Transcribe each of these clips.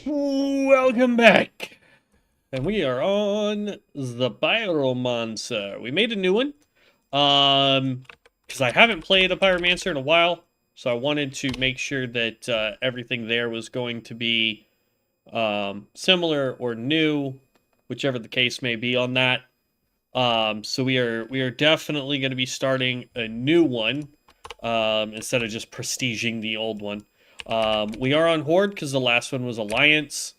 Welcome back. And we are on the Pyromancer. We made a new one. Because I haven't played a Pyromancer in a while. So I wanted to make sure that everything there was going to be similar or new, whichever the case may be on that. So we are definitely going to be starting a new one instead of just prestiging the old one. We are on Horde because the last one was Alliance.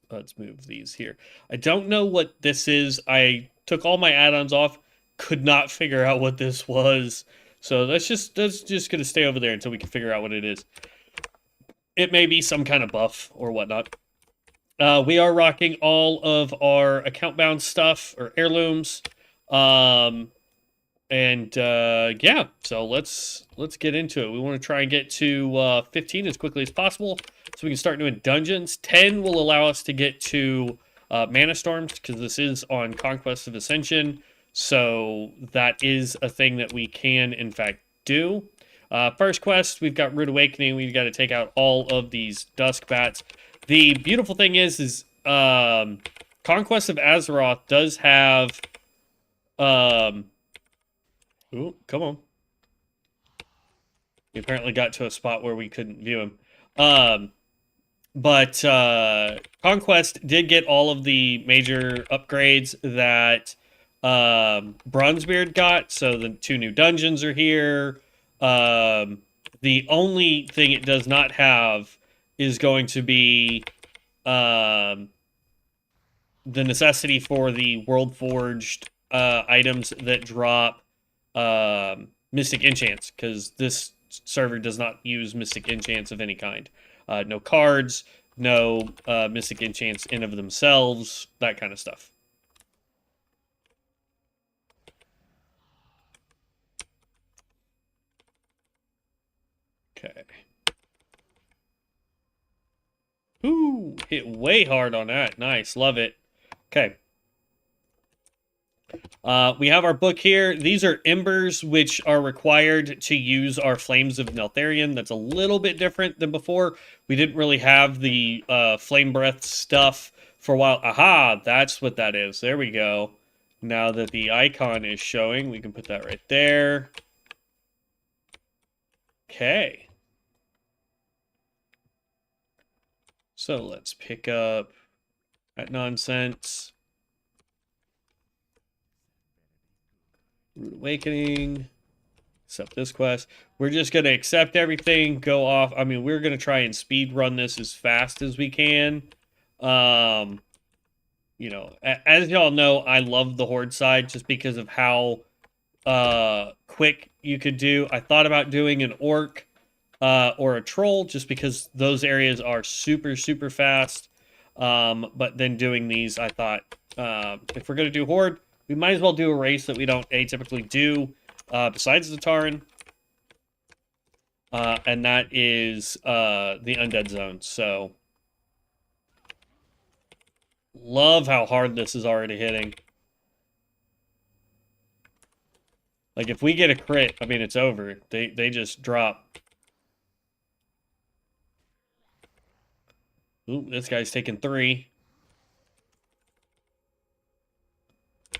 Let's move these here. I don't know what this is. I took all my add-ons off. Could not figure out what this was. So that's just going to stay over there until we can figure out what it is. It may be some kind of buff or whatnot. We are rocking all of our account-bound stuff, or heirlooms. Yeah, so let's get into it. We want to try and get to 15 as quickly as possible so we can start doing dungeons. 10 will allow us to get to mana storms because this is on Conquest of Ascension. So that is a thing that we can, in fact, do. First quest, we've got Rude Awakening. We've got to take out all of these Dusk Bats. The beautiful thing is Conquest of Azeroth does have... Ooh, come on. We apparently got to a spot where we couldn't view him. But Conquest did get all of the major upgrades that Bronzebeard got. So the 2 new dungeons are here. The only thing it does not have is going to be the necessity for the World Forged items that drop Mystic Enchants, because this server does not use Mystic Enchants of any kind. No cards, no Mystic Enchants in of themselves, that kind of stuff. Okay. Ooh, hit way hard on that. Nice, love it. Okay. We have our book here. These are embers, which are required to use our Flames of Neltharion. That's a little bit different than before. We didn't really have the Flame Breath stuff for a while. Aha, that's what that is. There we go. Now that the icon is showing, we can put that right there. Okay. So let's pick up that nonsense. Rude Awakening. Accept this quest. We're just going to accept everything, go off. I mean, we're going to try and speed run this as fast as we can. You know, as y'all know, I love the Horde side just because of how quick you could do. I thought about doing an Orc or a Troll just because those areas are super, super fast. But then doing these, I thought, if we're going to do Horde, we might as well do a race that we don't atypically do besides the Tauren. And that is the Undead Zone. So, love how hard this is already hitting. Like, if we get a crit, I mean, it's over. They just drop. Ooh, this guy's taking 3.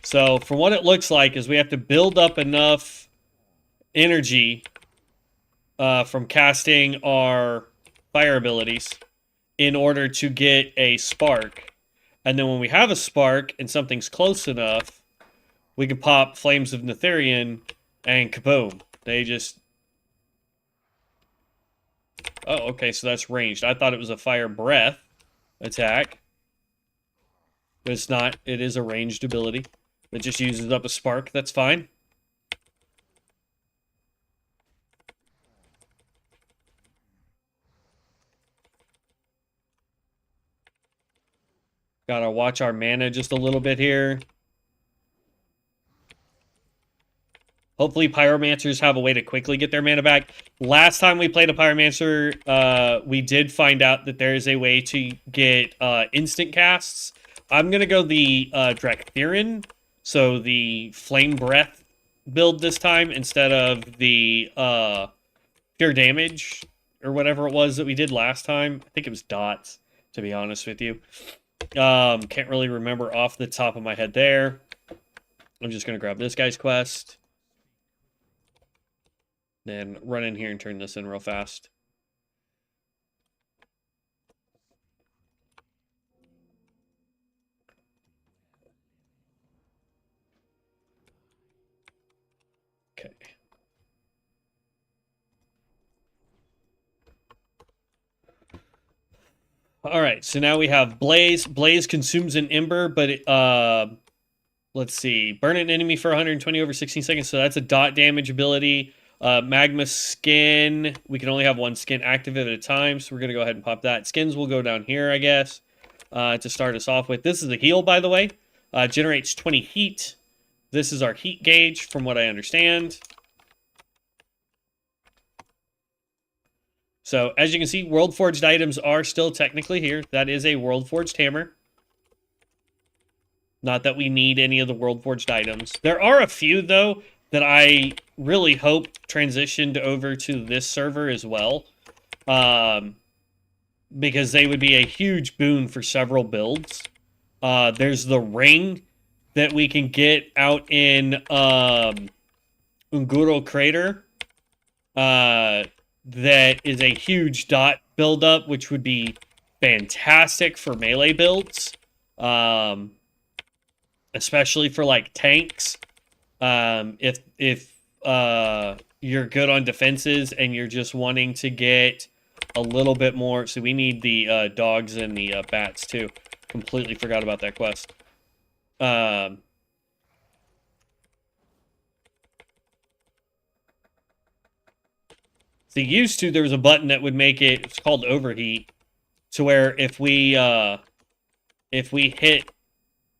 So, from what it looks like, is we have to build up enough energy from casting our fire abilities in order to get a spark. And then when we have a spark and something's close enough, we can pop Flames of Neltharion and kaboom. They just... Oh, okay, so that's ranged. I thought it was a fire breath attack. But it's not. It is a ranged ability. It just uses up a spark. That's fine. Gotta watch our mana just a little bit here. Hopefully Pyromancers have a way to quickly get their mana back. Last time we played a Pyromancer, we did find out that there is a way to get instant casts. I'm going to go the Draktherin, so the Flame Breath build this time instead of the pure damage or whatever it was that we did last time. I think it was dots. to be honest with you. Can't really remember off the top of my head there. I'm just going to grab this guy's quest. Then run in here and turn this in real fast. Okay. All right, so now we have Blaze. Blaze consumes an Ember, but let's see. Burn an enemy for 120 over 16 seconds, so that's a dot damage ability. Magma Skin. We can only have one skin active at a time, so we're going to go ahead and pop that. Skins will go down here, I guess, to start us off with. This is a heal, by the way. Generates 20 heat. This is our heat gauge, from what I understand. So, as you can see, World Forged items are still technically here. That is a World Forged hammer. Not that we need any of the World Forged items. There are a few, though, that I really hope transitioned over to this server as well. Because they would be a huge boon for several builds. There's the ring that we can get out in Unguro Crater. That is a huge dot buildup, which would be fantastic for melee builds. Especially for, like, tanks. If you're good on defenses and you're just wanting to get a little bit more... So we need the dogs and the bats, too. Completely forgot about that quest. So used to, there was a button that would make it... It's called overheat. To where if we hit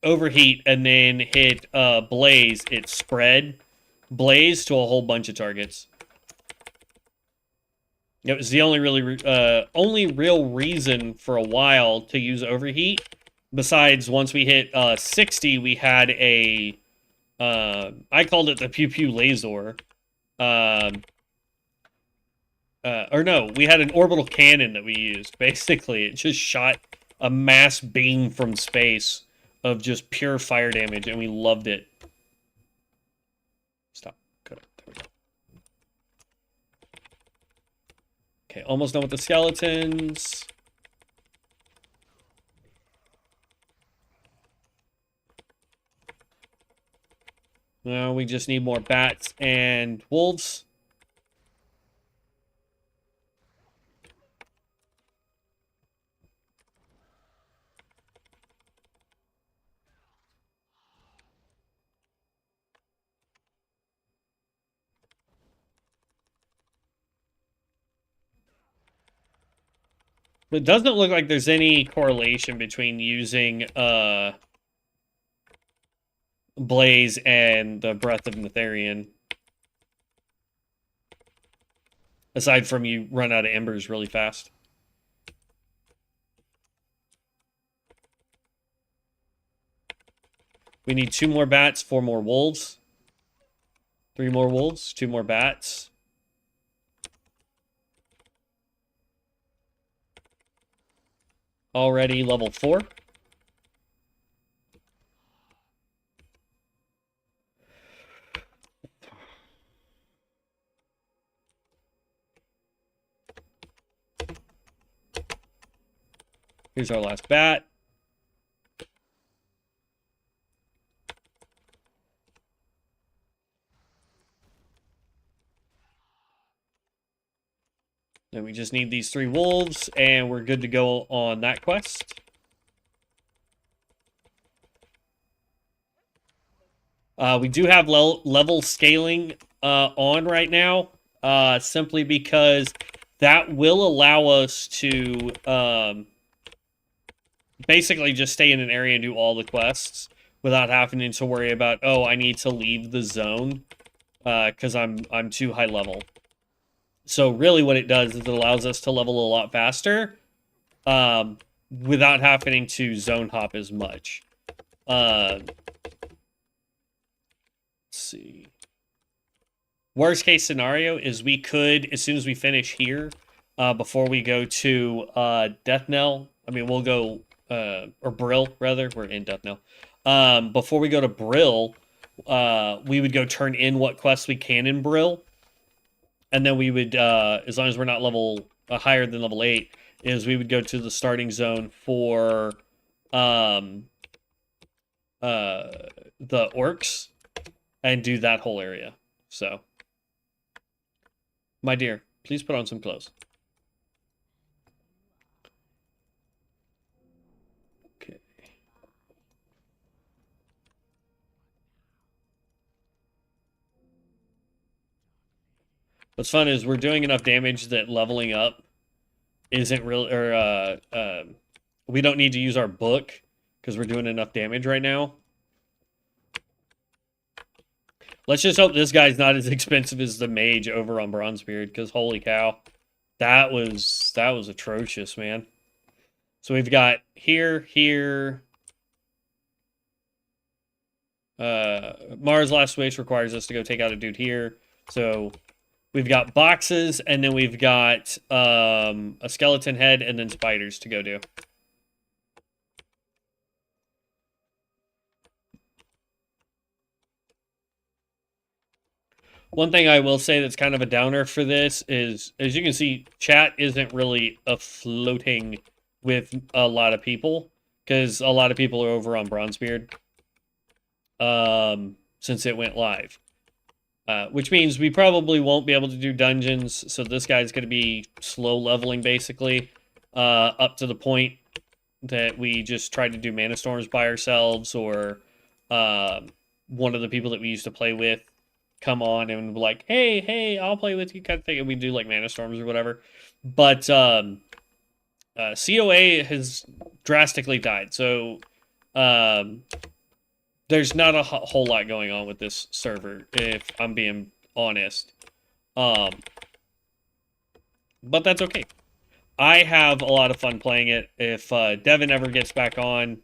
overheat and then hit blaze, it spread blaze to a whole bunch of targets. It was the only real reason for a while to use overheat. Besides, once we hit 60, we had a I called it the pew pew laser. Or no, we had an orbital cannon that we used. Basically, it just shot a mass beam from space of just pure fire damage, and we loved it. Stop. Good. There we go. Okay, almost done with the skeletons. Now we just need more bats and wolves. It doesn't look like there's any correlation between using Blaze and the Breath of Netherian. Aside from you run out of embers really fast. We need 2 more bats, 4 more wolves. 3 more wolves, 2 more bats. Already level 4. Here's our last bat. Then we just need these 3 wolves, and we're good to go on that quest. We do have level scaling on right now, simply because that will allow us to basically just stay in an area and do all the quests without having to worry about, oh, I need to leave the zone because I'm too high level. So really what it does is it allows us to level a lot faster without having to zone hop as much. Let's see. Worst case scenario is we could, as soon as we finish here, before we go to Death Knell, I mean, we'll go, or Brill, rather. We're in death now. Before we go to Brill, we would go turn in what quests we can in Brill. And then we would, as long as we're not level higher than level 8, is we would go to the starting zone for the orcs and do that whole area. So, my dear, please put on some clothes. Okay. What's fun is we're doing enough damage that leveling up isn't real, or we don't need to use our book because we're doing enough damage right now. Let's just hope this guy's not as expensive as the mage over on Bronzebeard, because holy cow, that was atrocious, man. So we've got here. Mars Last Wish requires us to go take out a dude here. So we've got boxes, and then we've got a skeleton head, and then spiders to go do. One thing I will say that's kind of a downer for this is, as you can see, chat isn't really floating with a lot of people, because a lot of people are over on Bronzebeard since it went live. Which means we probably won't be able to do dungeons, so this guy's going to be slow leveling, basically, up to the point that we just tried to do Mana Storms by ourselves, or one of the people that we used to play with come on and be like, hey, I'll play with you, kind of thing, and we do like Mana Storms or whatever. But COA has drastically died, so there's not a whole lot going on with this server, if I'm being honest. But that's okay. I have a lot of fun playing it. If Devin ever gets back on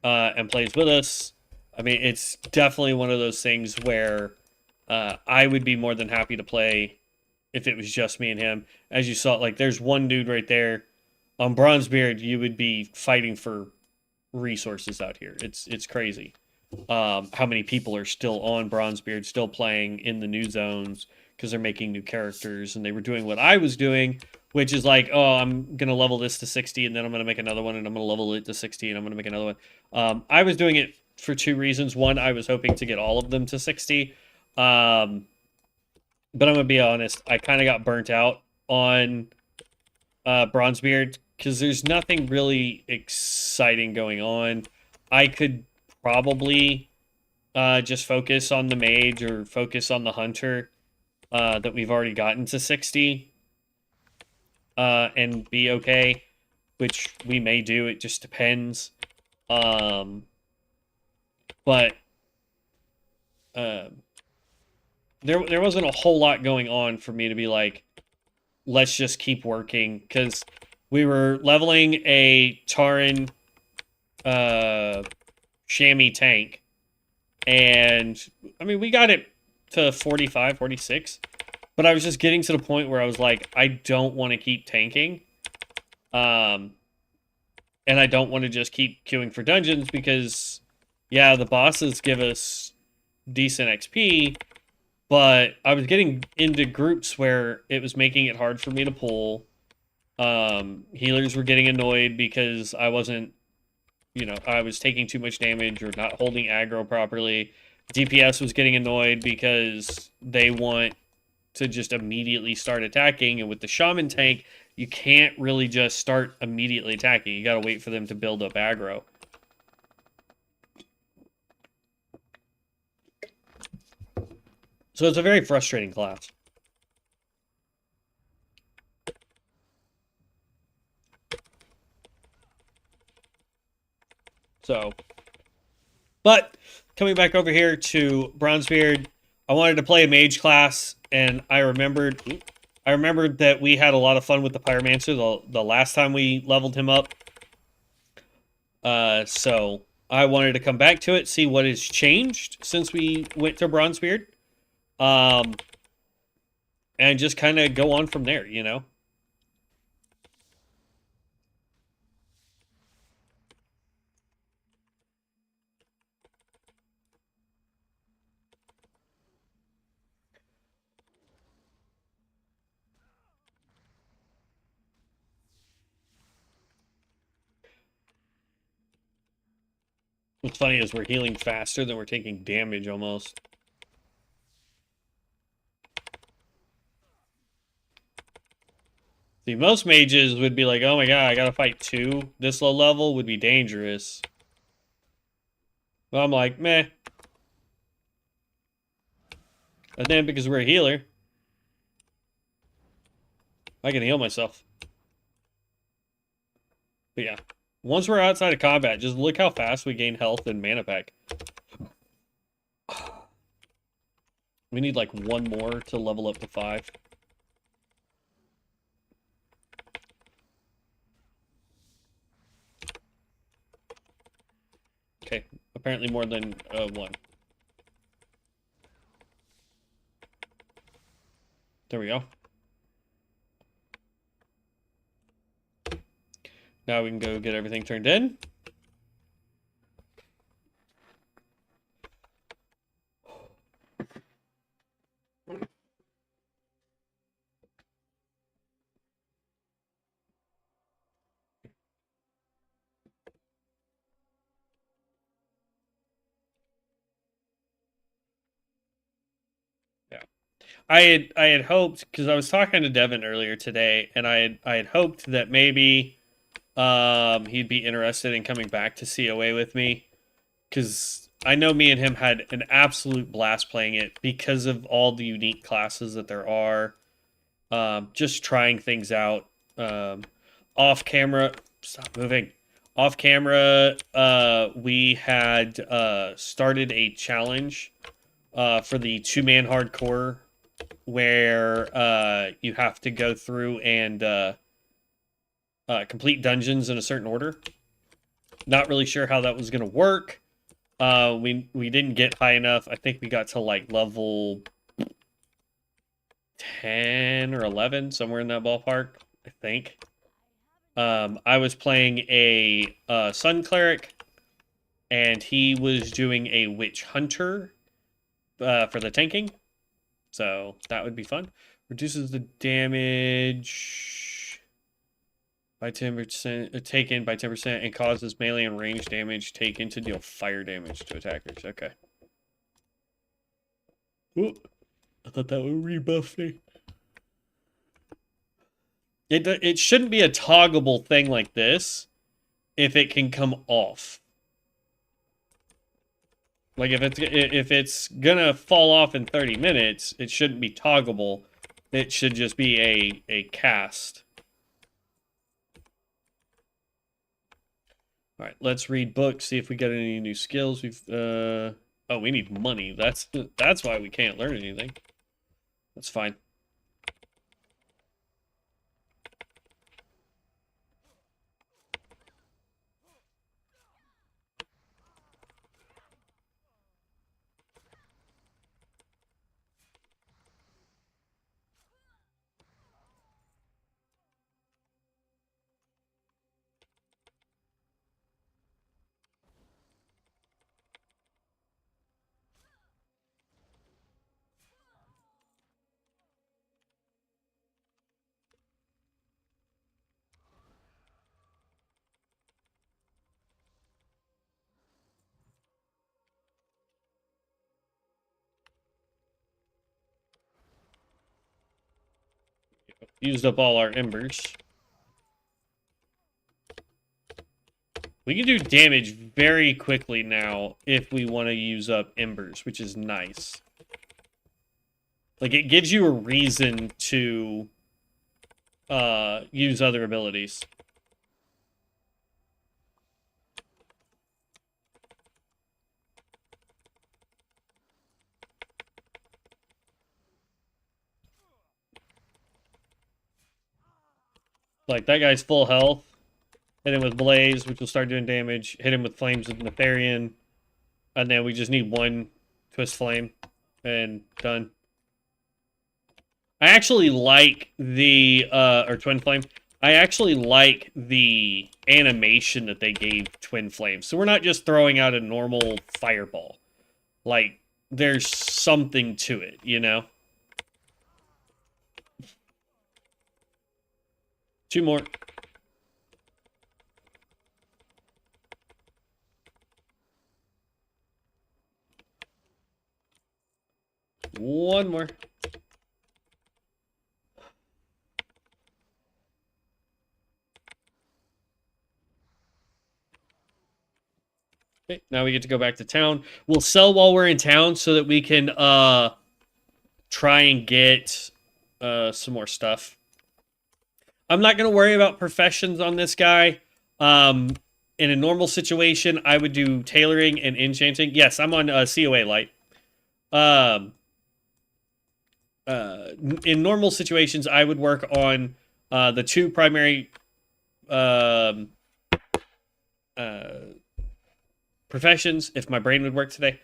and plays with us, I mean, it's definitely one of those things where I would be more than happy to play if it was just me and him. As you saw, like, there's one dude right there. On Bronzebeard, you would be fighting for resources out here. It's crazy. How many people are still on Bronzebeard, still playing in the new zones, because they're making new characters, and they were doing what I was doing, which is like, oh, I'm going to level this to 60, and then I'm going to make another one, and I'm going to level it to 60, and I'm going to make another one. I was doing it for two reasons. One, I was hoping to get all of them to 60, but I'm going to be honest, I kind of got burnt out on Bronzebeard, because there's nothing really exciting going on. I could probably just focus on the mage or focus on the hunter that we've already gotten to 60 and be okay, which we may do. It just depends. But there wasn't a whole lot going on for me to be like, let's just keep working, because we were leveling a Taran chamois tank, and I mean, we got it to 45, 46, but I was just getting to the point where I was like, I don't want to keep tanking, and I don't want to just keep queuing for dungeons, because yeah, the bosses give us decent XP, but I was getting into groups where it was making it hard for me to pull. Healers were getting annoyed because I wasn't, I was taking too much damage or not holding aggro properly. DPS was getting annoyed because they want to just immediately start attacking, and with the shaman tank, you can't really just start immediately attacking. You gotta wait for them to build up aggro. So it's a very frustrating class. So, but coming back over here to Bronzebeard, I wanted to play a mage class, and I remembered that we had a lot of fun with the Pyromancer the last time we leveled him up. So I wanted to come back to it, see what has changed since we went to Bronzebeard, and just kind of go on from there, . What's funny is we're healing faster than we're taking damage almost. See, most mages would be like, oh my god, I gotta fight 2 this low level would be dangerous. But I'm like, meh. And then because we're a healer, I can heal myself. But yeah, once we're outside of combat, just look how fast we gain health and mana pack. We need like 1 more to level up to 5. Okay, apparently more than 1. There we go. Now we can go get everything turned in. Yeah. I had hoped, because I was talking to Devin earlier today, and I had hoped that maybe he'd be interested in coming back to COA with me, because I know me and him had an absolute blast playing it because of all the unique classes that there are. Just trying things out. Off camera, stop moving. Off camera, we had started a challenge for the 2-man hardcore where you have to go through and complete dungeons in a certain order. Not really sure how that was going to work. We didn't get high enough. I think we got to like level 10 or 11, somewhere in that ballpark, I think. I was playing a Sun Cleric, and he was doing a Witch Hunter for the tanking. So that would be fun. Reduces the damage by 10%, taken by 10%, and causes melee and range damage taken to deal fire damage to attackers. Okay. Ooh, I thought that would rebuff me. It shouldn't be a toggable thing like this if it can come off. Like if it's gonna fall off in 30 minutes, it shouldn't be toggable. It should just be a cast. All right, let's read books, see if we get any new skills. Oh, we need money. That's why we can't learn anything. That's fine. Used up all our embers. We can do damage very quickly now if we want to use up embers, which is nice. Like, it gives you a reason to use other abilities. Like, that guy's full health. Hit him with Blaze, which will start doing damage. Hit him with Flames with Nefarian. And then we just need 1 Twist Flame. And done. I actually like the, or Twin Flame. I actually like the animation that they gave Twin Flame. So we're not just throwing out a normal fireball. Like, there's something to it, you know? 2 more. one more. Okay, now we get to go back to town. We'll sell while we're in town so that we can try and get some more stuff. I'm not going to worry about professions on this guy. In a normal situation, I would do tailoring and enchanting. Yes, I'm on COA light. In normal situations, I would work on the two primary professions, if my brain would work today,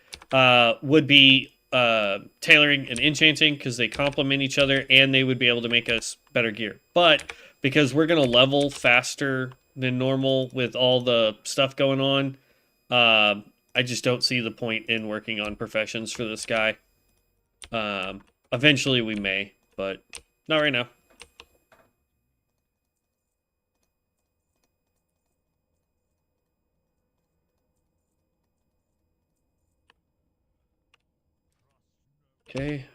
would be tailoring and enchanting, because they complement each other and they would be able to make us better gear. But because we're going to level faster than normal with all the stuff going on, I just don't see the point in working on professions for this guy. Eventually we may, but not right now. Okay.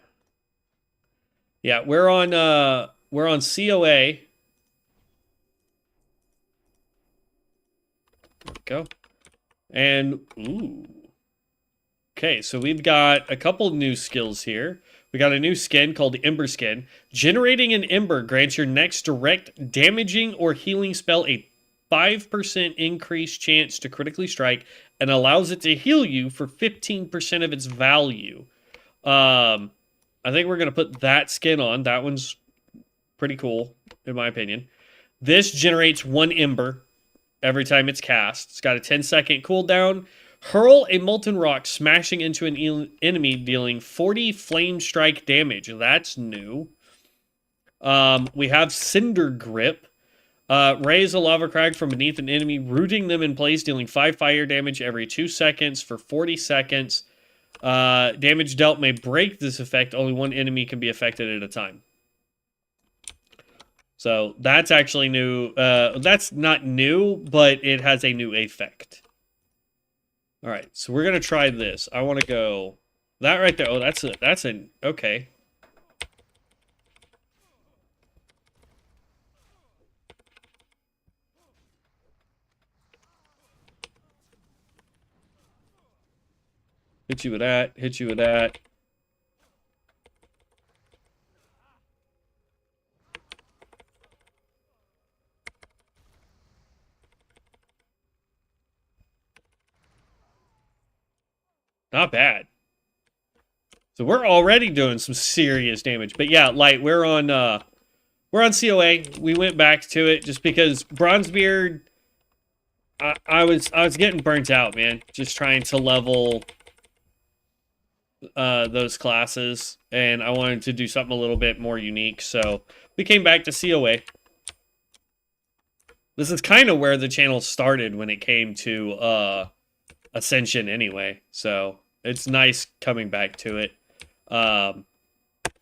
Yeah, we're on COA. There we go. And ooh. Okay, so we've got a couple new skills here. We got a new skin called the Ember Skin. Generating an Ember grants your next direct damaging or healing spell a 5% increased chance to critically strike and allows it to heal you for 15% of its value. I think we're going to put that skin on. That one's pretty cool, in my opinion. This generates one Ember every time it's cast. It's got a 10-second cooldown. Hurl a molten rock, smashing into an enemy, dealing 40 flame strike damage. That's new. We have Cinder Grip. Raise a lava crag from beneath an enemy, rooting them in place, dealing 5 fire damage every 2 seconds for 40 seconds. Damage dealt may break this effect. Only one enemy can be affected at a time. So that's actually new. That's not new, but it has a new effect. All right, so we're gonna try this. I want to go that right there. Oh, that's an okay. Hit you with that. Hit you with that. Not bad. So we're already doing some serious damage. But yeah, Light, we're on COA. We went back to it just because Bronzebeard, I was getting burnt out, man. Just trying to level those classes, and I wanted to do something a little bit more unique. So we came back to COA. This is kind of where the channel started when it came to Ascension anyway. So it's nice coming back to it. And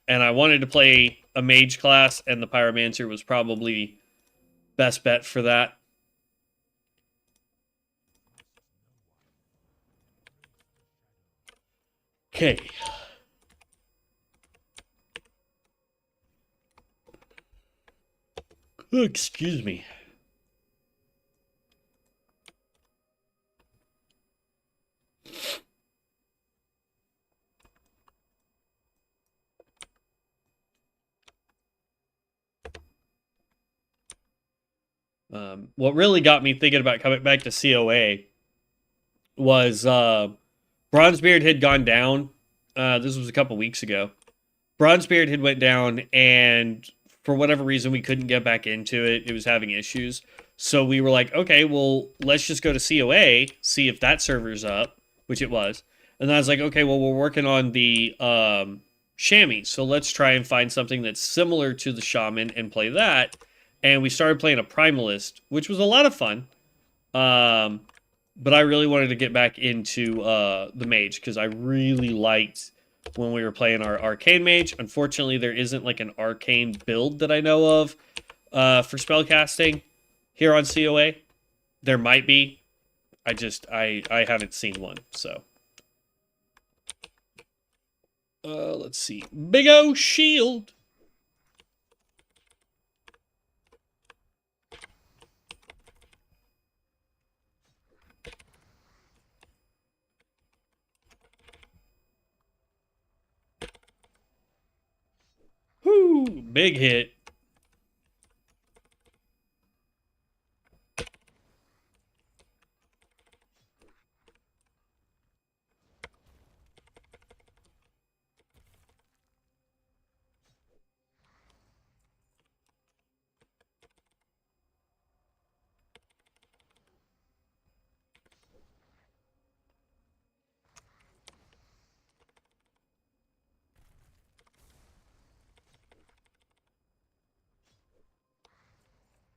I wanted to play a mage class, and the Pyromancer was probably best bet for that. Okay. Oh, excuse me. What really got me thinking about coming back to COA was Bronzebeard had gone down. This was a couple weeks ago. Bronzebeard had went down, and for whatever reason, we couldn't get back into it. It was having issues. So we were like, okay, well, let's just go to COA, see if that server's up, which it was. And then I was like, okay, well, we're working on the chamois, so let's try and find something that's similar to the shaman and play that. And we started playing a primalist, which was a lot of fun. But I really wanted to get back into the mage, because I really liked when we were playing our arcane mage. Unfortunately, there isn't like an arcane build that I know of for spellcasting here on COA. There might be. I haven't seen one, so. Let's see. Big O shield. Whoo, big hit.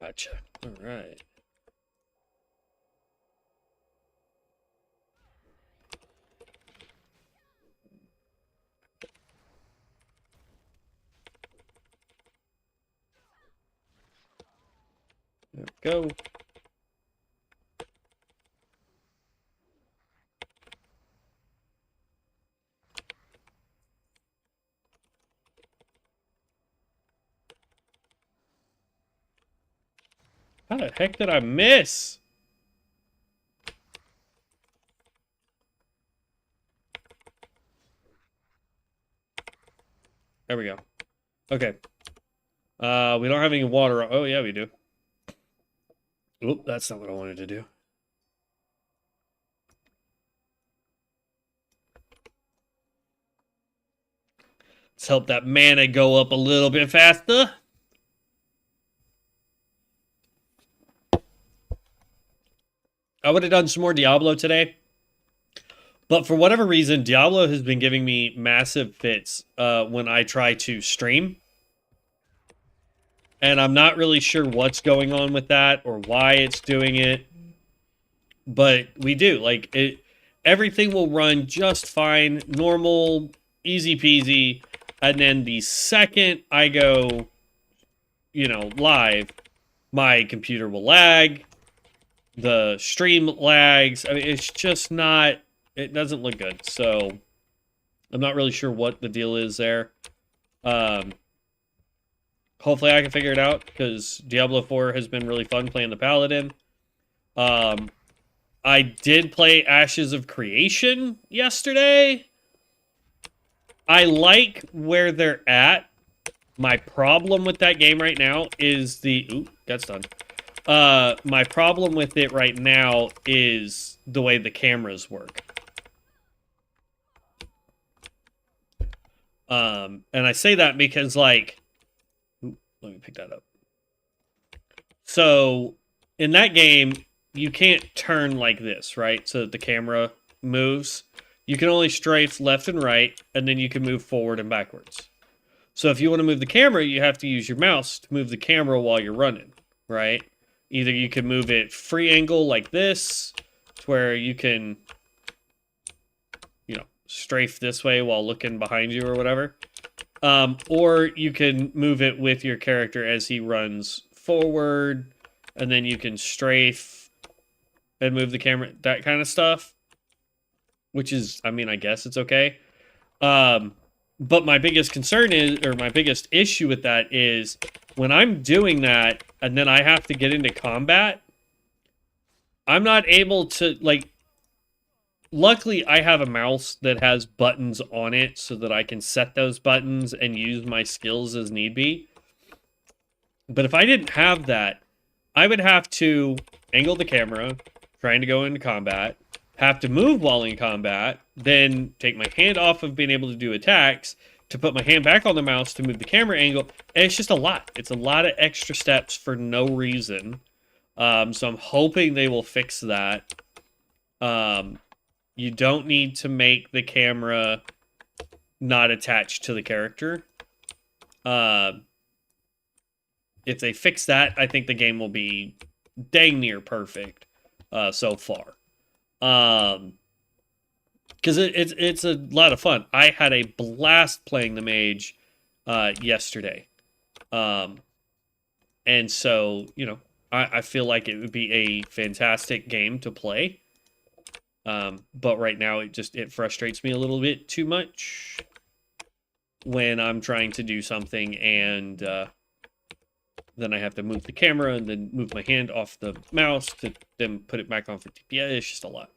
Gotcha. All right. There we go. How the heck did I miss? There we go. Okay. We don't have any water. Oh, yeah, we do. Oop, that's not what I wanted to do. Let's help that mana go up a little bit faster. I would have done some more Diablo today. But for whatever reason, Diablo has been giving me massive fits when I try to stream. And I'm not really sure what's going on with that or why it's doing it. But we do. Like, everything will run just fine. Normal, easy peasy. And then the second I go, live, my computer will lag. The stream lags. I mean, it's just not... It doesn't look good. So, I'm not really sure what the deal is there. Hopefully I can figure it out, because Diablo 4 has been really fun playing the Paladin. I did play Ashes of Creation yesterday. I like where they're at. My problem with that game right now is the... Ooh, that's done. My problem with it right now is the way the cameras work. And I say that because, like... Ooh, let me pick that up. So, in that game, you can't turn like this, right? So that the camera moves. You can only strafe left and right, and then you can move forward and backwards. So if you want to move the camera, you have to use your mouse to move the camera while you're running, right? Either you can move it free angle like this, to where you can, strafe this way while looking behind you or whatever. Or you can move it with your character as he runs forward, and then you can strafe and move the camera, that kind of stuff. Which is, I mean, I guess it's okay. But my biggest concern is, or my biggest issue with that is, when I'm doing that, and then I have to get into combat, I'm not able to, like... Luckily, I have a mouse that has buttons on it so that I can set those buttons and use my skills as need be. But if I didn't have that, I would have to angle the camera, trying to go into combat, have to move while in combat, then take my hand off of being able to do attacks, to put my hand back on the mouse to move the camera angle, and it's just a lot. It's a lot of extra steps for no reason. So I'm hoping they will fix that. You don't need to make the camera not attached to the character. If they fix that, I think the game will be dang near perfect so far. Because it's a lot of fun. I had a blast playing the mage yesterday. And so, I feel like it would be a fantastic game to play. But right now, it frustrates me a little bit too much. when I'm trying to do something and then I have to move the camera and then move my hand off the mouse to then put it back on for TPS. It's just a lot.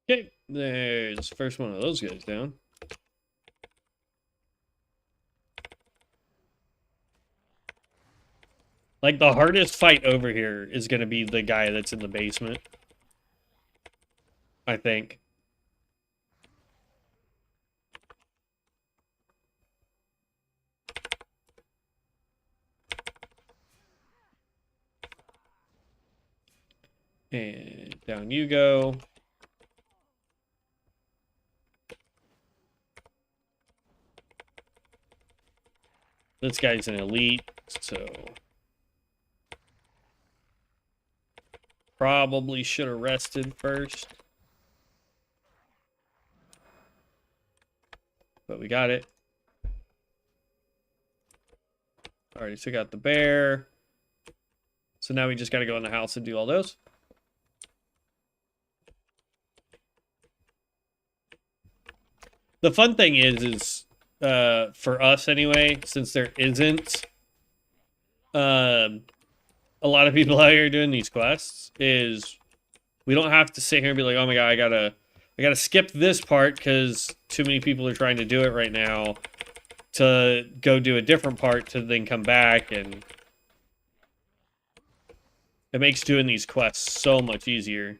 Okay, there's the first one of those guys down. Like, the hardest fight over here is going to be the guy that's in the basement. I think. And down you go. This guy's an elite, so probably should have rested first. But we got it. Already took out the bear. So now we just got to go in the house and do all those. The fun thing is for us anyway, since there isn't a lot of people out here doing these quests, is we don't have to sit here and be like, oh my god, I gotta skip this part because too many people are trying to do it right now, to go do a different part to then come back, and it makes doing these quests so much easier.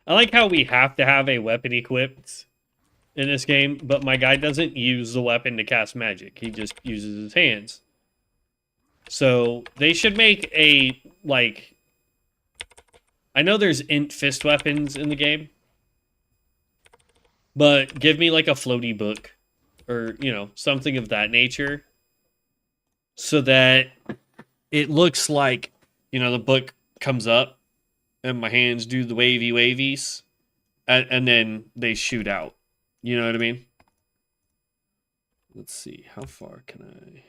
I like how we have to have a weapon equipped in this game, but my guy doesn't use the weapon to cast magic. He just uses his hands. So they should make a, like... I know there's int fist weapons in the game, but give me like a floaty book or, you know, something of that nature so that it looks like, you know, the book comes up and my hands do the wavy wavies and then they shoot out. You know what I mean? Let's see. How far can I...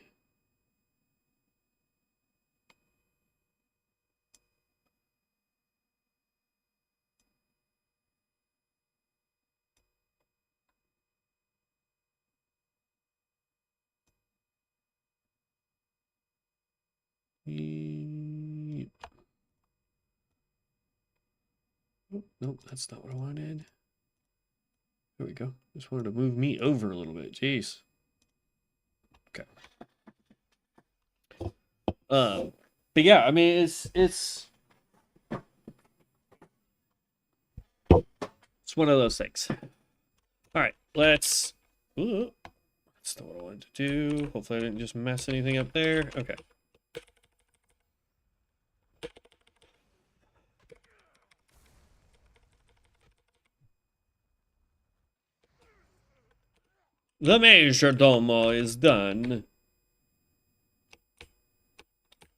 Oh, nope, that's not what I wanted. There we go. Just wanted to move me over a little bit. Jeez. Okay. But yeah, I mean, it's one of those things. All right, let's. Ooh, that's not what I wanted to do. Hopefully, I didn't just mess anything up there. Okay. The majordomo is done.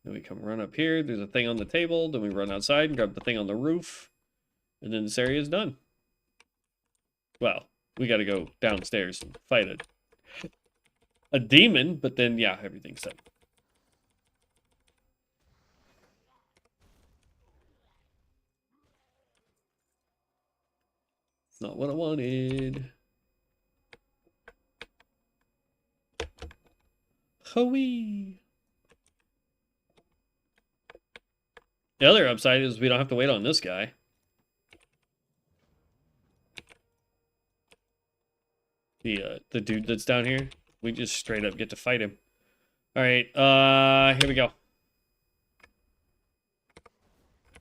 Then we come run up here. There's a thing on the table. Then we run outside and grab the thing on the roof. And then this area is done. Well, we got to go downstairs and fight a demon. But then, yeah, everything's done. It's not what I wanted. Hooey. The other upside is we don't have to wait on this guy. The dude that's down here. We just straight up get to fight him. Alright, here we go.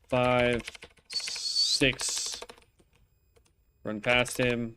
5, 6. Run past him.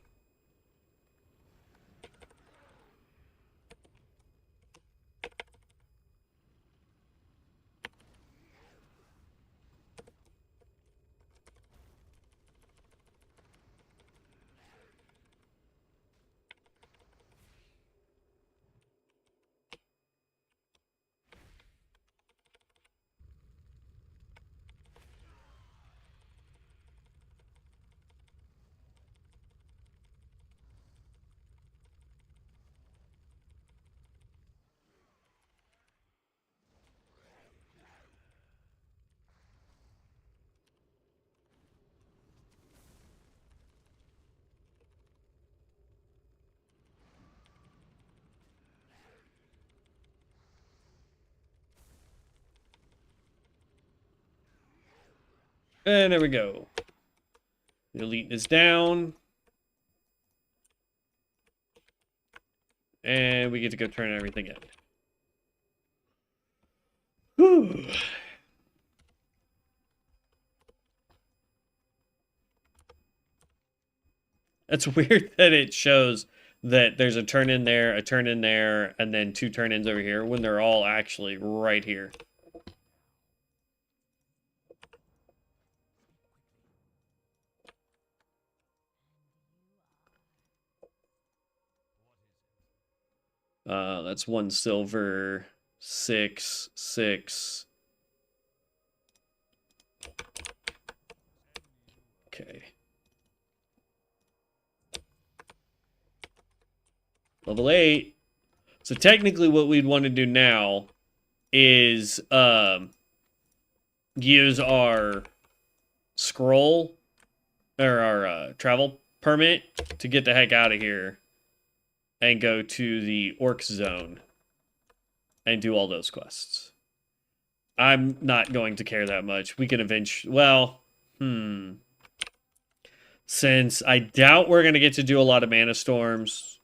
And there we go. The elite is down. And we get to go turn everything in. Whew. It's weird that it shows that there's a turn in there, a turn in there, and then 2 turn-ins over here when they're all actually right here. That's 1 silver, 6, 6. Okay. Level 8. So technically what we'd want to do now is use our scroll or our travel permit to get the heck out of here and go to the orc zone and do all those quests. I'm not going to care that much. We can eventually, well, since I doubt we're going to get to do a lot of mana storms.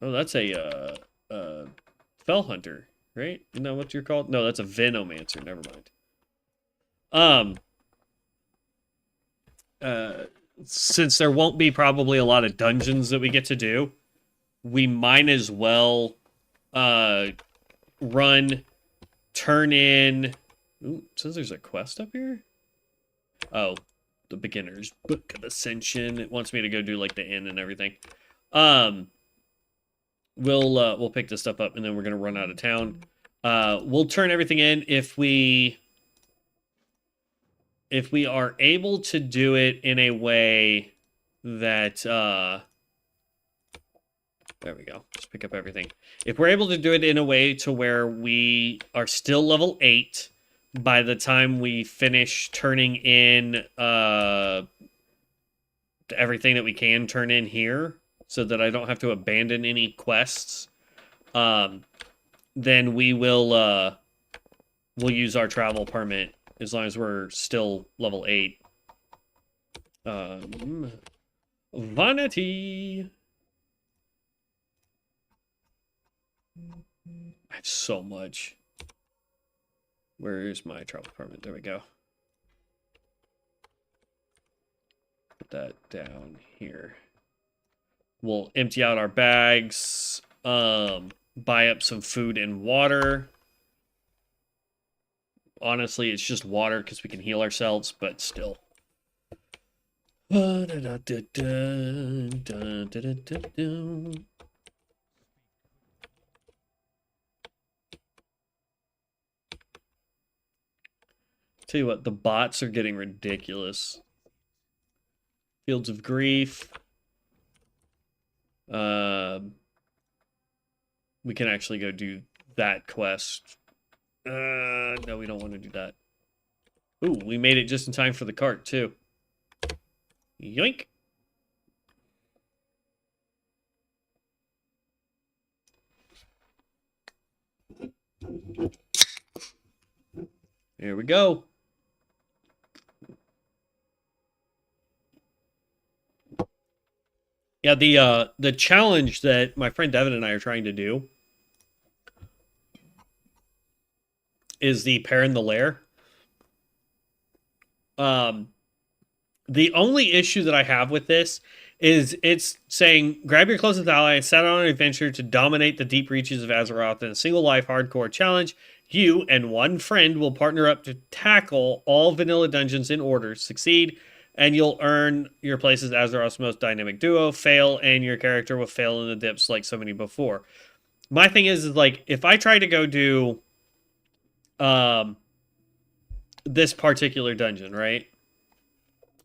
Oh, that's a Fell Hunter, right? Isn't that what you're called? No, that's a Venomancer. Never mind. Since there won't be probably a lot of dungeons that we get to do, we might as well run, turn in. Ooh, it says there's a quest up here. Oh, the beginner's book of Ascension. It wants me to go do like the inn and everything. We'll pick this stuff up and then we're gonna run out of town. We'll turn everything in if we are able to do it in a way that there we go. Just pick up everything. If we're able to do it in a way to where we are still level 8 by the time we finish turning in everything that we can turn in here, so that I don't have to abandon any quests, then we'll use our travel permit as long as we're still level 8. Vanity. I have so much. Where's my travel permit? There we go. Put that down here. We'll empty out our bags, buy up some food and water. Honestly, it's just water because we can heal ourselves, but still. Tell you what, the bots are getting ridiculous. Fields of Grief. We can actually go do that quest. No, we don't want to do that. Ooh, we made it just in time for the cart, too. Yoink. There we go. Yeah, the challenge that my friend Devin and I are trying to do is the pair in the lair. The only issue that I have with this is it's saying grab your closest ally and set out on an adventure to dominate the deep reaches of Azeroth in a single life hardcore challenge. You and one friend will partner up to tackle all vanilla dungeons in order. Succeed, and you'll earn your place as Azeroth's most dynamic duo. Fail, and your character will fail in the dips like so many before. My thing is like, if I try to go do this particular dungeon, right?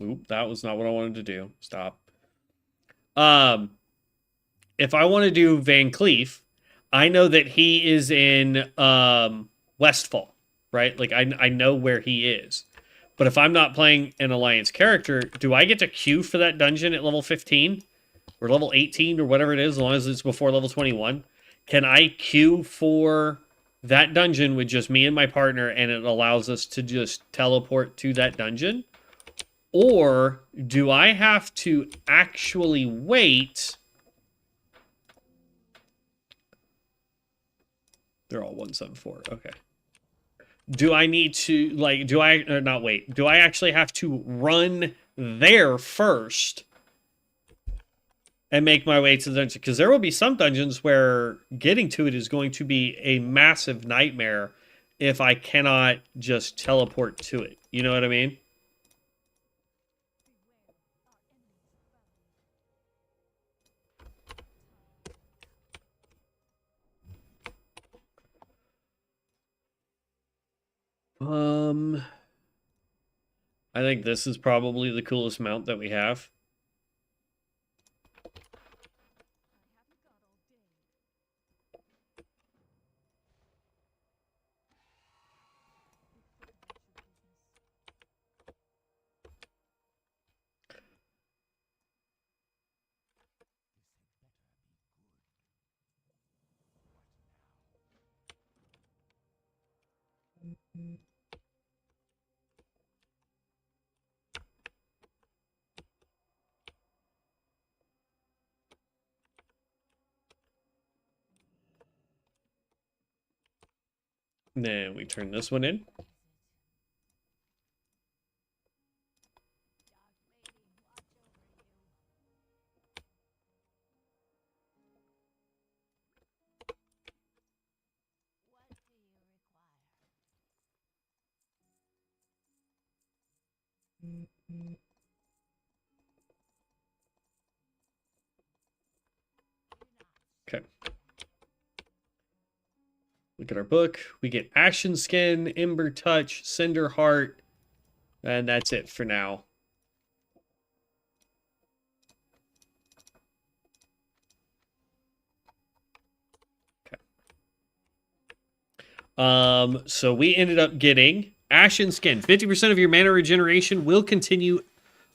Oop, that was not what I wanted to do. Stop. If I want to do Van Cleef, I know that he is in Westfall, right? Like I know where he is. But if I'm not playing an Alliance character, do I get to queue for that dungeon at level 15 or level 18 or whatever it is, as long as it's before level 21? Can I queue for that dungeon with just me and my partner, and it allows us to just teleport to that dungeon? Or do I have to actually wait? They're all 174. Okay. Do I need to, like, do I, or not wait, do I actually have to run there first and make my way to the dungeon? Because there will be some dungeons where getting to it is going to be a massive nightmare if I cannot just teleport to it. You know what I mean? I think this is probably the coolest mount that we have. Then we turn this one in. Okay. Look at our book. We get Ashen Skin, Ember Touch, Cinder Heart, and that's it for now. Okay. So we ended up getting Ashen Skin. 50% of your mana regeneration will continue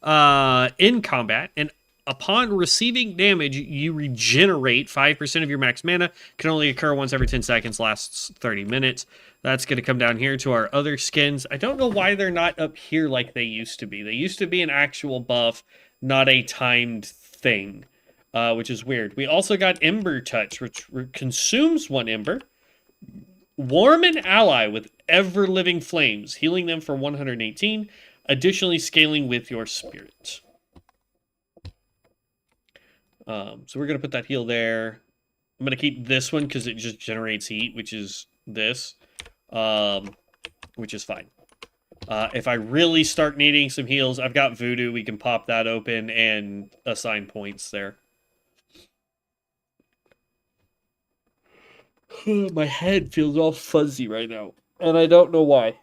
in combat, and upon receiving damage, you regenerate 5% of your max mana. Can only occur once every 10 seconds, lasts 30 minutes. That's going to come down here to our other skins. I don't know why they're not up here like they used to be. They used to be an actual buff, not a timed thing, which is weird. We also got Ember Touch, which consumes 1 Ember. Warm an ally with ever-living flames, healing them for 118. Additionally, scaling with your spirit. So we're going to put that heal there. I'm going to keep this one because it just generates heat, which is this, which is fine. If I really start needing some heals, I've got Voodoo. We can pop that open and assign points there. My head feels all fuzzy right now, and I don't know why.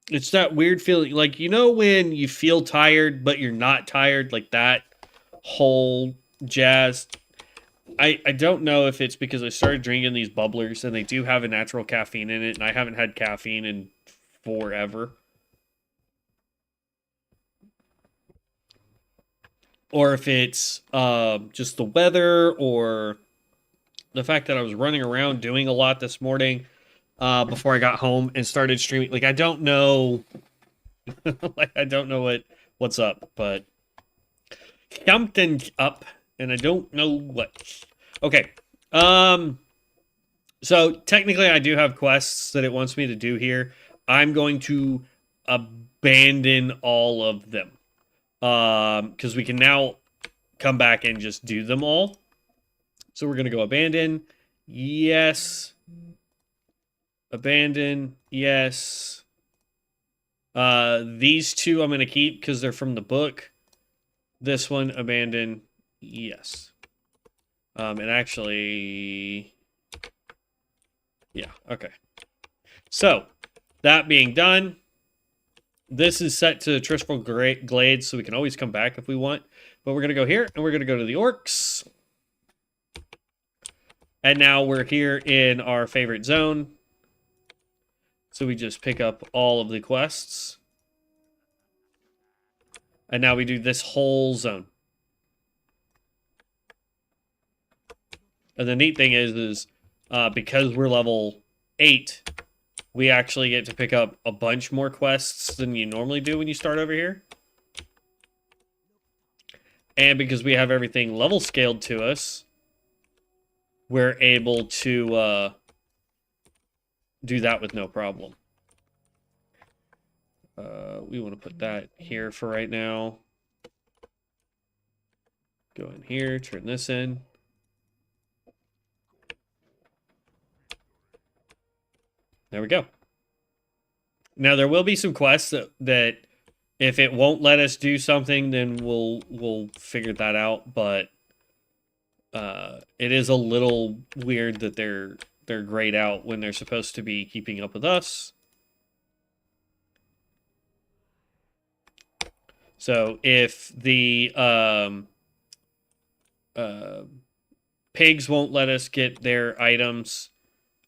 It's that weird feeling, like, you know when you feel tired, but you're not tired, like that whole jazz. I don't know if it's because I started drinking these bubblers, and they do have a natural caffeine in it, and I haven't had caffeine in forever. Or if it's just the weather, or the fact that I was running around doing a lot this morning before I got home and started streaming. Like, I don't know. Like, I don't know what's up, but something's up, and I don't know what. Okay. So technically I do have quests that it wants me to do here. I'm going to abandon all of them. Because we can now come back and just do them all. So we're going to go abandon. Yes. Abandon. Yes. These two I'm going to keep because they're from the book. This one, abandon. Yes. And actually... Yeah, okay. So, that being done, this is set to Tristful Glades, so we can always come back if we want. But we're going to go here, and we're going to go to the Orcs. And now we're here in our favorite zone. So we just pick up all of the quests. And now we do this whole zone. And the neat thing is because we're level 8, we actually get to pick up a bunch more quests than you normally do when you start over here. And because we have everything level scaled to us, we're able to do that with no problem. We want to put that here for right now. Go in here, turn this in. There we go. Now there will be some quests that if it won't let us do something, then we'll figure that out. But it is a little weird that they're grayed out when they're supposed to be keeping up with us. So if the pigs won't let us get their items,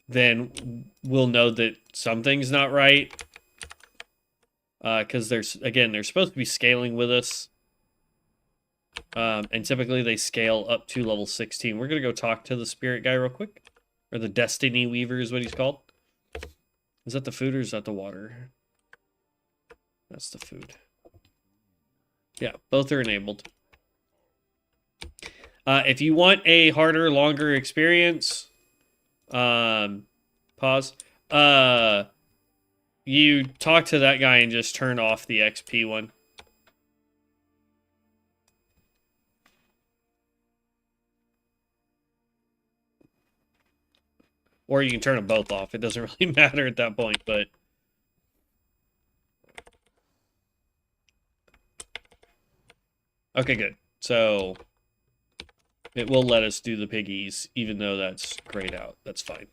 then we'll know that something's not right. Because they're supposed to be scaling with us. And typically they scale up to level 16. We're going to go talk to the spirit guy real quick. Or the Destiny Weaver is what he's called. Is that the food or is that the water? That's the food. Yeah, both are enabled. If you want a harder, longer experience, pause. You talk to that guy and just turn off the XP one. Or you can turn them both off. It doesn't really matter at that point, but... Okay, good. So, it will let us do the piggies, even though that's grayed out. That's fine.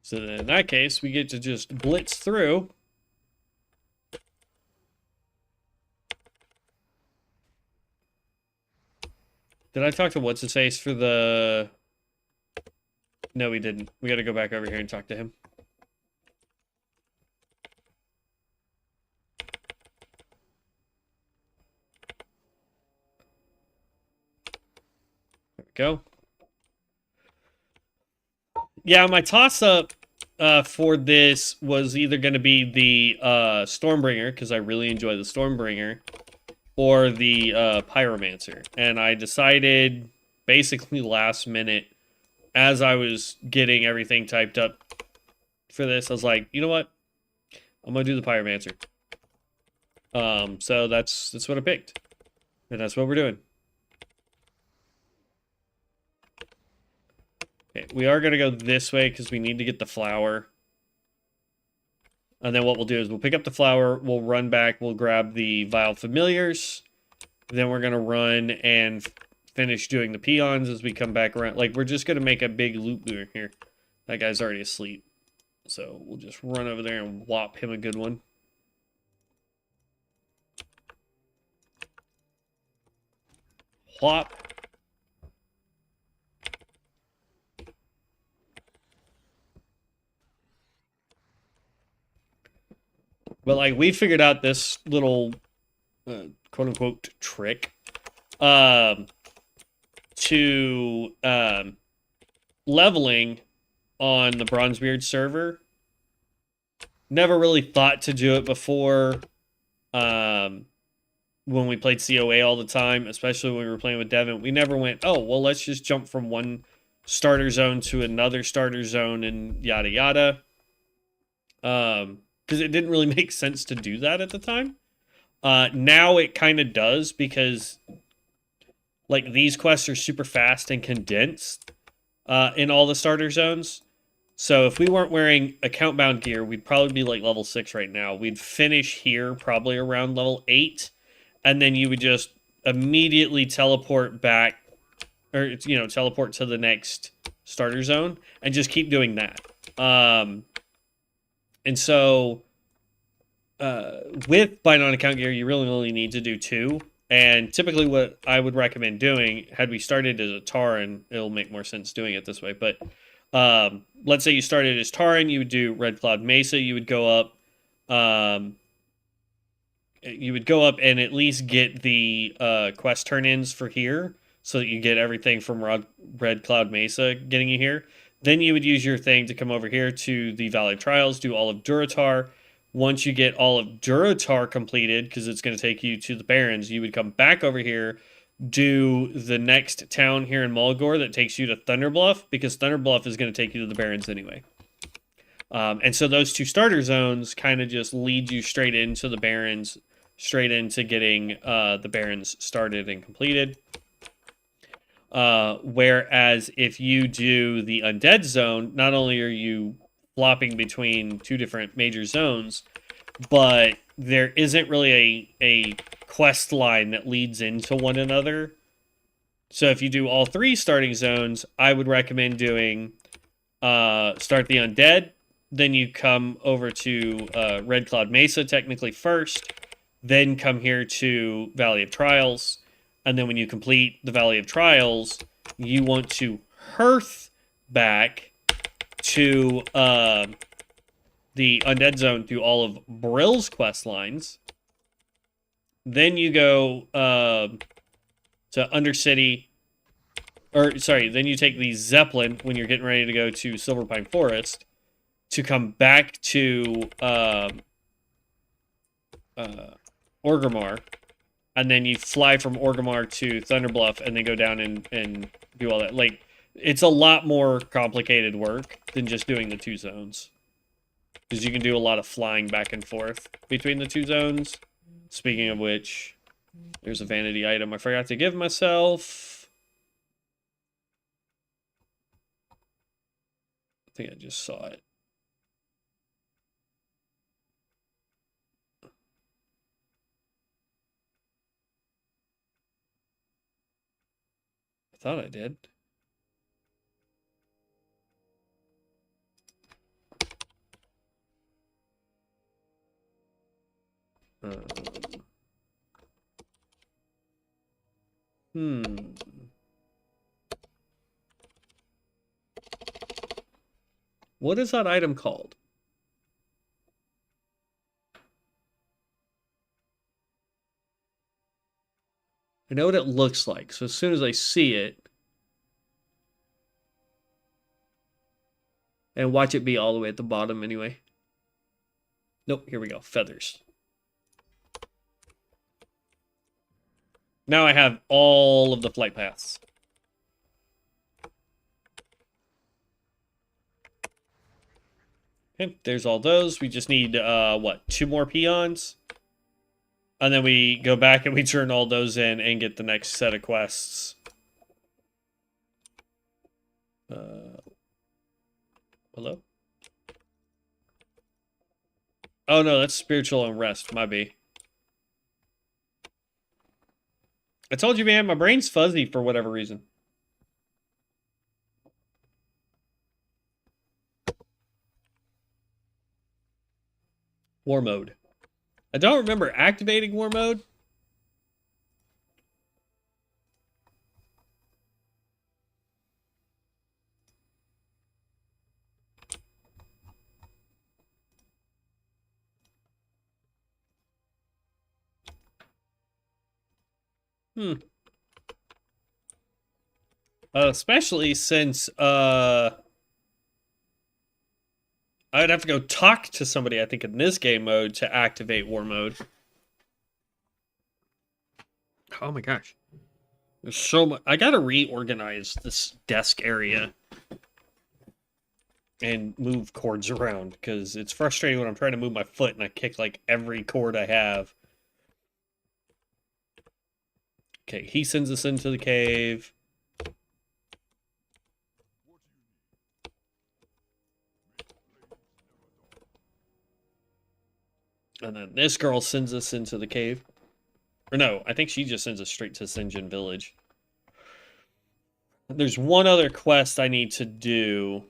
So then in that case, we get to just blitz through. Did I talk to what's-his-face for the... No, we didn't. We gotta go back over here and talk to him. There we go. Yeah, my toss-up for this was either going to be the Stormbringer, because I really enjoy the Stormbringer, or the Pyromancer. And I decided, basically last minute, as I was getting everything typed up, for this. I was like, you know what? I'm gonna do the Pyromancer. So that's what I picked. And that's what we're doing. Okay, we are gonna go this way because we need to get the flower. And then what we'll do is we'll pick up the flower, we'll run back, we'll grab the Vile Familiars. Then we're gonna run and finish doing the peons as we come back around. Like, we're just gonna make a big loop here. That guy's already asleep. So we'll just run over there and whop him a good one. Whop. But, like, we figured out this little, quote-unquote, trick to leveling on the Bronzebeard server. Never really thought to do it before when we played COA all the time, especially when we were playing with Devin. We never went, oh, well, let's just jump from one starter zone to another starter zone and yada yada. Because it didn't really make sense to do that at the time. Now it kind of does because, like, these quests are super fast and condensed in all the starter zones. So if we weren't wearing account-bound gear, we'd probably be like level 6 right now. We'd finish here probably around level 8, and then you would just immediately teleport back, or, you know, teleport to the next starter zone, and just keep doing that. And so with bind on account gear, you really only need to do 2. And typically what I would recommend doing, had we started as a Tauren, it'll make more sense doing it this way, but let's say you started as Tauren, you would do Red Cloud Mesa, you would go up and at least get the quest turn-ins for here, so that you get everything from Red Cloud Mesa getting you here. Then you would use your thing to come over here to the Valley of Trials, do all of Durotar. Once you get all of Durotar completed, because it's going to take you to the Barrens, you would come back over here, do the next town here in Mulgore that takes you to Thunderbluff, because Thunderbluff is going to take you to the Barrens anyway. And so those 2 starter zones kind of just lead you straight into the Barrens, straight into getting the Barrens started and completed. Whereas if you do the Undead zone, not only are you flopping between 2 different major zones, but there isn't really a quest line that leads into one another. So if you do all 3 starting zones, I would recommend doing start the Undead, then you come over to Red Cloud Mesa technically first, then come here to Valley of Trials, and then when you complete the Valley of Trials, you want to hearth back to the Undead Zone through all of Brill's quest lines. Then you go to Undercity, or sorry, then you take the Zeppelin when you're getting ready to go to Silverpine Forest to come back to Orgrimmar, and then you fly from Orgrimmar to Thunderbluff, and then go down and do all that. Like, it's a lot more complicated work than just doing the 2 zones, because you can do a lot of flying back and forth between the 2 zones. Speaking of which, there's a vanity item I forgot to give myself. I think I just saw it. I thought I did. What is that item called? I know what it looks like, so as soon as I see it, and watch it be all the way at the bottom anyway. Nope, here we go. Feathers. Now I have all of the flight paths. Okay, there's all those. We just need, what, 2 more peons? And then we go back and we turn all those in and get the next set of quests. Hello? Oh no, that's spiritual unrest, my B. I told you, man, my brain's fuzzy for whatever reason. War mode. I don't remember activating war mode. Especially since I'd have to go talk to somebody, I think, in this game mode to activate war mode. Oh my gosh. There's so much. I gotta reorganize this desk area and move cords around because it's frustrating when I'm trying to move my foot and I kick like every cord I have. Okay, he sends us into the cave. And then this girl sends us into the cave. Or no, I think she just sends us straight to Sinjin Village. There's one other quest I need to do.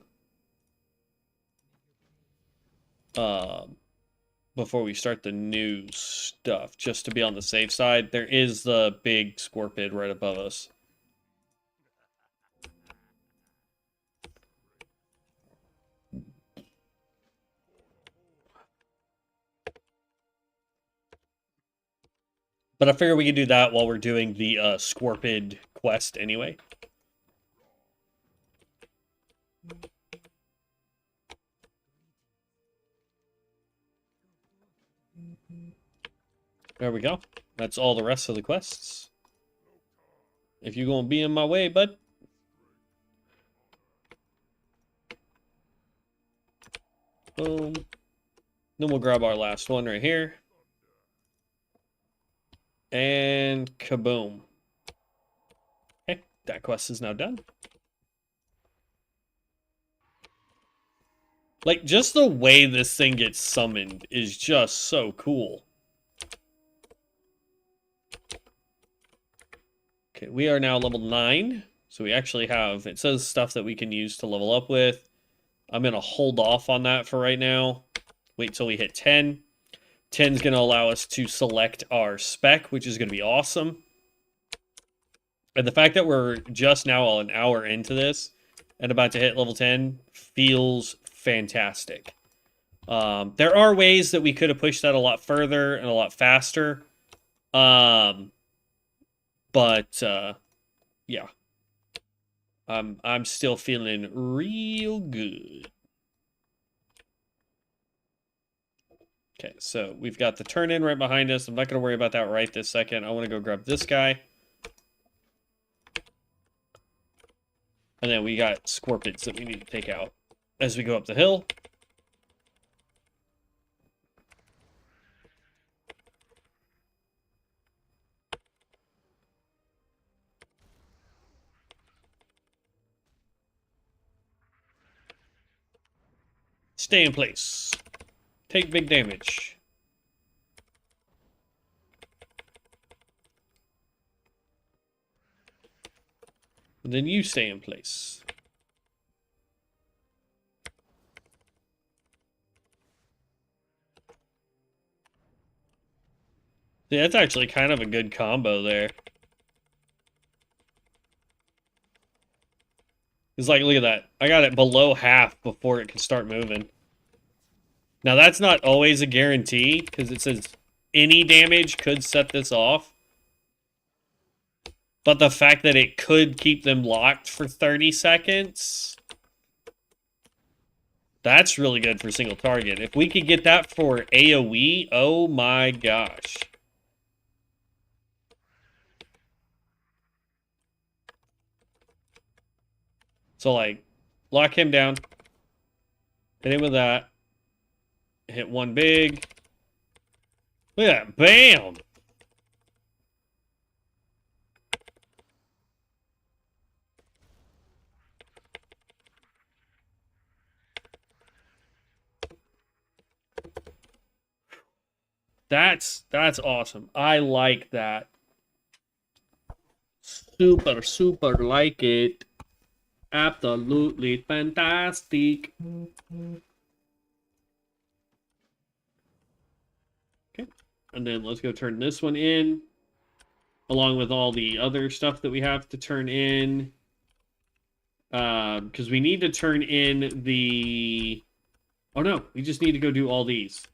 Before we start the new stuff, just to be on the safe side. There is the big scorpid right above us. But I figure we can do that while we're doing the scorpid quest anyway. There we go. That's all the rest of the quests. If you're gonna be in my way, bud. Boom. Then we'll grab our last one right here. And kaboom. Okay, that quest is now done. Like, just the way this thing gets summoned is just so cool. Okay, we are now level 9. So we actually have, it says stuff that we can use to level up with. I'm going to hold off on that for right now. Wait till we hit 10. 10 is going to allow us to select our spec, which is going to be awesome. And the fact that we're just now an hour into this and about to hit level 10 feels fantastic. There are ways that we could have pushed that a lot further and a lot faster. But yeah. I'm still feeling real good. Okay, so we've got the turn in right behind us. I'm not going to worry about that right this second. I want to go grab this guy. And then we got scorpions that we need to take out as we go up the hill. Stay in place. Take big damage. And then you stay in place. Yeah, that's actually kind of a good combo there. It's like, look at that. I got it below half before it can start moving. Now, that's not always a guarantee, because it says any damage could set this off. But the fact that it could keep them locked for 30 seconds... That's really good for single target. If we could get that for AoE, oh my gosh. So, like, lock him down. Hit him with that. Hit one big. Look at that. Bam! That's awesome. I like that. Super, super like it. Absolutely fantastic. Okay. And then let's go turn this one in. Along with all the other stuff that we have to turn in. Because we need to turn in the... Oh no, we just need to go do all these.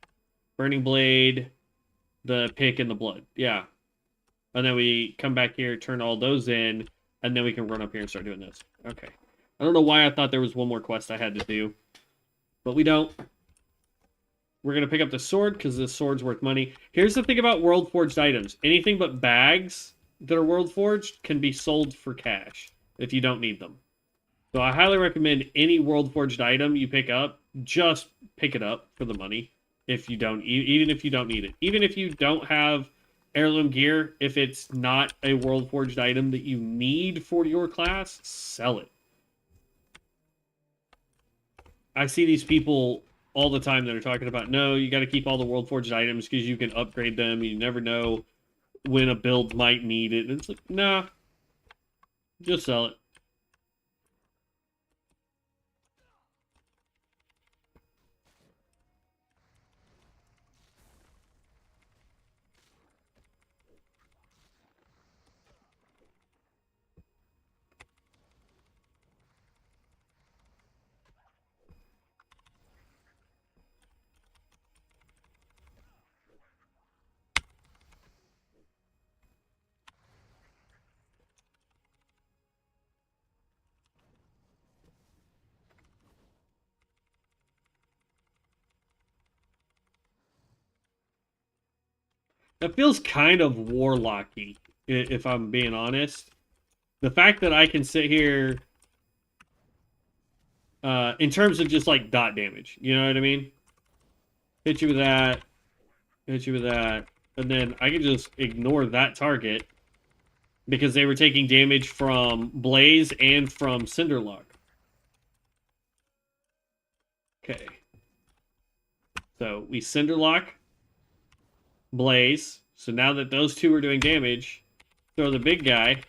Burning Blade, the pick, and the blood. Yeah. And then we come back here, turn all those in, and then we can run up here and start doing this. Okay. I don't know why I thought there was one more quest I had to do. But we don't. We're going to pick up the sword, because the sword's worth money. Here's the thing about World Forged items. Anything but bags that are World Forged can be sold for cash if you don't need them. So I highly recommend any World Forged item you pick up, just pick it up for the money. If you don't, even if you don't need it. Even if you don't have heirloom gear, if it's not a World Forged item that you need for your class, sell it. I see these people all the time that are talking about, no, you got to keep all the World Forged items because you can upgrade them. You never know when a build might need it. And it's like, nah, just sell it. That feels kind of warlocky, if I'm being honest. The fact that I can sit here, in terms of just like dot damage, you know what I mean? Hit you with that, hit you with that, and then I can just ignore that target because they were taking damage from Blaze and from Cinderlock. Okay. So we Cinderlock, Blaze. So now that those two are doing damage, throw the big guy.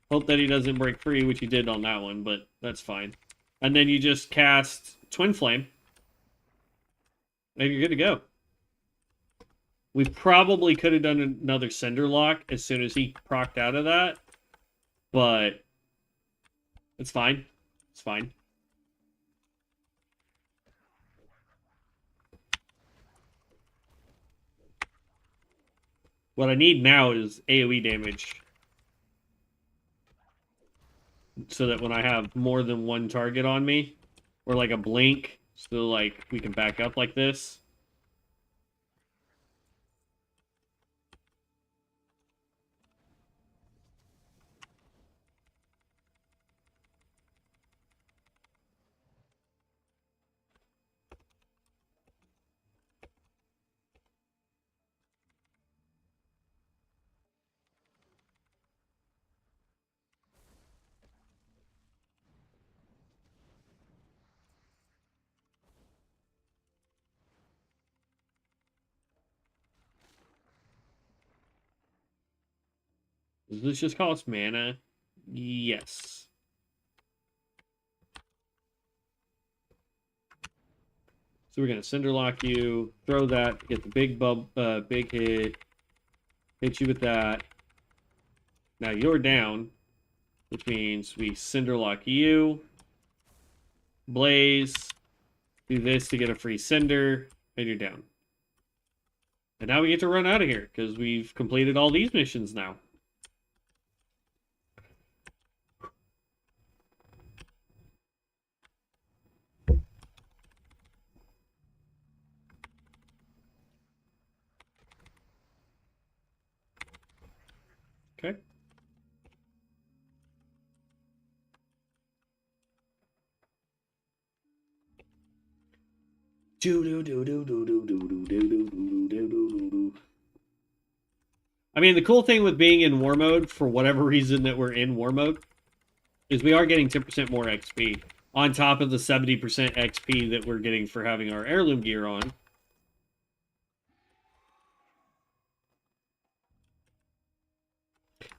Hope that he doesn't break free, which he did on that one, but that's fine. And then you just cast Twin Flame. And you're good to go. We probably could have done another Cinderlock as soon as he procced out of that. But it's fine. It's fine. What I need now is AoE damage. So that when I have more than one target on me, or like a blink, so like we can back up like this. Does this just cost mana? Yes. So we're gonna Cinderlock you, throw that, get the big hit you with that. Now you're down, which means we Cinderlock you, Blaze, do this to get a free Cinder, and you're down. And now we get to run out of here, because we've completed all these missions now. Okay. I mean, the cool thing with being in war mode, for whatever reason that we're in war mode, is we are getting 10% more XP on top of the 70% XP that we're getting for having our heirloom gear on.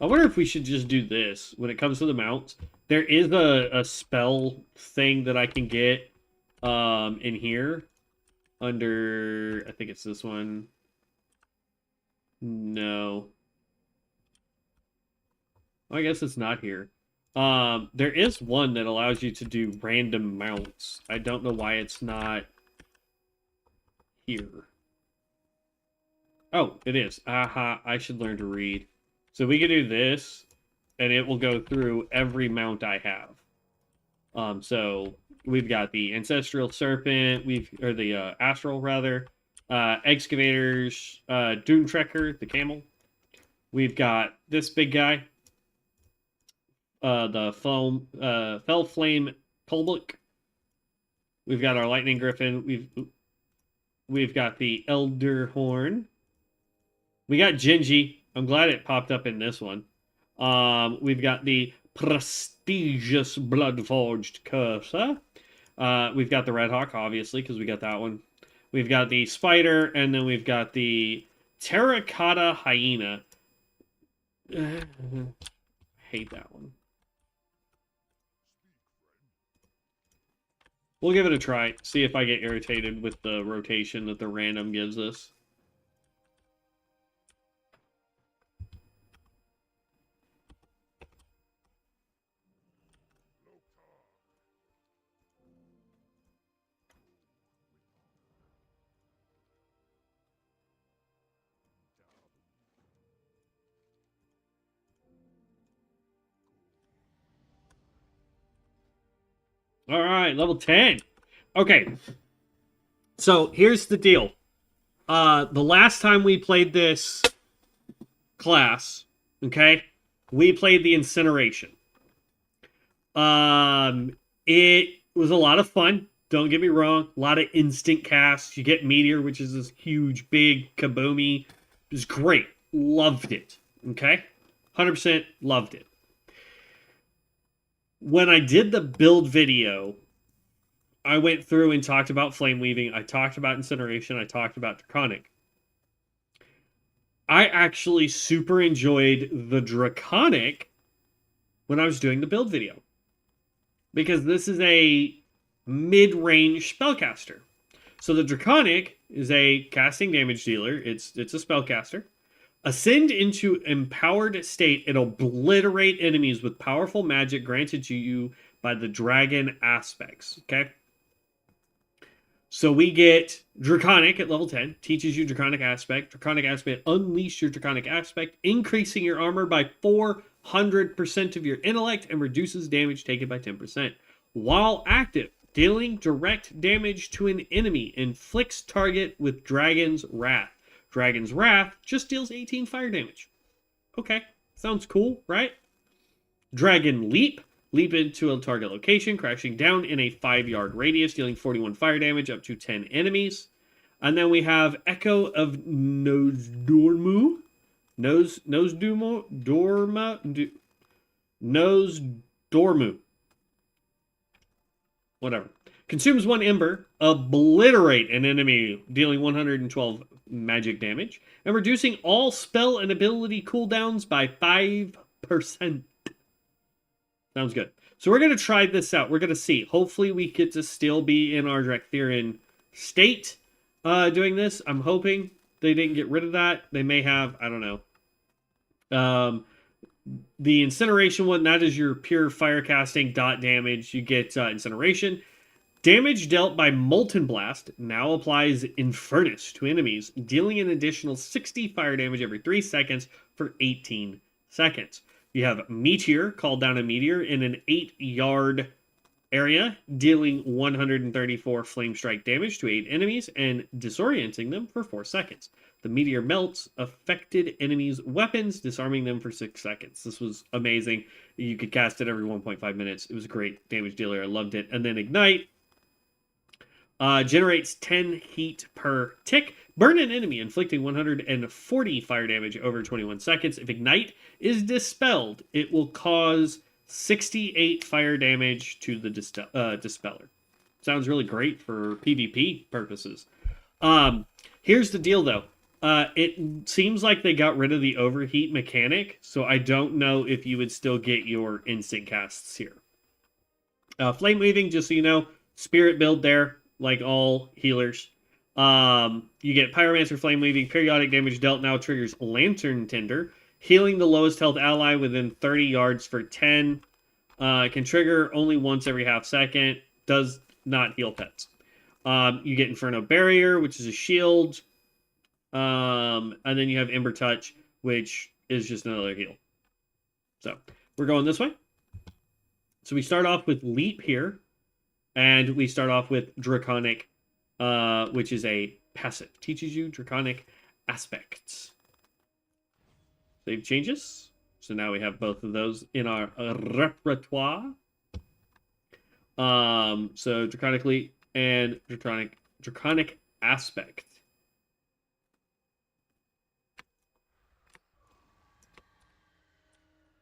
I wonder if we should just do this when it comes to the mounts. There is a spell thing that I can get in here under, I think it's this one. No. I guess it's not here. There is one that allows you to do random mounts. I don't know why it's not here. Oh, it is. Aha, I should learn to read. So we can do this, and it will go through every mount I have. So we've got the Ancestral Serpent, or the Astral, rather. Excavators, Doom Trekker, the Camel. We've got this big guy. The Fell Flame Kolbuk. We've got our Lightning Griffin. We've got the Elder Horn. We got Genji. I'm glad it popped up in this one. We've got the prestigious Bloodforged Cursor. We've got the Red Hawk, obviously, because we got that one. We've got the Spider, and then we've got the Terracotta Hyena. Hate that one. We'll give it a try. See if I get irritated with the rotation that the random gives us. All right, level 10. Okay. So here's the deal. The last time we played this class, okay, we played the Incineration. It was a lot of fun. Don't get me wrong. A lot of instant casts. You get Meteor, which is this huge, big kaboomy. It was great. Loved it. Okay? 100% loved it. When I did the build video, I went through and talked about Flame Weaving. I talked about Incineration. I talked about Draconic. I actually super enjoyed the Draconic when I was doing the build video. Because this is a mid-range spellcaster. So the Draconic is a casting damage dealer. It's a spellcaster. Ascend into empowered state and obliterate enemies with powerful magic granted to you by the dragon aspects. Okay? So we get Draconic at level 10. Teaches you Draconic Aspect. Draconic Aspect, unleash your Draconic Aspect, increasing your armor by 400% of your intellect and reduces damage taken by 10%. While active, dealing direct damage to an enemy, inflicts target with Dragon's Wrath. Dragon's Wrath just deals 18 fire damage. Okay, sounds cool, right? Dragon Leap. Leap into a target location, crashing down in a 5-yard radius, dealing 41 fire damage up to 10 enemies. And then we have Echo of Nozdormu. Nozdormu. Whatever. Consumes 1 ember, obliterate an enemy, dealing 112 magic damage, and reducing all spell and ability cooldowns by 5%. Sounds good. So we're going to try this out. We're going to see. Hopefully we get to still be in our Drakthirian state doing this. I'm hoping they didn't get rid of that. They may have. I don't know. The Incineration one, that is your pure fire casting dot damage. You get Incineration. Damage dealt by Molten Blast now applies Infernus to enemies, dealing an additional 60 fire damage every 3 seconds for 18 seconds. You have Meteor, call down a meteor in an 8-yard area, dealing 134 flame strike damage to 8 enemies and disorienting them for 4 seconds. The meteor melts affected enemies' weapons, disarming them for 6 seconds. This was amazing. You could cast it every 1.5 minutes. It was a great damage dealer. I loved it. And then Ignite. Generates 10 heat per tick. Burn an enemy, inflicting 140 fire damage over 21 seconds. If Ignite is dispelled, it will cause 68 fire damage to the dispeller. Sounds really great for PvP purposes. Here's the deal, though. It seems like they got rid of the overheat mechanic, so I don't know if you would still get your instant casts here. Flame Weaving, just so you know, spirit build there, like all healers. You get Pyromancer, Flame Weaving, periodic damage dealt now triggers Lantern Tender, healing the lowest health ally within 30 yards for 10. Can trigger only once every half second. Does not heal pets. You get Inferno Barrier, which is a shield. And then you have Ember Touch, which is just another heal. So we're going this way. So we start off with Leap here. And we start off with Draconic, which is a passive. Teaches you Draconic aspects. Save changes. So now we have both of those in our repertoire. So Draconic Leap and Draconic aspect.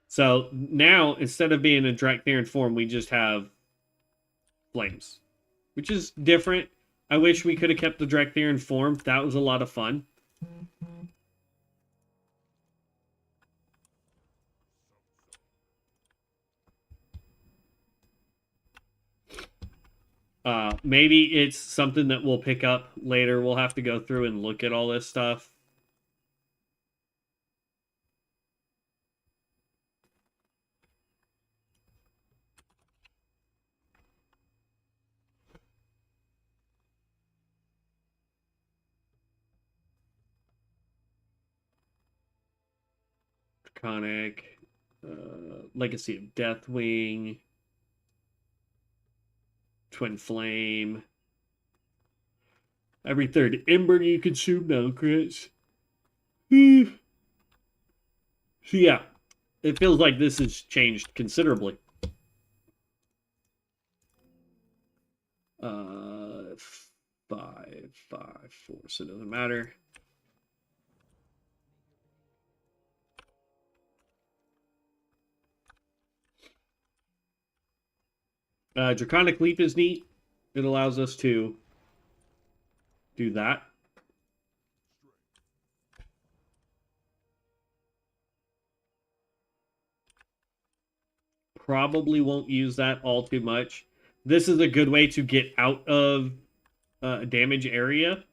So now, instead of being in Draktherian form, we just have flames, which is different. I wish we could have kept the Draktherian form. That was a lot of fun. Maybe it's something that we'll pick up later. We'll have to go through and look at all this stuff. Draconic, Legacy of Deathwing, Twin Flame. Every third ember you consume now, Chris. So yeah, it feels like this has changed considerably. 5, 5, 4, so it doesn't matter. Draconic Leap is neat. It allows us to do that. Probably won't use that all too much. This is a good way to get out of a damage area.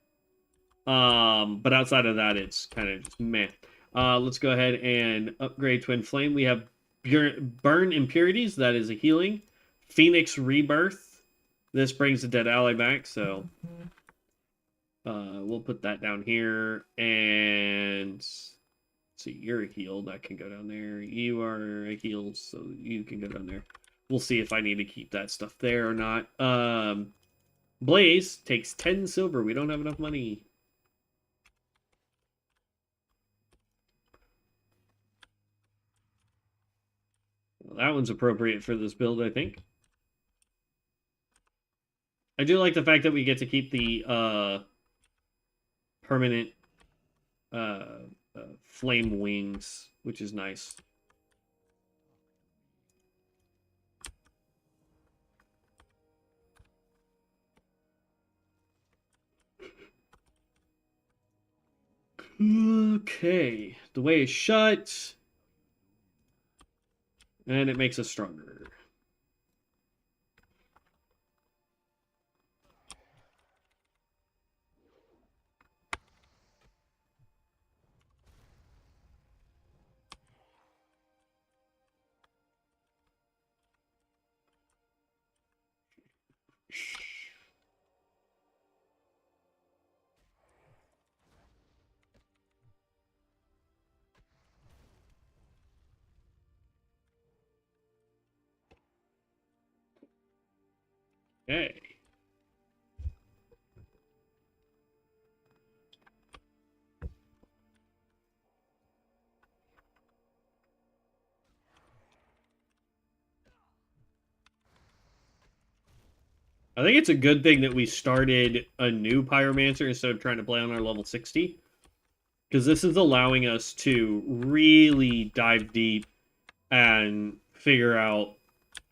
But outside of that, it's kind of just meh. Let's go ahead and upgrade Twin Flame. We have Burn Impurities. That is a healing. Phoenix Rebirth. This brings the dead ally back, so we'll put that down here. And see, you're healed. That can go down there. You are healed, so you can go down there. We'll see if I need to keep that stuff there or not. Blaze takes 10 silver. We don't have enough money. Well, that one's appropriate for this build, I think. I do like the fact that we get to keep the permanent flame wings, which is nice. Okay, the way is shut, and it makes us stronger. Okay. I think it's a good thing that we started a new Pyromancer instead of trying to play on our level 60. Because this is allowing us to really dive deep and figure out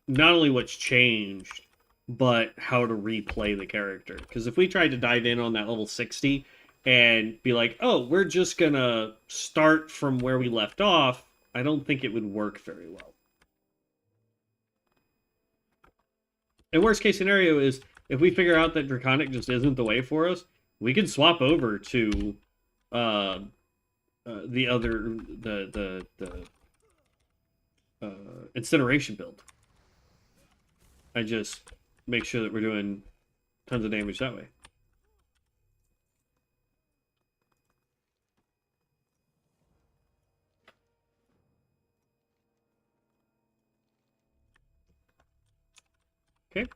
not only what's changed, but how to replay the character. Because if we tried to dive in on that level 60 and be like, oh, we're just going to start from where we left off, I don't think it would work very well. And worst case scenario is if we figure out that Draconic just isn't the way for us, we can swap over to the other incineration build. I just make sure that we're doing tons of damage that way. Okay.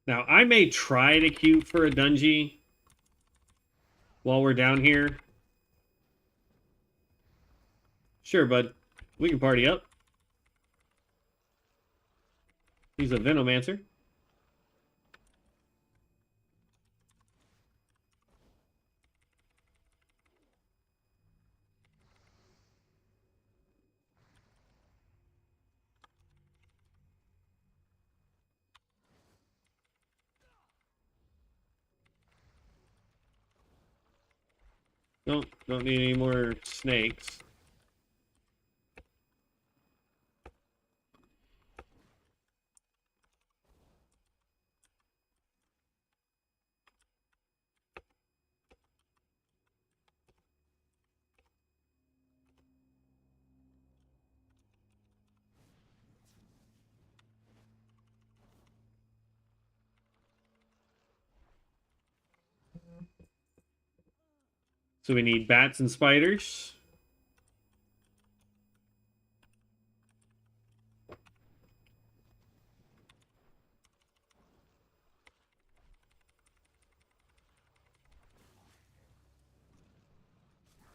Now, I may try to queue for a dungeon while we're down here. Sure, bud. We can party up. He's a Venomancer. Don't need any more snakes. So we need bats and spiders.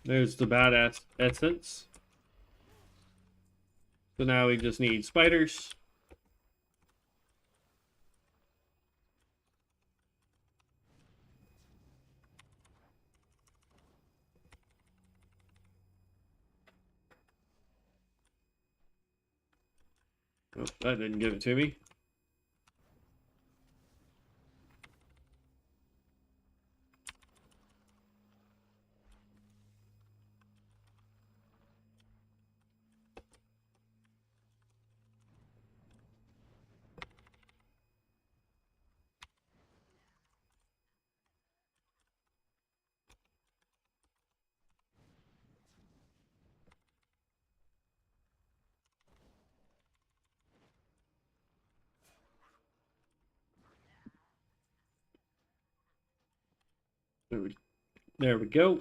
There's the badass essence. So now we just need spiders. Oh, that didn't give it to me. There we go.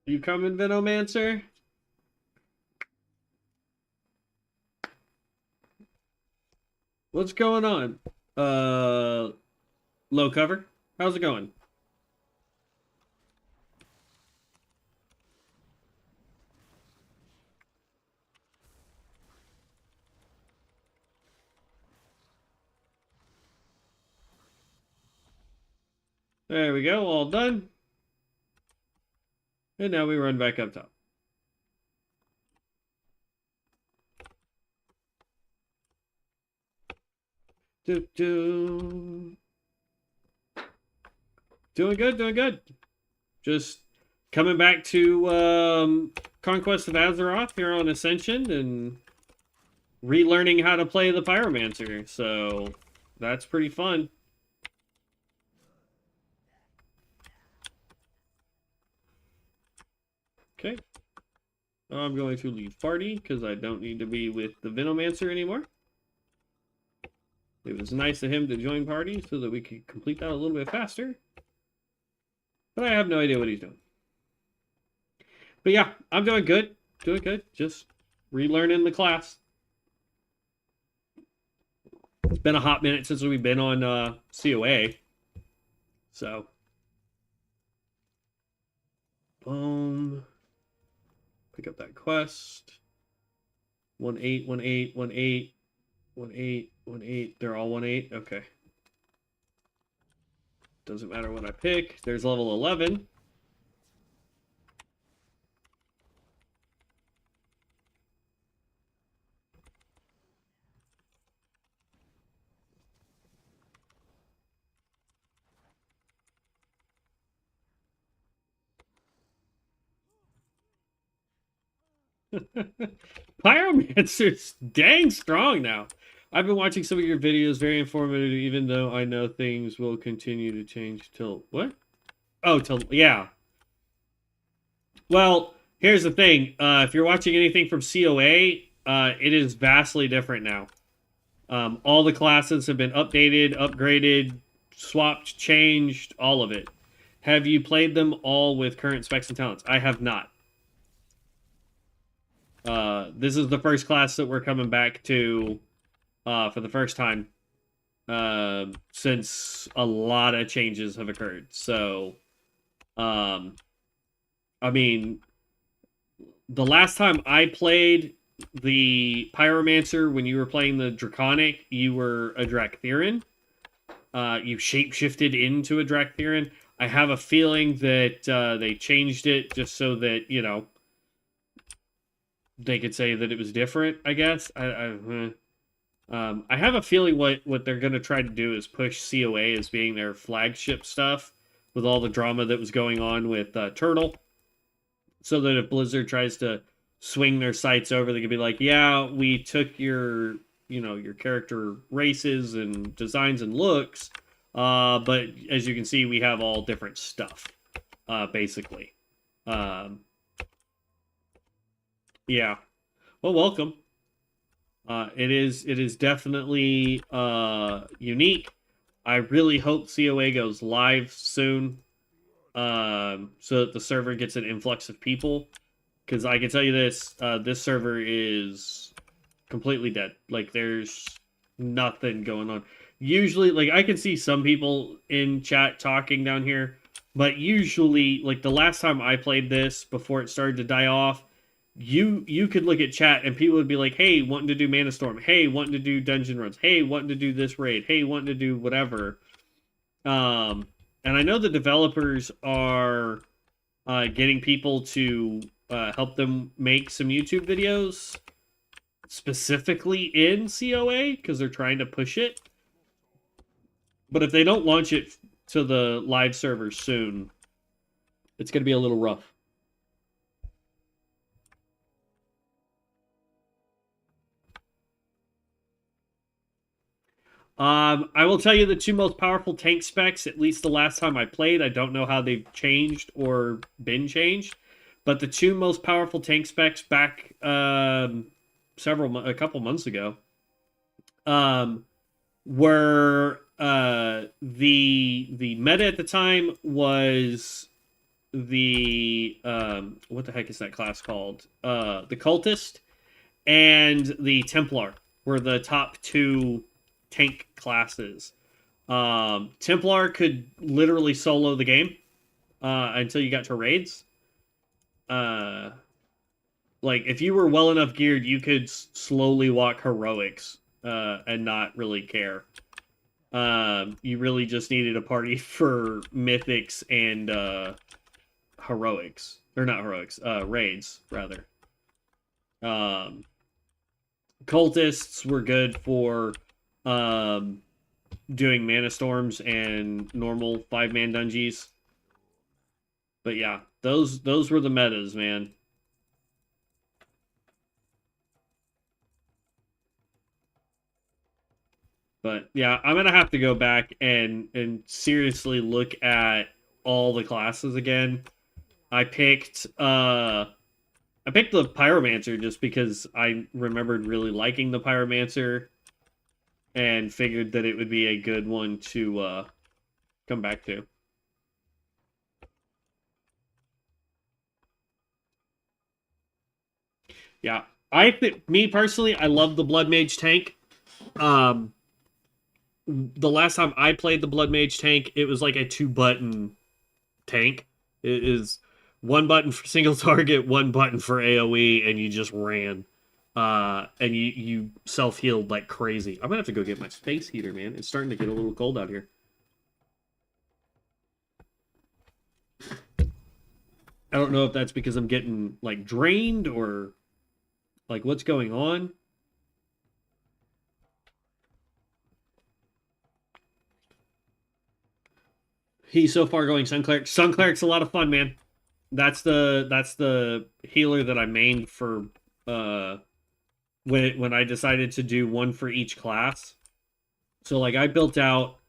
You coming, Venomancer? What's going on? Low cover? How's it going? There we go, all done. And now we run back up top. Doing good, doing good. Just coming back to Conquest of Azeroth here on Ascension and relearning how to play the Pyromancer. So that's pretty fun. Okay. I'm going to leave party because I don't need to be with the Venomancer anymore. It was nice of him to join party so that we could complete that a little bit faster. But I have no idea what he's doing. But yeah, I'm doing good. Doing good. Just relearning the class. It's been a hot minute since we've been on COA. So. Boom. Pick up that quest. 1-8, 1-8, 1-8, 1-8, 1-8. They're all 1-8. Okay. Doesn't matter what I pick. There's level 11. Pyromancer's dang strong now. I've been watching some of your videos, very informative, even though I know things will continue to change till what? Oh, till yeah. Well, here's the thing. If you're watching anything from COA, it is vastly different now. All the classes have been updated, upgraded, swapped, changed, all of it. Have you played them all with current specs and talents? I have not. This is the first class that we're coming back to for the first time since a lot of changes have occurred. So, I mean, the last time I played the Pyromancer, when you were playing the Draconic, you were a Draktherin. You shapeshifted into a Draktherin. I have a feeling that they changed it just so that, you know, they could say that it was different, I guess. I have a feeling what they're going to try to do is push COA as being their flagship stuff with all the drama that was going on with Turtle. So that if Blizzard tries to swing their sights over, they could be like, yeah, we took your, you know, your character races and designs and looks, but as you can see, we have all different stuff, basically. Yeah. Well, welcome. It is definitely unique. I really hope COA goes live soon, so that the server gets an influx of people. Because I can tell you this, this server is completely dead. Like, there's nothing going on. Usually, like, I can see some people in chat talking down here, but usually, like, the last time I played this, before it started to die off, you could look at chat and people would be like, hey, wanting to do Mana Storm, hey, wanting to do dungeon runs, hey, wanting to do this raid, hey, wanting to do whatever. And I know the developers are getting people to help them make some YouTube videos specifically in COA because they're trying to push it. But if they don't launch it to the live server soon, it's going to be a little rough. I will tell you the two most powerful tank specs, at least the last time I played. I don't know how they've changed or been changed, but the two most powerful tank specs back a couple months ago were the meta at the time was the what the heck is that class called? The Cultist and the Templar were the top two tank classes. Templar could literally solo the game until you got to raids. Like, if you were well enough geared, you could slowly walk heroics and not really care. You really just needed a party for mythics and heroics. Or not heroics, raids, rather. Cultists were good for doing mana storms and normal 5-man dungeons. But yeah, those were the metas, man. But yeah, I'm gonna have to go back and seriously look at all the classes again. I picked I picked the Pyromancer just because I remembered really liking the Pyromancer and figured that it would be a good one to come back to. Yeah, me personally, I love the Blood Mage tank. Um, the last time I played the Blood Mage tank, it was like a 2-button tank. It is 1 button for single target, 1 button for AoE, and you just ran. And you self healed like crazy. I'm gonna have to go get my space heater, man. It's starting to get a little cold out here. I don't know if that's because I'm getting like drained or like what's going on. He's so far going Sun Cleric. Sun Cleric's a lot of fun, man. That's the healer that I mained for when I decided to do one for each class. So like I built out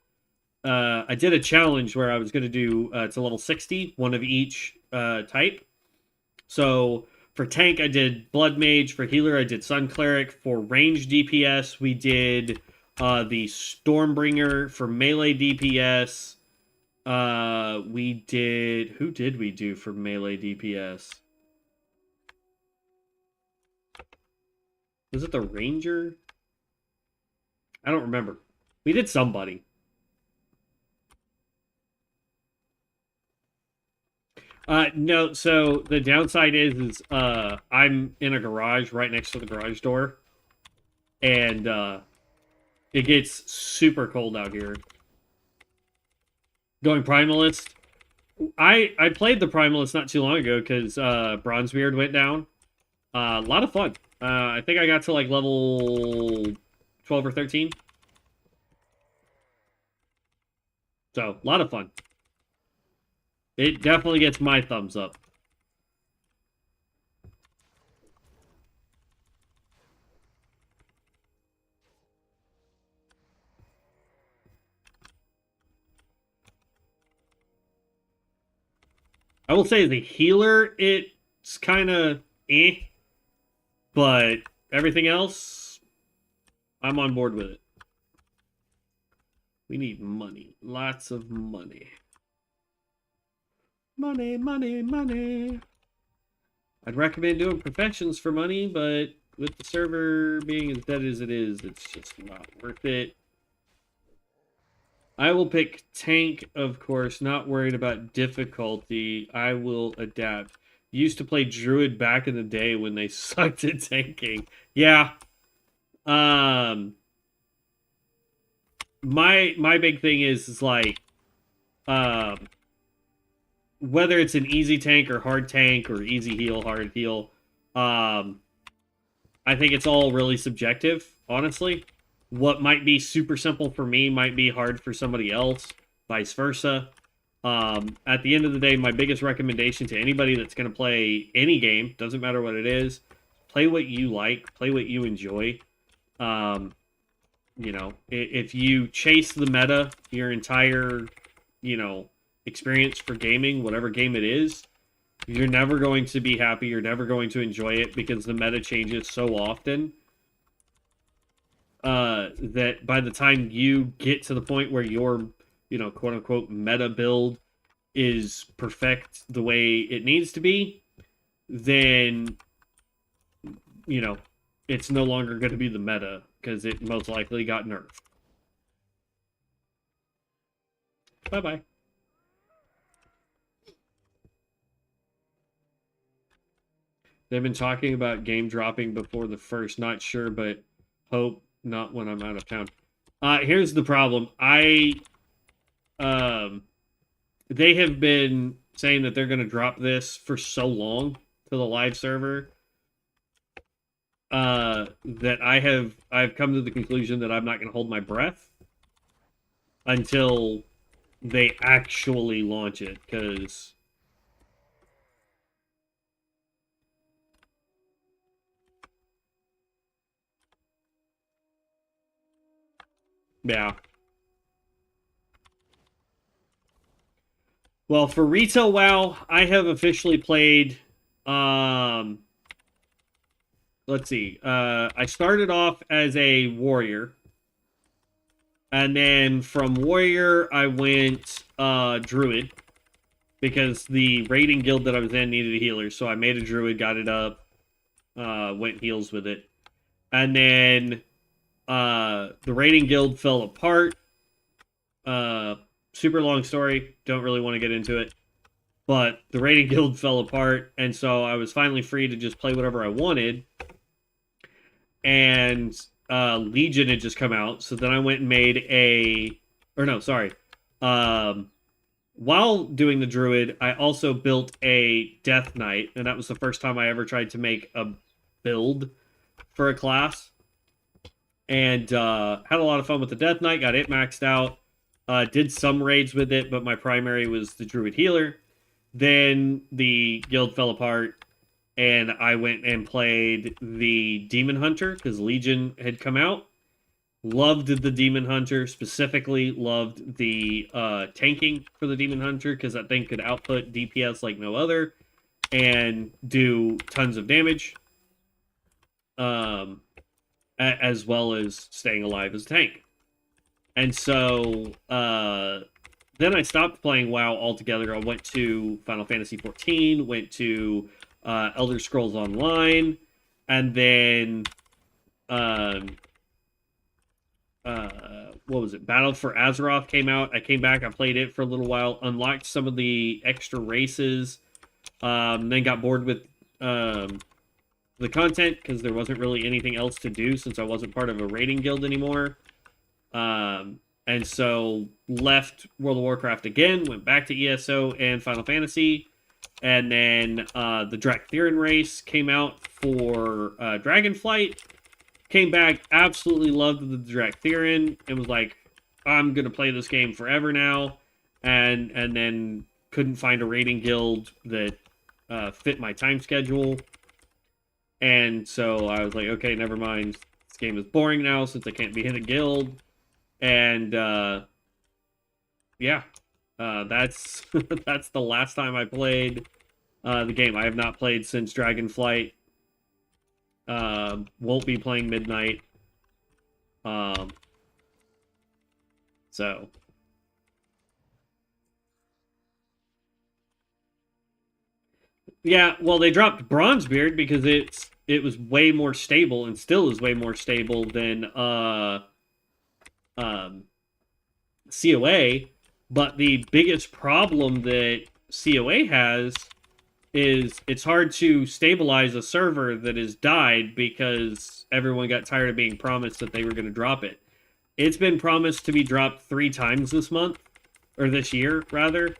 I did a challenge where I was going to do it's a level 60, one of each type. So for tank I did Blood Mage, for healer I did Sun Cleric, for range DPS we did the Stormbringer, for melee DPS we did, who did we do for melee DPS? Was it the Ranger? I don't remember. We did somebody. No, so the downside is I'm in a garage right next to the garage door. And it gets super cold out here. Going Primalist. I played the Primalist not too long ago because Bronzebeard went down. A lot of fun. I think I got to like level 12 or 13. So, a lot of fun. It definitely gets my thumbs up. I will say the healer, it's kind of eh. But everything else, I'm on board with it. We need money. Lots of money. Money, money, money. I'd recommend doing professions for money, but with the server being as dead as it is, it's just not worth it. I will pick tank, of course, not worried about difficulty. I will adapt. Used to play druid back in the day when they sucked at tanking. Yeah. My big thing is like whether it's an easy tank or easy heal, hard heal, I think it's all really subjective, honestly. What might be super simple for me might be hard for somebody else, vice versa. At the end of the day, my biggest recommendation to anybody that's going to play any game, doesn't matter what it is, play what you like, play what you enjoy. You know, if you chase the meta your entire, you know, experience for gaming, whatever game it is, you're never going to be happy. You're never going to enjoy it because the meta changes so often that by the time you get to the point where your, you know, quote unquote meta build is perfect the way it needs to be, then, you know, it's no longer going to be the meta because it most likely got nerfed. Bye-bye. They've been talking about game dropping before the first. Not sure, but hope not when I'm out of town. Here's the problem. They have been saying that they're going to drop this for so long to the live server that I've come to the conclusion that I'm not going to hold my breath until they actually launch it, because yeah. Well, for retail WoW, I have officially played let's see. I started off as a warrior. And then from warrior, I went druid. Because the raiding guild that I was in needed a healer. So I made a druid, got it up, went heals with it. And then the raiding guild fell apart. Super long story. Don't really want to get into it. But the raiding guild fell apart, and so I was finally free to just play whatever I wanted. And Legion had just come out, so then I went and made a, or no, sorry. While doing the druid, I also built a Death Knight, and that was the first time I ever tried to make a build for a class. And had a lot of fun with the Death Knight, got it maxed out. Did some raids with it, but my primary was the druid healer. Then the guild fell apart, and I went and played the Demon Hunter because Legion had come out. Loved the Demon Hunter, specifically loved the tanking for the Demon Hunter because that thing could output DPS like no other and do tons of damage, as well as staying alive as a tank. And so then I stopped playing WoW altogether. I went to Final Fantasy XIV, went to Elder Scrolls Online, and then what was it? Battle for Azeroth came out. I came back, I played it for a little while, unlocked some of the extra races, then got bored with the content because there wasn't really anything else to do since I wasn't part of a raiding guild anymore. And so left World of Warcraft again, went back to ESO and Final Fantasy, and then the Draktherin race came out for Dragonflight. Came back, absolutely loved the Draktherin, and was like, I'm gonna play this game forever now. And then couldn't find a raiding guild that fit my time schedule. And so I was like, okay, never mind. This game is boring now since I can't be in a guild. And yeah, that's that's the last time I played the game. I have not played since Dragonflight. Won't be playing Midnight. So yeah, well, they dropped Bronzebeard because it was way more stable and still is way more stable than um COA. But the biggest problem that COA has is it's hard to stabilize a server that has died because everyone got tired of being promised that they were going to drop it. It's been promised to be dropped 3 times this month, or this year, rather.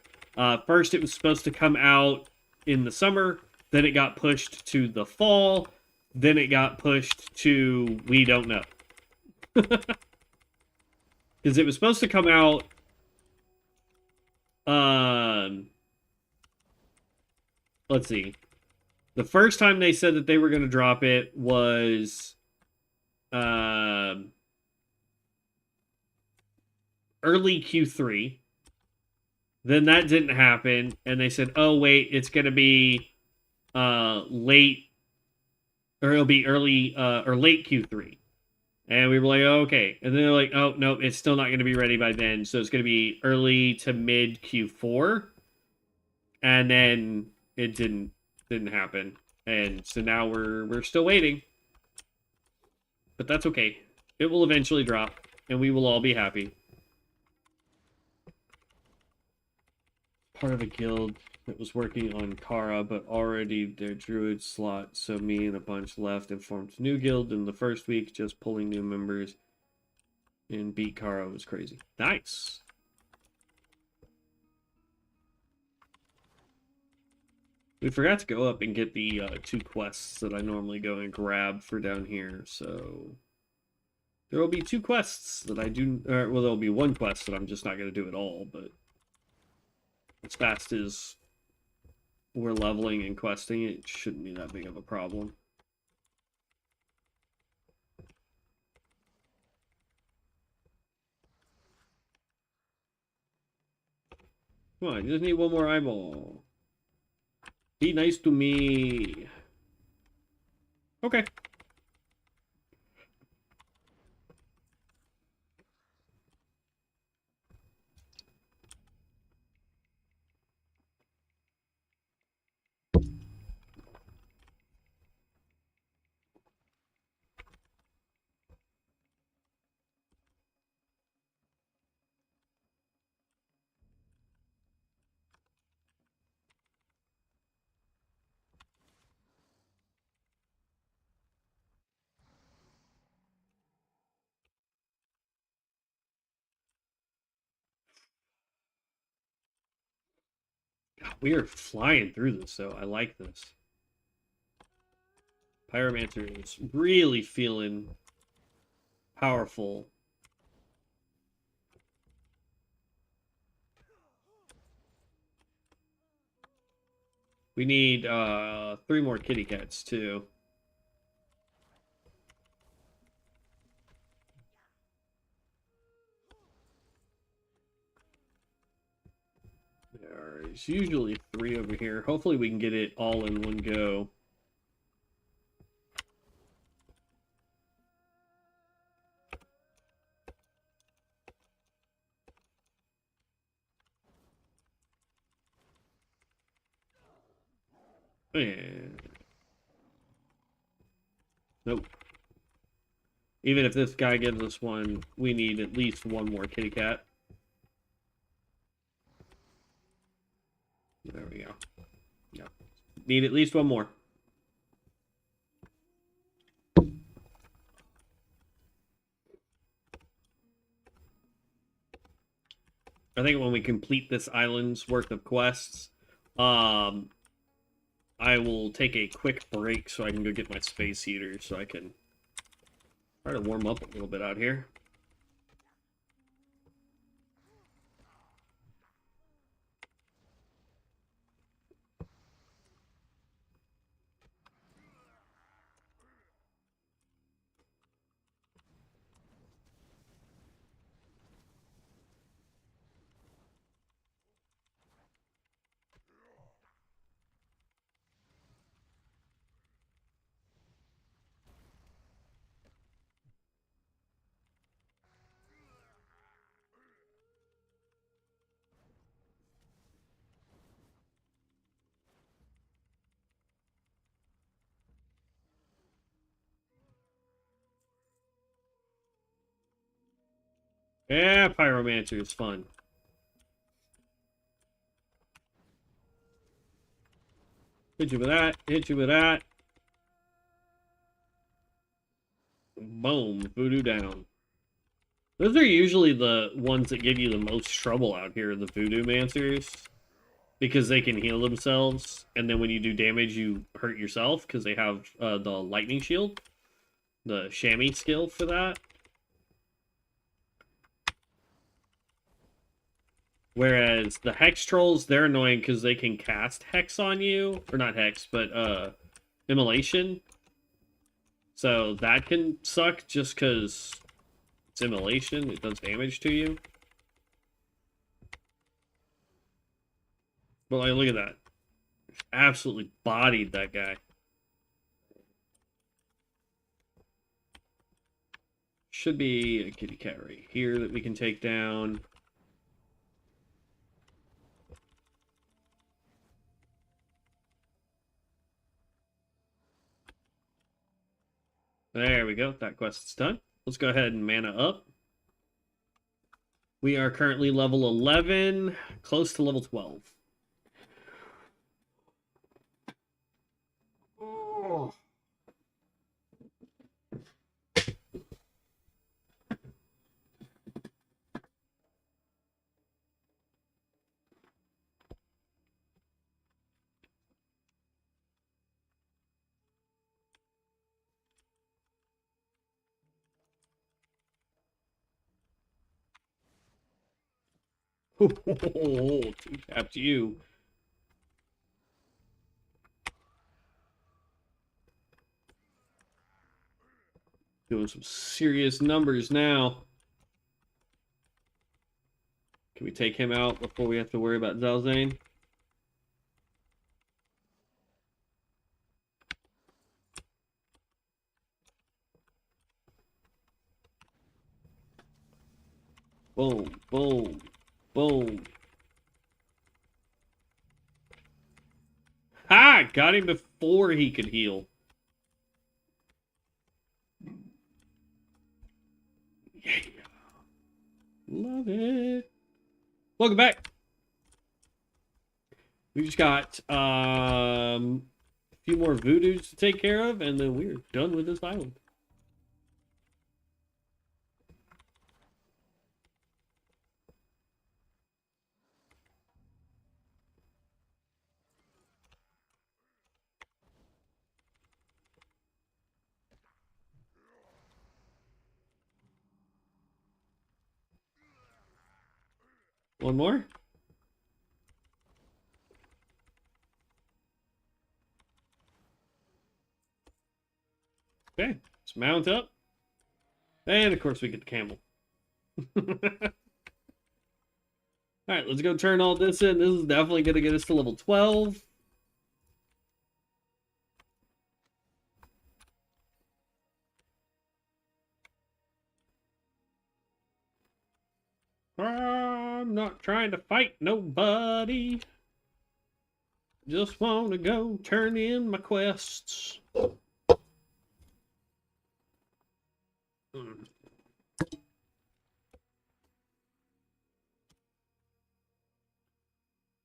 First, it was supposed to come out in the summer, then it got pushed to the fall, then it got pushed to we don't know. Because it was supposed to come out let's see. The first time they said that they were going to drop it was early Q3. Then that didn't happen, and they said, "Oh wait, it's going to be late, or it'll be early or late Q3." And we were like, oh, "Okay," and then they're like, "Oh no, it's still not going to be ready by then, so it's going to be early to mid Q4." And then it didn't happen, and so now we're still waiting, but that's okay. It will eventually drop, and we will all be happy. Part of a guild that was working on Kara, but already their druid slot, so me and a bunch left and formed a new guild in the first week, just pulling new members and beat Kara was crazy. Nice. We forgot to go up and get the 2 quests that I normally go and grab for down here, so there will be 2 quests that I do, well, there'll be 1 quest that I'm just not going to do at all, but as fast as we're leveling and questing, it shouldn't be that big of a problem. Come on, you just need 1 more eyeball. Be nice to me. Okay. We are flying through this, though. I like this. Pyromancer is really feeling powerful. We need 3 more kitty cats, too. There's usually 3 over here. Hopefully we can get it all in one go. And... Nope. Even if this guy gives us one, we need at least 1 more kitty cat. There we go. Yep. Need at least 1 more. I think when we complete this island's worth of quests, I will take a quick break so I can go get my space heater so I can try to warm up a little bit out here. Yeah, Pyromancer is fun. Hit you with that, hit you with that. Boom, voodoo down. Those are usually the ones that give you the most trouble out here, the voodoo mancers. Because they can heal themselves, and then when you do damage, you hurt yourself, because they have the lightning shield. The chamois skill for that. Whereas the Hex Trolls, they're annoying because they can cast Hex on you. Or not Hex, but Immolation. So that can suck just because it's Immolation. It does damage to you. But like, look at that. Absolutely bodied that guy. Should be a kitty cat right here that we can take down. There we go. That quest is done. Let's go ahead and mana up. We are currently level 11, close to level 12. Oh. Two-tapped you. Doing some serious numbers now. Can we take him out before we have to worry about Zalzane? Boom, boom, boom. Ha! Got him before he could heal. Yeah. Love it. Welcome back. We just got a few more voodoos to take care of, and then we're done with this island. One more. Okay, let's mount up. And of course we get the camel. Alright, let's go turn all this in. This is definitely going to get us to level 12. I'm not trying to fight nobody. Just want to go turn in my quests.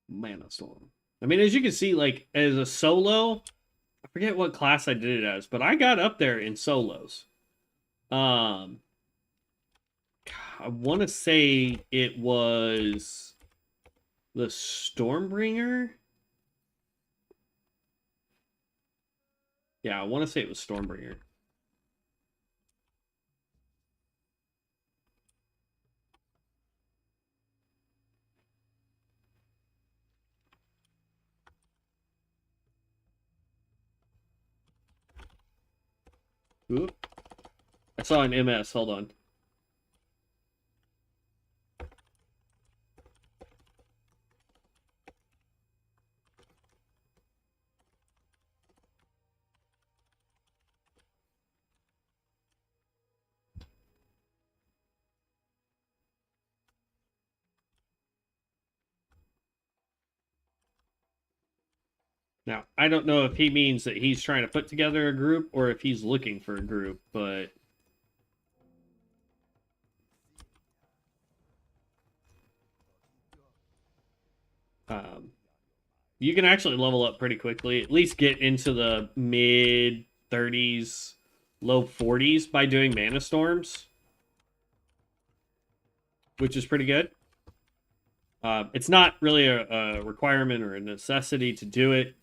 Mana Storm. I mean, as you can see, like, as a solo, I forget what class I did it as, but I got up there in solos. I want to say it was the Stormbringer. Yeah, I want to say it was Stormbringer. Oop. I saw an MS. Hold on. Now, I don't know if he means that he's trying to put together a group or if he's looking for a group, but... you can actually level up pretty quickly. At least get into the mid 30s, low 40s by doing Mana Storms, which is pretty good. It's not really a requirement or a necessity to do it.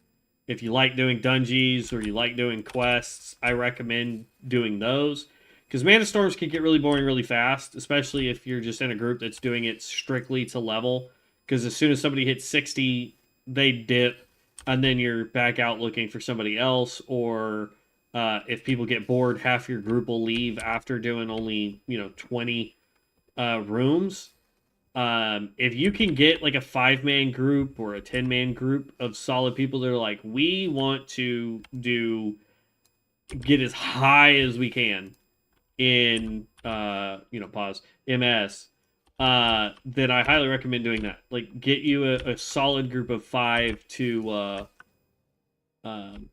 If you like doing dungeons or you like doing quests, I recommend doing those. Because Mana Storms can get really boring really fast, especially if you're just in a group that's doing it strictly to level. Because as soon as somebody hits 60, they dip, and then you're back out looking for somebody else. Or if people get bored, half your group will leave after doing only 20 rooms. If you can get like a 5-man group or a 10-man group of solid people that are like, we want to get as high as we can in pause MS, then I highly recommend doing that. Like, get you a solid group of 5 to 5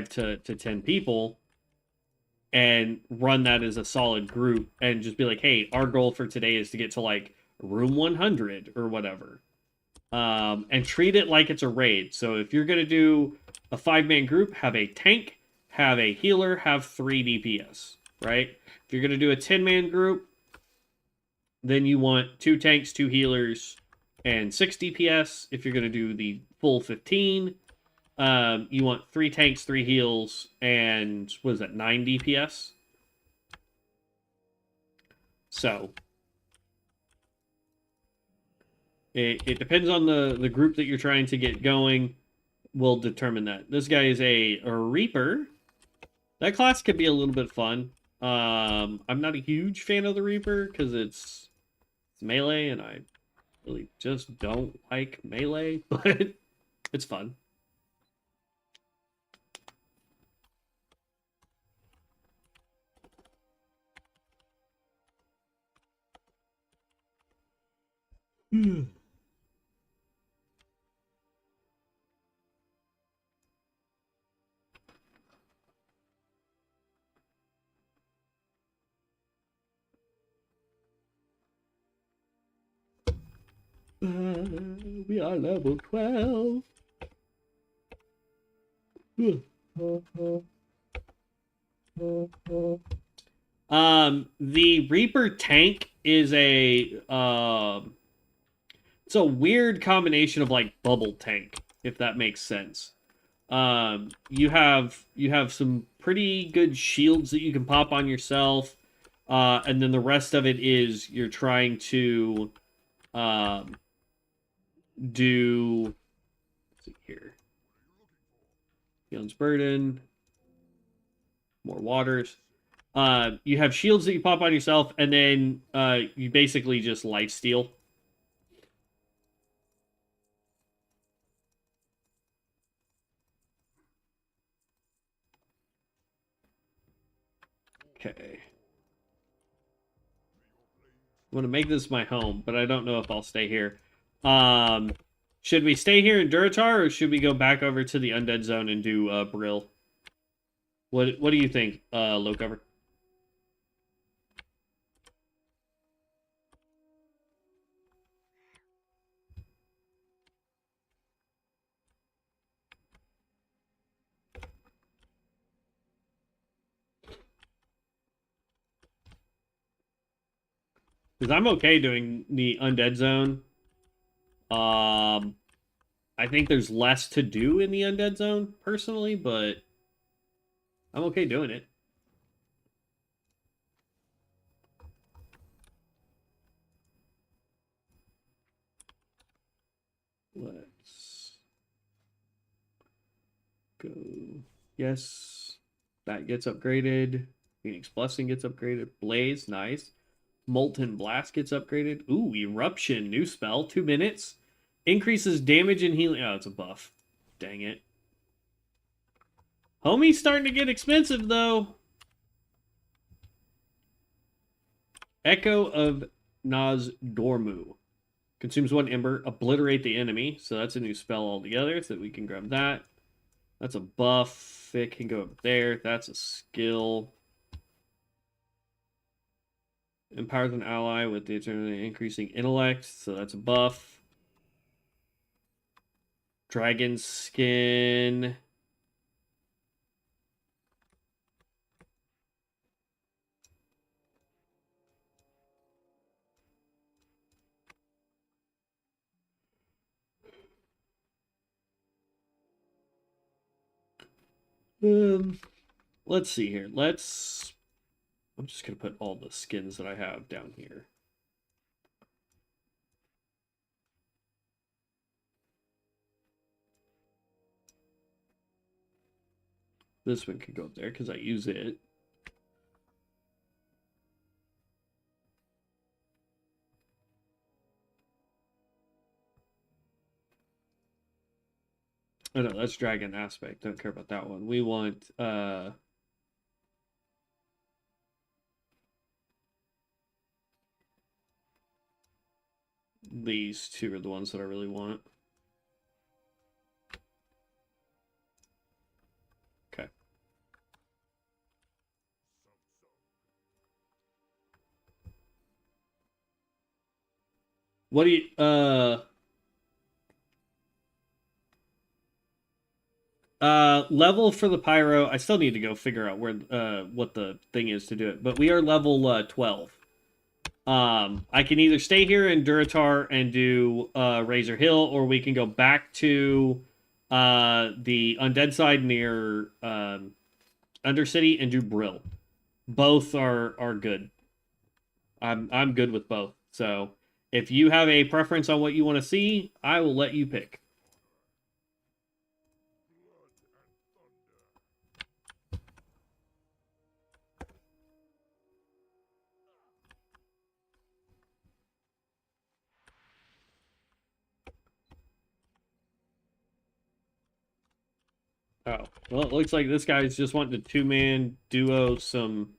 to 10 people, and run that as a solid group, and just be like, hey, our goal for today is to get to like room 100 or whatever, and treat it like it's a raid. So if you're going to do a 5-man group, have a tank, have a healer, have 3 DPS, right? If you're going to do a 10-man group, then you want 2 tanks, 2 healers, and 6 DPS. If you're going to do the full 15, you want 3 tanks, 3 heals, and what is that, 9 DPS? So it depends on the group that you're trying to get going. Will determine that. This guy is a Reaper. That class could be a little bit fun. I'm not a huge fan of the Reaper because it's melee, and I really just don't like melee, but it's fun. We are level 12. The Reaper tank is it's a weird combination of like bubble tank, if that makes sense. You have some pretty good shields that you can pop on yourself. And then the rest of it is you're trying to do. Let's see here. Healing's Burden. More waters. You have shields that you pop on yourself, and then you basically just lifesteal. Okay. I'm going to make this my home, but I don't know if I'll stay here. Should we stay here in Duratar, or should we go back over to the Undead Zone and do Brill? What do you think, low cover? Because I'm okay doing the Undead Zone. I think there's less to do in the Undead Zone, personally, but I'm okay doing it. Let's go. Yes. That gets upgraded. Phoenix Blessing gets upgraded. Blaze, nice. Molten Blast gets upgraded. Ooh, Eruption, new spell, 2 minutes. Increases damage and healing. Oh, it's a buff. Dang it. Homie's starting to get expensive, though. Echo of Dormu. Consumes 1 ember. Obliterate the enemy. So that's a new spell altogether, so we can grab that. That's a buff. It can go up there. That's a skill. Empowers an ally with the eternally increasing intellect, so that's a buff. Dragon skin. Let's see here. I'm just gonna put all the skins that I have down here. This one could go up there because I use it. Oh no, that's Dragon Aspect. Don't care about that one. We want these two are the ones that I really want. Okay. What do you level for the pyro? I still need to go figure out where what the thing is to do it, but we are level 12. I can either stay here in Duratar and do Razor Hill, or we can go back to the undead side near Undercity and do Brill. Both are good. I'm good with both. So if you have a preference on what you want to see, I will let you pick. Oh, well, it looks like this guy's just wanting to 2-man duo some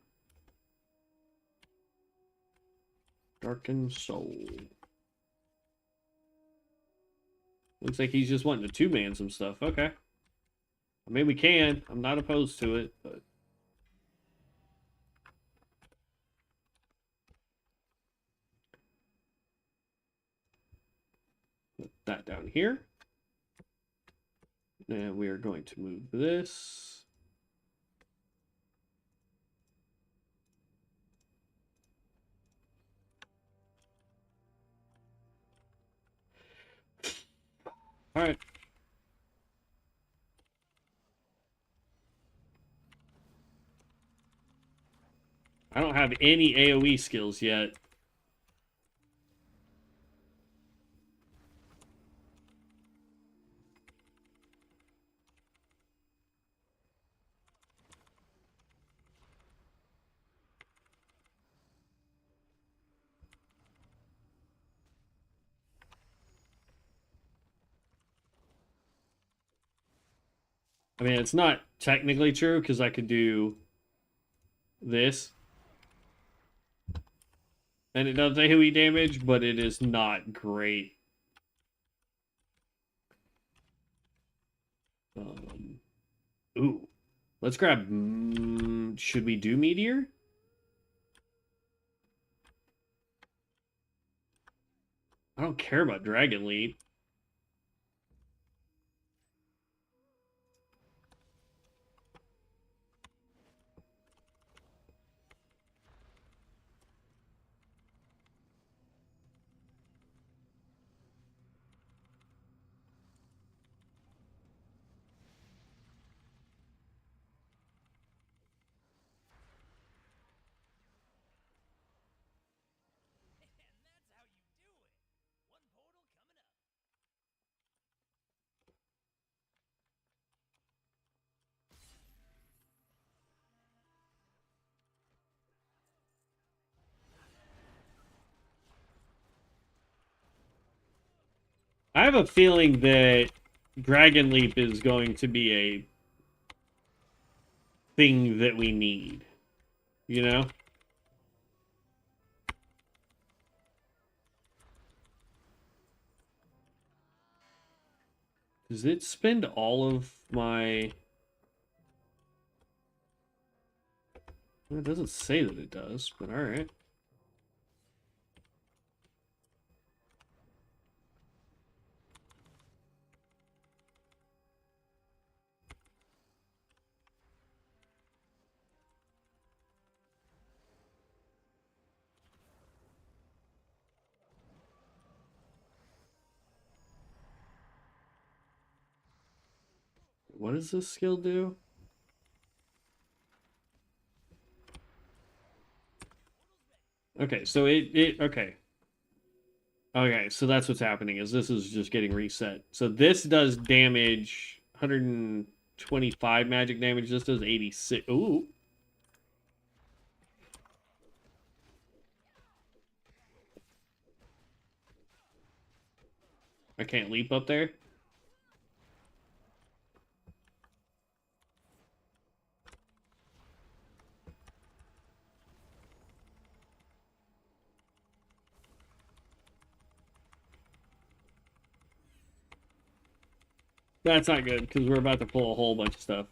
Darkened Soul. Looks like he's just wanting to 2-man some stuff. Okay. I mean, we can. I'm not opposed to it, but... Put that down here. And we are going to move this. All right. I don't have any AoE skills yet. I mean, it's not technically true because I could do this. And it does AoE damage, but it is not great. Ooh. Let's grab... should we do Meteor? I don't care about Dragon Lead. I have a feeling that Dragon Leap is going to be a thing that we need. You know? Does it spend all of my... Well, it doesn't say that it does, but alright. What does this skill do? Okay, so okay. Okay, so that's what's happening, is this is just getting reset. So this does damage, 125 magic damage. This does 86. Ooh. I can't leap up there? That's not good, because we're about to pull a whole bunch of stuff.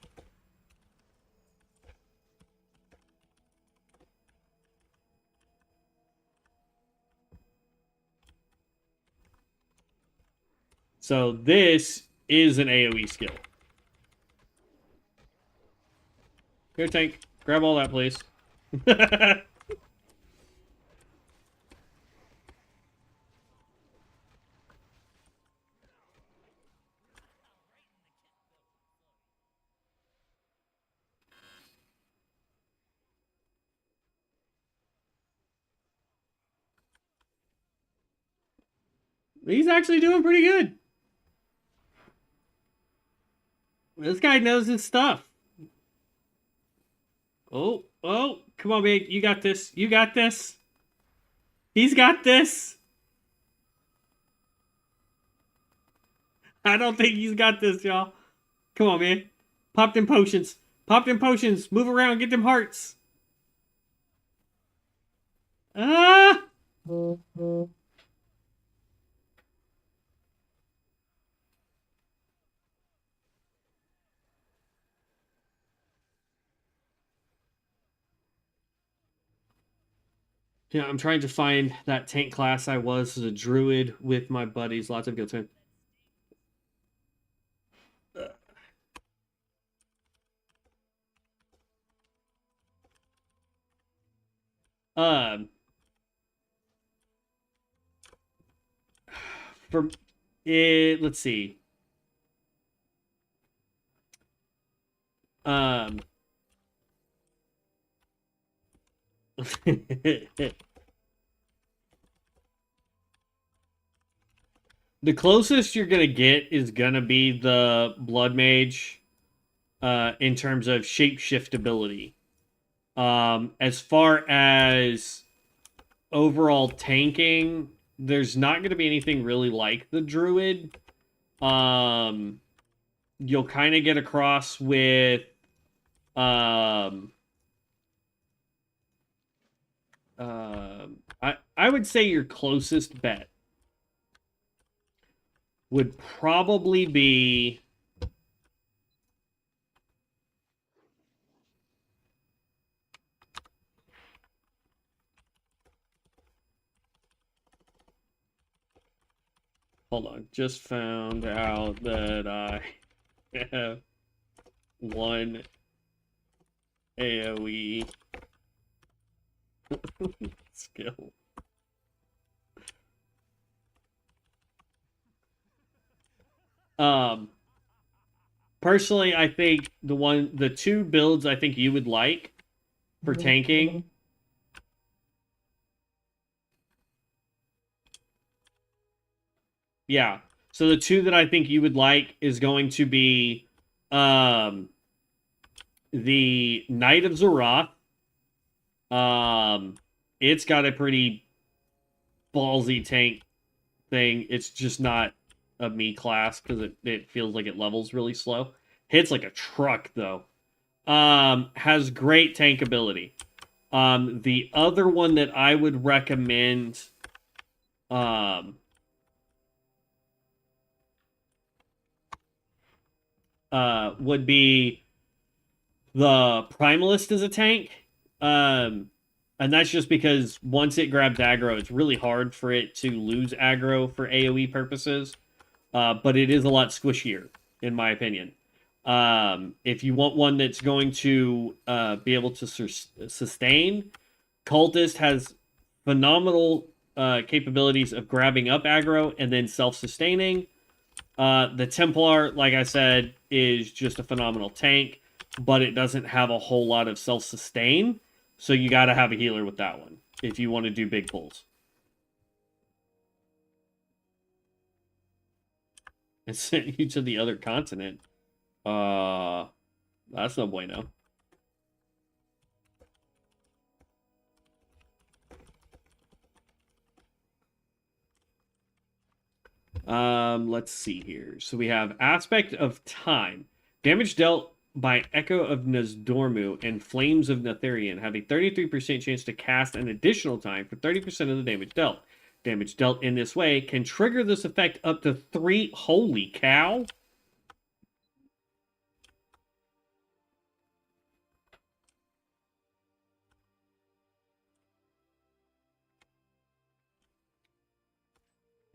So this is an AoE skill. Here, tank. Grab all that, please. He's actually doing pretty good. This guy knows his stuff. Oh, oh, come on, big. You got this. You got this. He's got this. I don't think he's got this, y'all. Come on, man. Pop them potions. Pop them potions. Move around. Get them hearts. Ah! Yeah, I'm trying to find that tank class I was as a druid with my buddies. Lots of good time. Um, for it, let's see. Um, The closest you're gonna get is gonna be the Blood Mage, in terms of shapeshift ability. As far as overall tanking, there's not gonna be anything really like the Druid. Um, you'll kind of get across with um, I would say your closest bet would probably be hold on, just found out that I have one AoE skill. Um, personally, I think the two builds I think you would like for tanking. Yeah. So the two that I think you would like is going to be um the Knight of Azeroth. Um it's got a pretty ballsy tank thing. It's just not a me class because it feels like it levels really slow. Hits like a truck though. Has great tank ability. The other one that I would recommend um would be the Primalist as a tank. And that's just because once it grabs aggro, it's really hard for it to lose aggro for AoE purposes. But it is a lot squishier, in my opinion. If you want one that's going to be able to sustain, Cultist has phenomenal capabilities of grabbing up aggro and then self-sustaining. The Templar, like I said, is just a phenomenal tank, but it doesn't have a whole lot of self-sustain, so you got to have a healer with that one if you want to do big pulls. And sent you to the other continent. That's no bueno. Let's see here. So we have Aspect of Time. Damage dealt by Echo of Nazdormu and Flames of Natharian have a 33% chance to cast an additional time for 30% of the damage dealt. Damage dealt in this way can trigger this effect up to 3. Holy cow!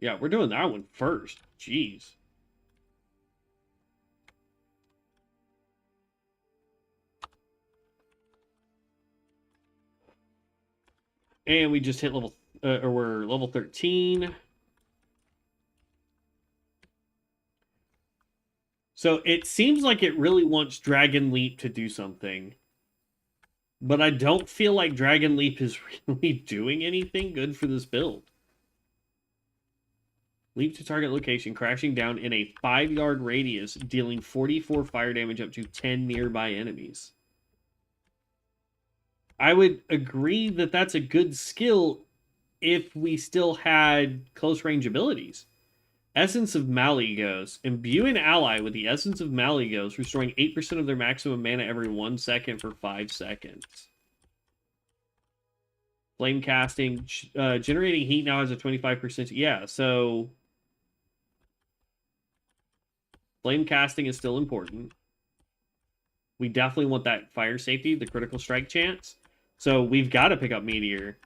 Yeah, we're doing that one first. Jeez. And we just hit level, or we're level 13. So it seems like it really wants Dragon Leap to do something. But I don't feel like Dragon Leap is really doing anything good for this build. Leap to target location, crashing down in a 5-yard radius, dealing 44 fire damage up to 10 nearby enemies. I would agree that that's a good skill if we still had close range abilities. Essence of Maligos. Imbue an ally with the Essence of Maligos, restoring 8% of their maximum mana every 1 second for 5 seconds. Flame casting. Generating heat now has a 25%. Yeah, so flame casting is still important. We definitely want that fire safety, the critical strike chance. So we've got to pick up Meteor.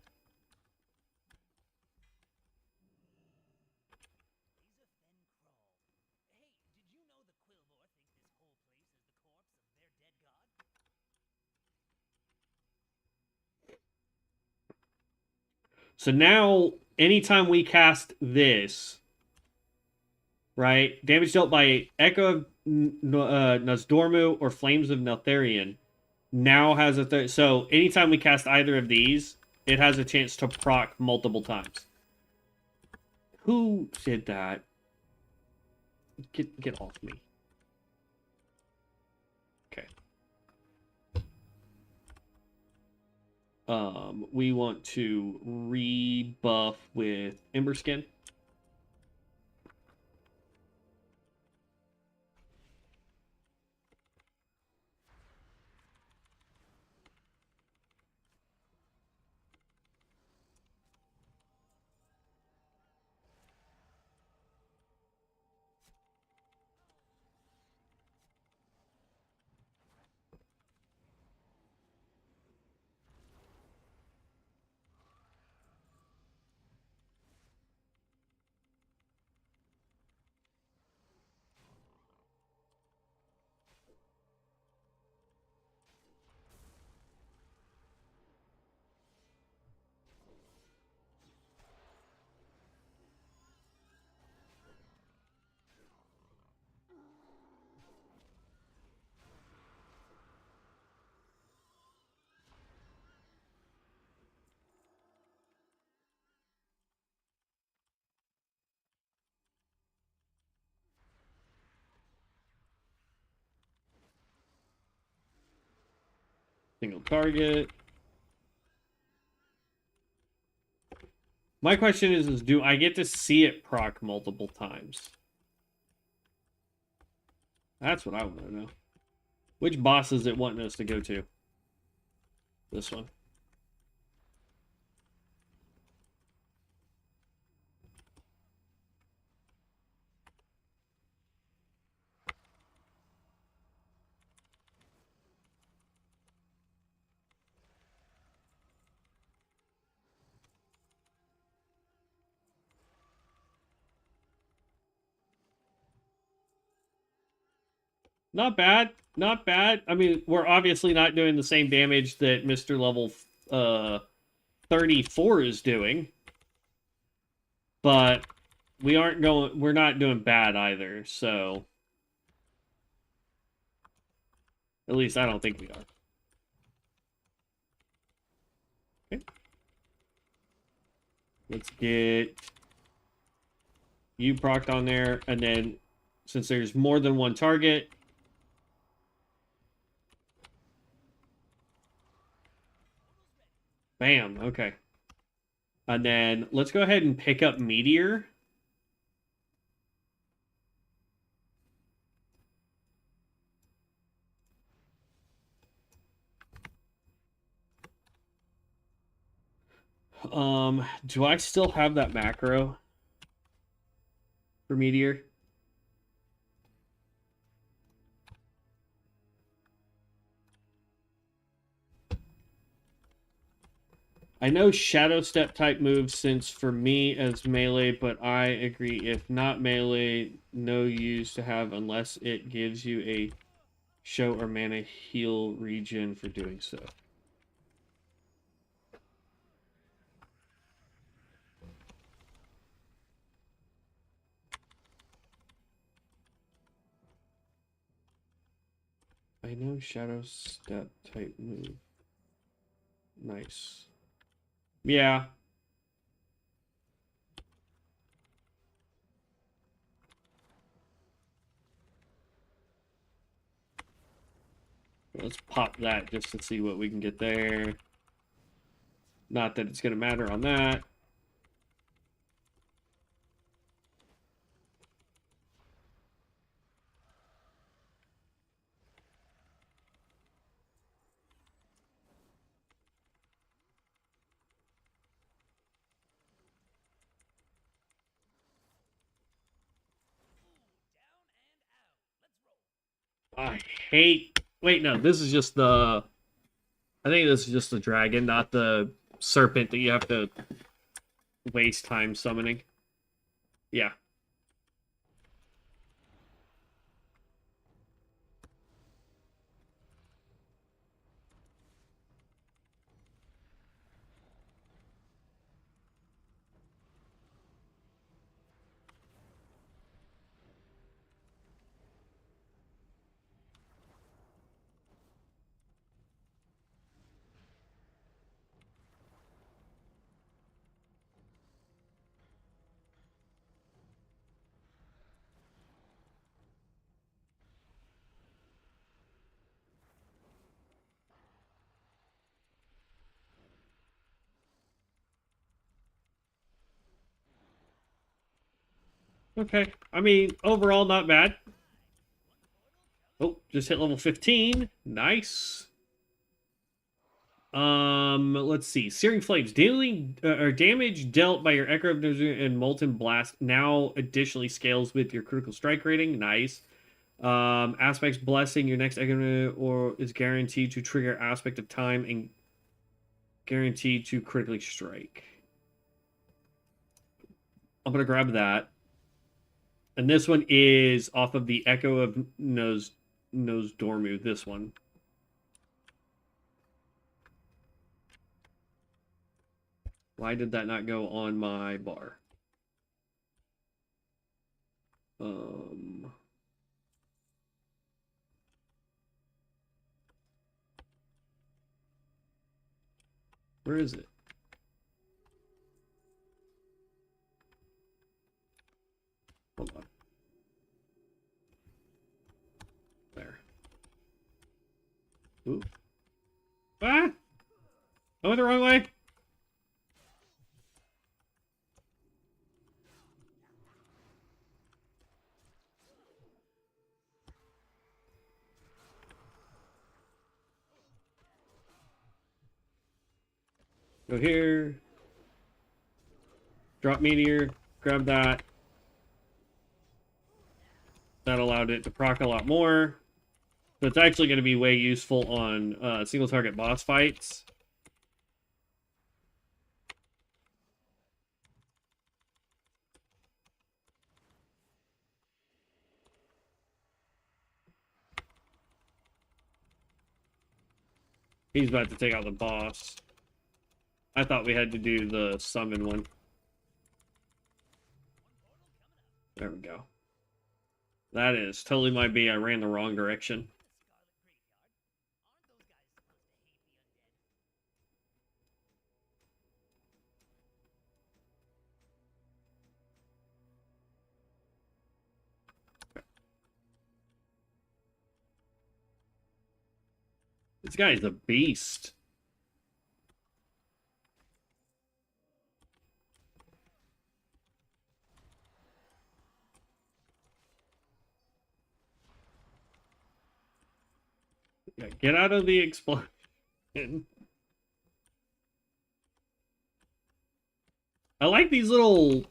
So now, anytime we cast this, right, damage dealt by Echo of Nazdormu or Flames of Neltharion, now has a third. So anytime we cast either of these, it has a chance to proc multiple times. Who did that? Get off me. Okay. We want to rebuff with Ember Skin. Single target. My question is do I get to see it proc multiple times? That's what I want to know. Which boss is it wanting us to go to? This one. Not bad. Not bad. I mean, we're obviously not doing the same damage that Mr. Level 34 is doing. But we're not doing bad either, so at least I don't think we are. Okay. Let's get you procced on there, and then since there's more than one target, bam, okay. And then let's go ahead and pick up Meteor. Do I still have that macro for Meteor? I know Shadow Step type moves since for me as melee, but I agree if not melee, no use to have unless it gives you a show or mana heal regen for doing so. I know Shadow Step type move. Nice. Yeah. Let's pop that just to see what we can get there. Not that it's going to matter on that. I hate... Wait, no, this is just the... I think this is just the dragon, not the serpent that you have to waste time summoning. Yeah. Okay. I mean, overall, not bad. Oh, just hit level 15. Nice. Let's see. Searing Flames. Daily or damage dealt by your Echo of Doom and Molten Blast now additionally scales with your critical strike rating. Nice. Aspect's Blessing. Your next Echo or is guaranteed to trigger Aspect of Time and guaranteed to critically strike. I'm gonna grab that. And this one is off of the Echo of Nose Dormu. This one. Why did that not go on my bar? Where is it? Hold on. There. Ooh. Ah! I went the wrong way. Go here. Drop meteor. Grab that. That allowed it to proc a lot more. So it's actually going to be way useful on single target boss fights. He's about to take out the boss. I thought we had to do the summon one. There we go. That is totally my B. I ran the wrong direction. This guy is a beast. Yeah, get out of the explosion. I like these little...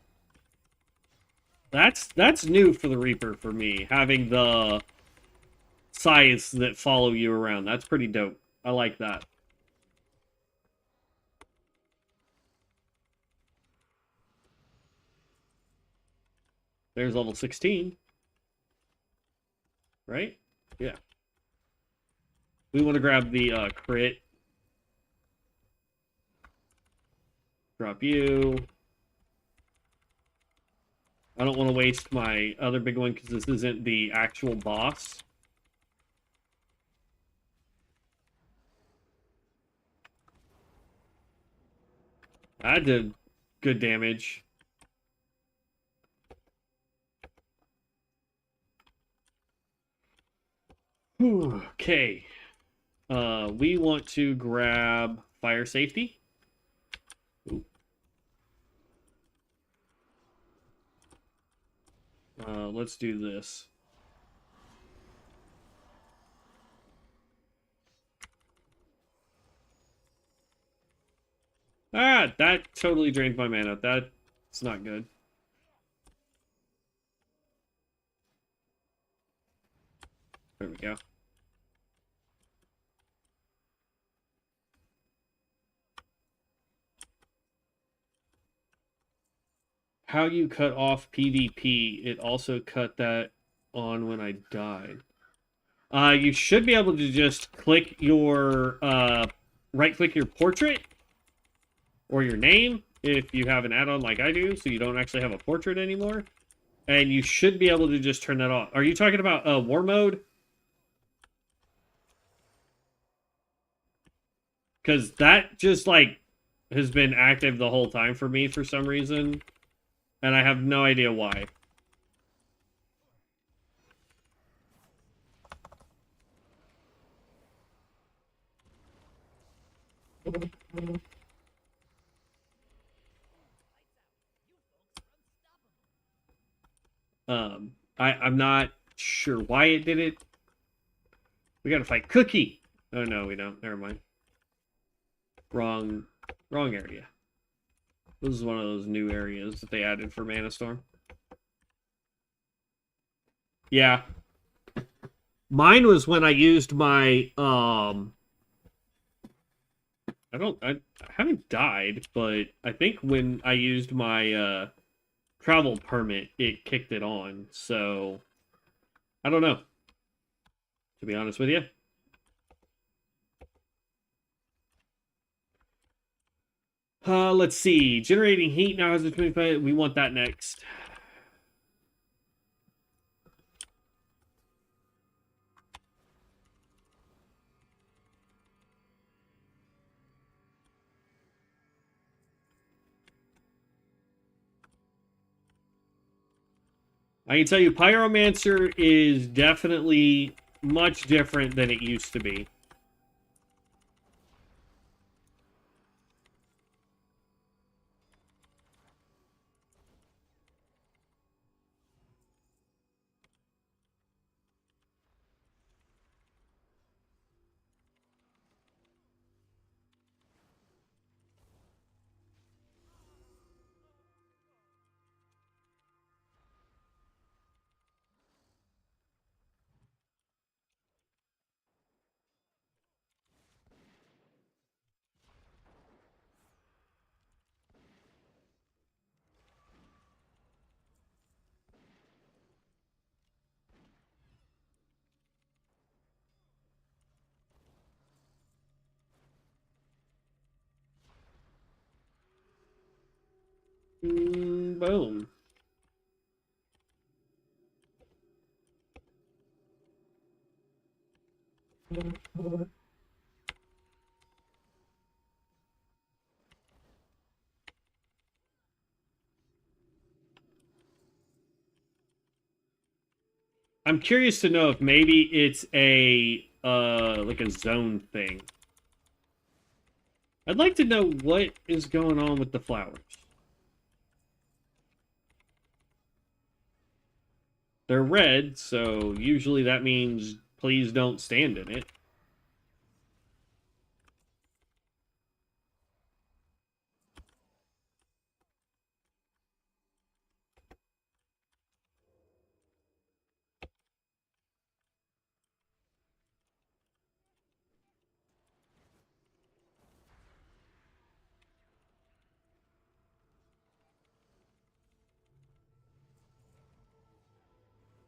That's new for the Reaper for me, having the scythes that follow you around. That's pretty dope. I like that. There's level 16. Right? Yeah. We want to grab the crit. Drop you. I don't want to waste my other big one because this isn't the actual boss. I did good damage. Whew, okay. We want to grab fire safety. Ooh. Let's do this. Ah, that totally drained my mana. That's not good. There we go. How you cut off PvP, it also cut that on when I died. You should be able to just click your, right-click your portrait or your name if you have an add-on like I do, so you don't actually have a portrait anymore. And you should be able to just turn that off. Are you talking about war mode? Because that just, like, has been active the whole time for me for some reason. And I have no idea why. I'm not sure why it did it. We gotta fight Cookie. Oh no, we don't. Never mind. Wrong area. This is one of those new areas that they added for Mana Storm. Yeah. Mine was when I used my I haven't died, but I think when I used my travel permit, it kicked it on. So I don't know, to be honest with you. Let's see. Generating heat now has a 25. We want that next. I can tell you, Pyromancer is definitely much different than it used to be. Boom. I'm curious to know if maybe it's a like a zone thing. I'd like to know what is going on with the flowers. They're red, so usually that means please don't stand in it.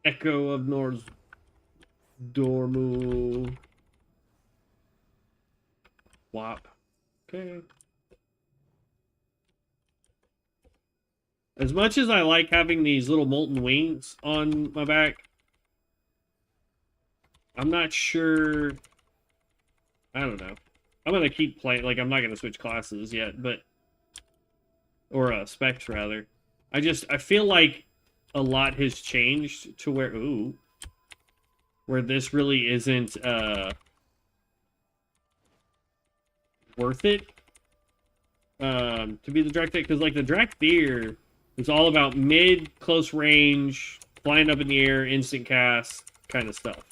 Echo of Nor's Dormu. Wop. Okay. As much as I like having these little molten wings on my back, I'm not sure. I don't know. I'm gonna keep playing. Like, I'm not gonna switch classes yet, but or specs rather. I feel like a lot has changed to where this really isn't worth it to be the direct hit, because like the direct fear is all about mid close range, flying up in the air, instant cast kind of stuff.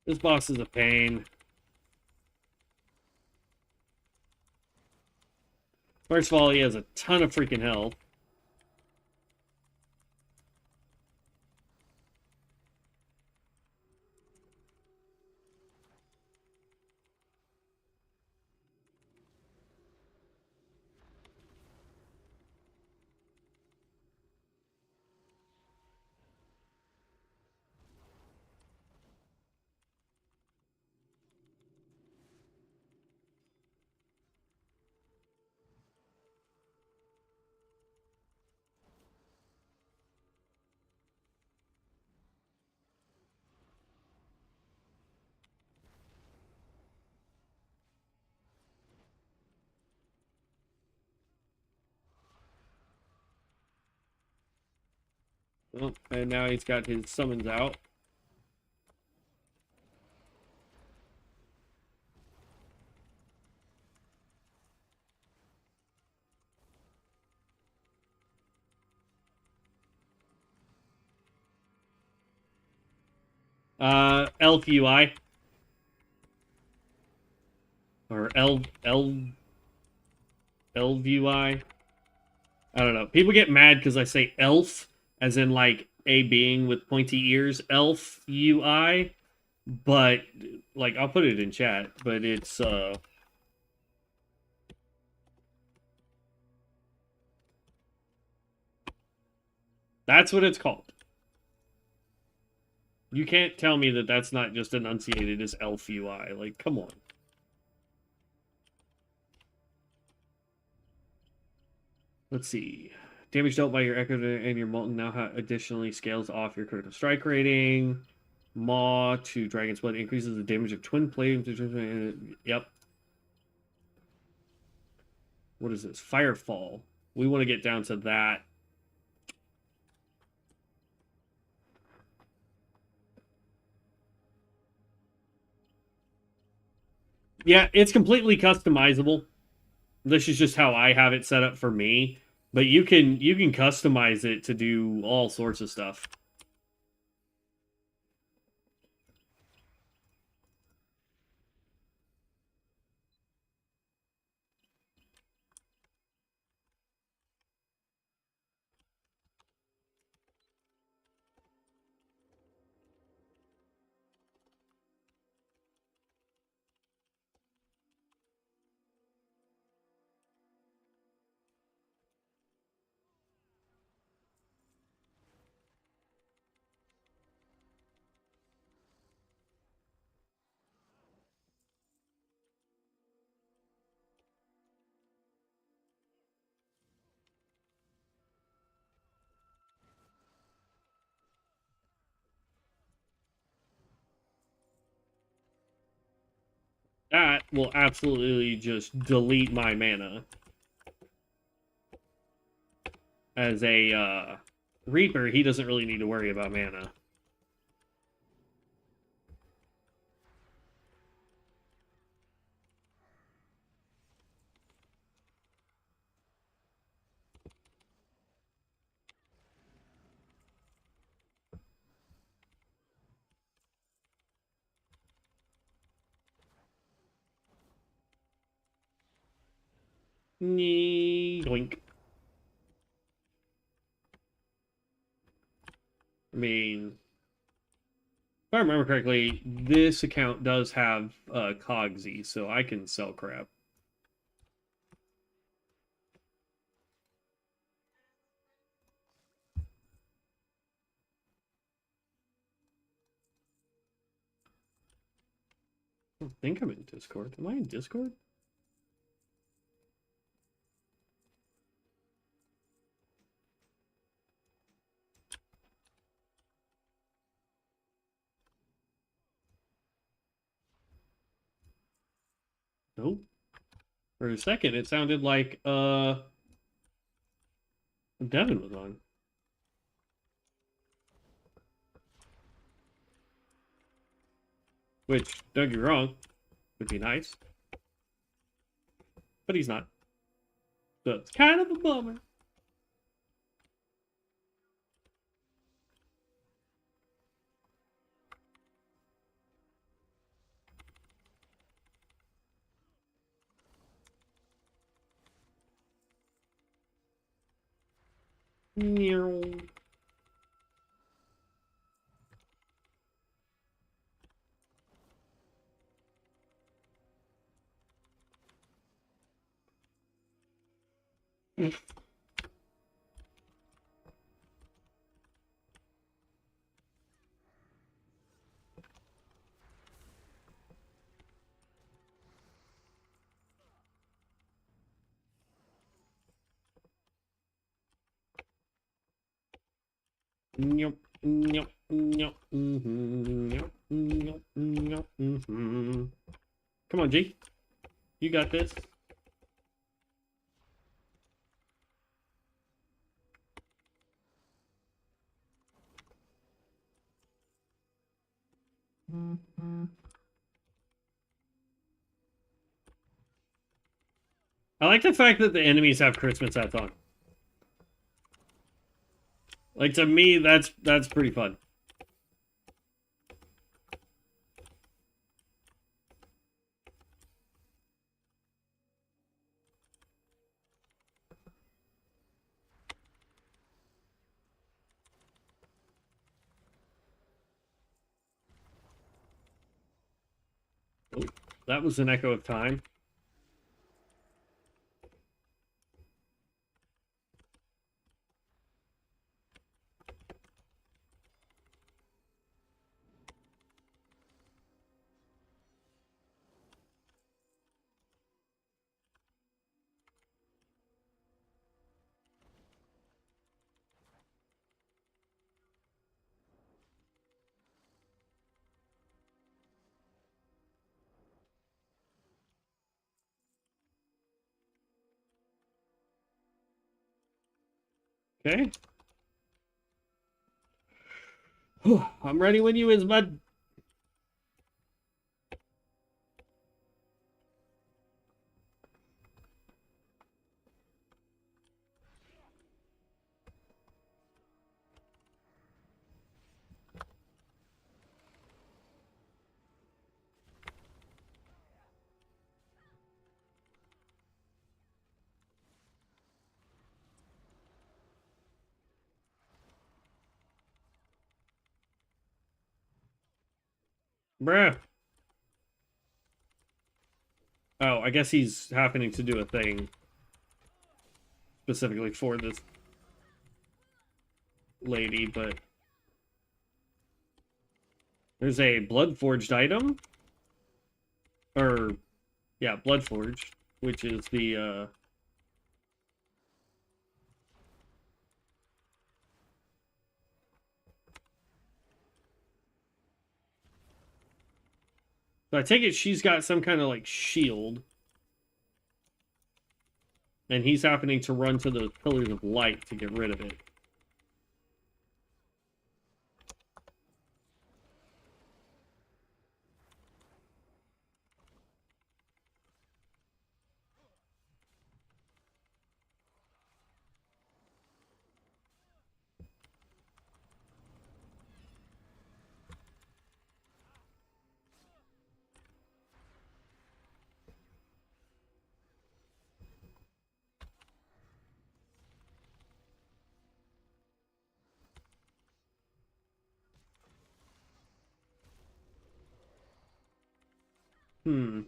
This boss is a pain. First of all, he has a ton of freaking health. Oh, and now he's got his summons out. Elf UI. Or LVUI. I don't know. People get mad because I say elf, as in like a being with pointy ears. Elf UI. But like I'll put it in chat, but it's that's what it's called. You can't tell me that that's not just enunciated as elf UI. Like, come on. Let's see. Damage dealt by your Echo and your Molten now additionally scales off your critical strike rating. Maw to Dragon's Blood increases the damage of twin blade. Yep. What is this? Firefall. We want to get down to that. Yeah, it's completely customizable. This is just how I have it set up for me. But you can customize it to do all sorts of stuff. That will absolutely just delete my mana. As a Reaper, he doesn't really need to worry about mana. Yoink. I mean, if I remember correctly, this account does have Cogsy, so I can sell crap. I don't think I'm in Discord. Am I in Discord? Nope. For a second, it sounded like Devin was on. Which, don't get me wrong, would be nice. But he's not. So it's kind of a bummer. Meow. Come on, G. You got this. I like the fact that the enemies have Christmas hats on. Like, to me, that's pretty fun. Oh, that was an echo of time. Okay. I'm ready when you is, bud. Bruh. Oh, I guess he's happening to do a thing specifically for this lady, but there's a blood-forged item. Or, yeah, blood-forged, which is the, So I take it she's got some kind of, like, shield. And he's happening to run to those pillars of light to get rid of it. Hmm.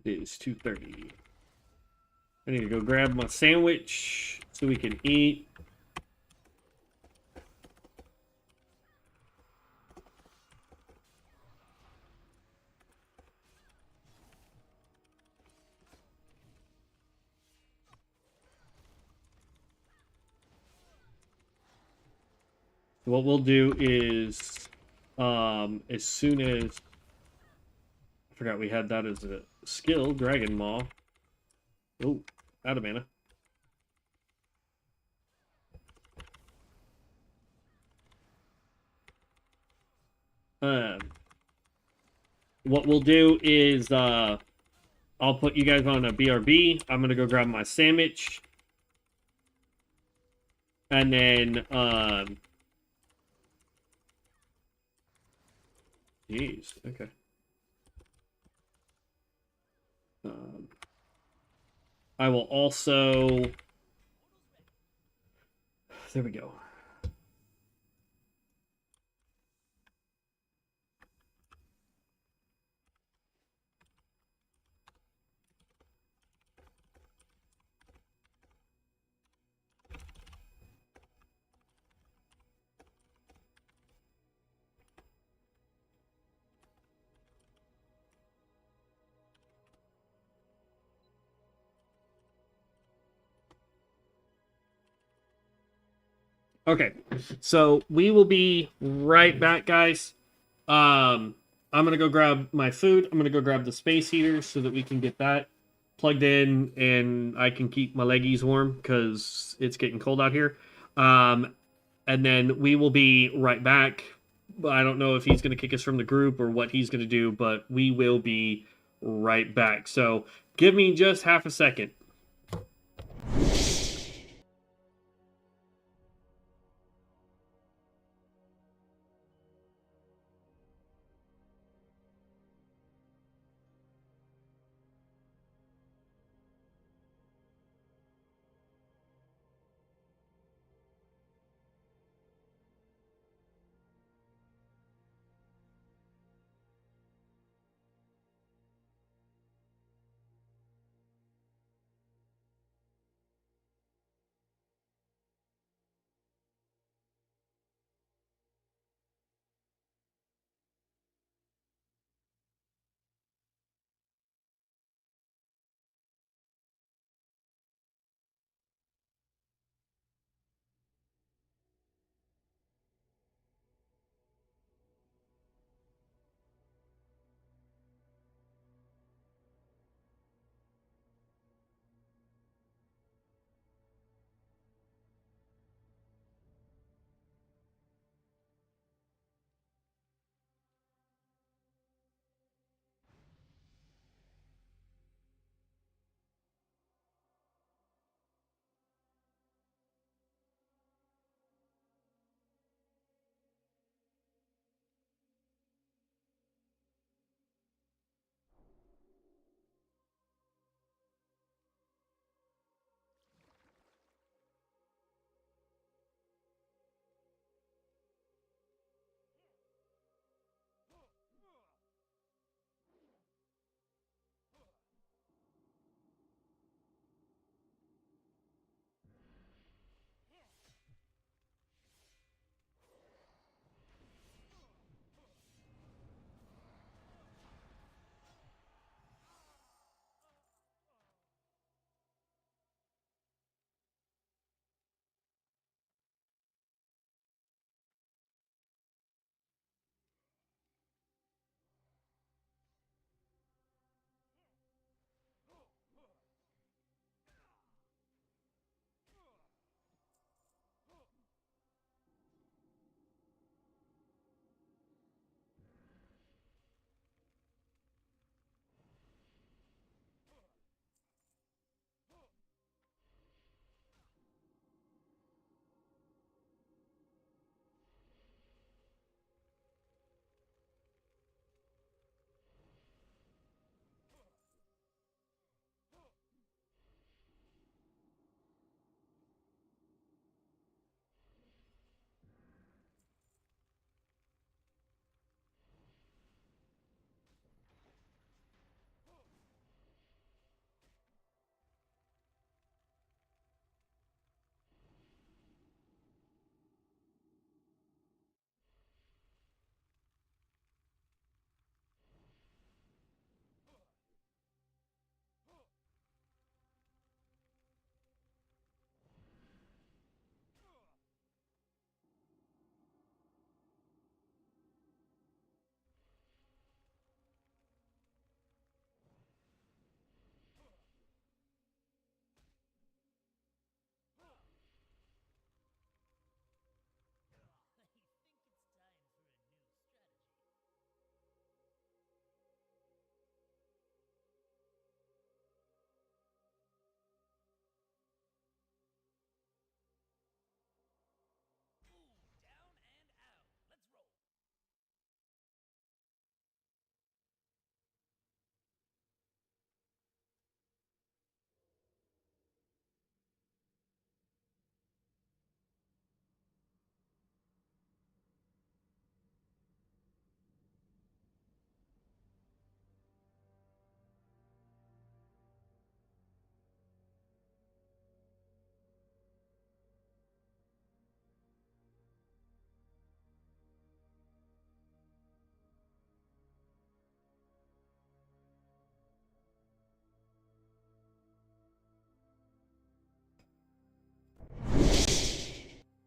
It is 2:30. I need to go grab my sandwich so we can eat. What we'll do is, as soon as... I forgot we had that as a skill, Dragon Maw. Oh, out of mana. What we'll do is, I'll put you guys on a BRB. I'm gonna go grab my sandwich. And then, Jeez, okay. I will also... There we go. Okay, so we will be right back, guys. I'm gonna go grab my food. I'm gonna go grab the space heater so that we can get that plugged in and I can keep my leggies warm because it's getting cold out here. And then we will be right back. I don't know if he's going to kick us from the group or what he's going to do, but we will be right back. So give me just half a second.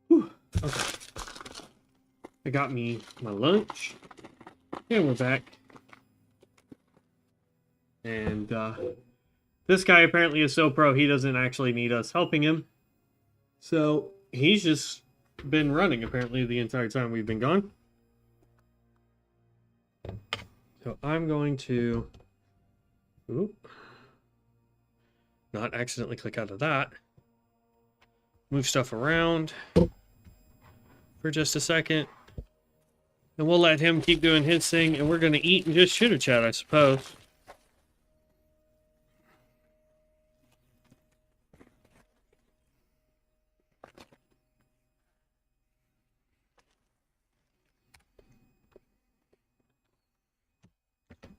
Whew. Okay. I got me my lunch. And we're back. And This guy apparently is so pro, he doesn't actually need us helping him. So he's just been running apparently the entire time we've been gone. So I'm going to not accidentally click out of that. Move stuff around for just a second. And we'll let him keep doing his thing, and we're going to eat and just chitter chat, I suppose.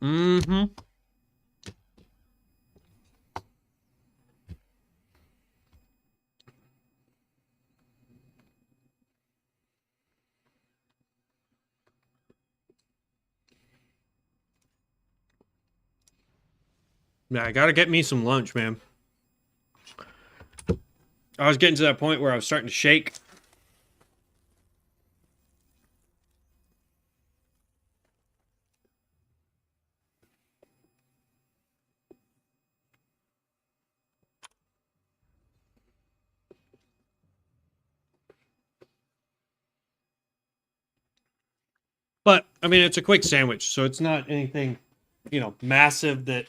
Mm-hmm. Yeah, I gotta get me some lunch, man. I was getting to that point where I was starting to shake. But, I mean, it's a quick sandwich, so it's not anything, massive that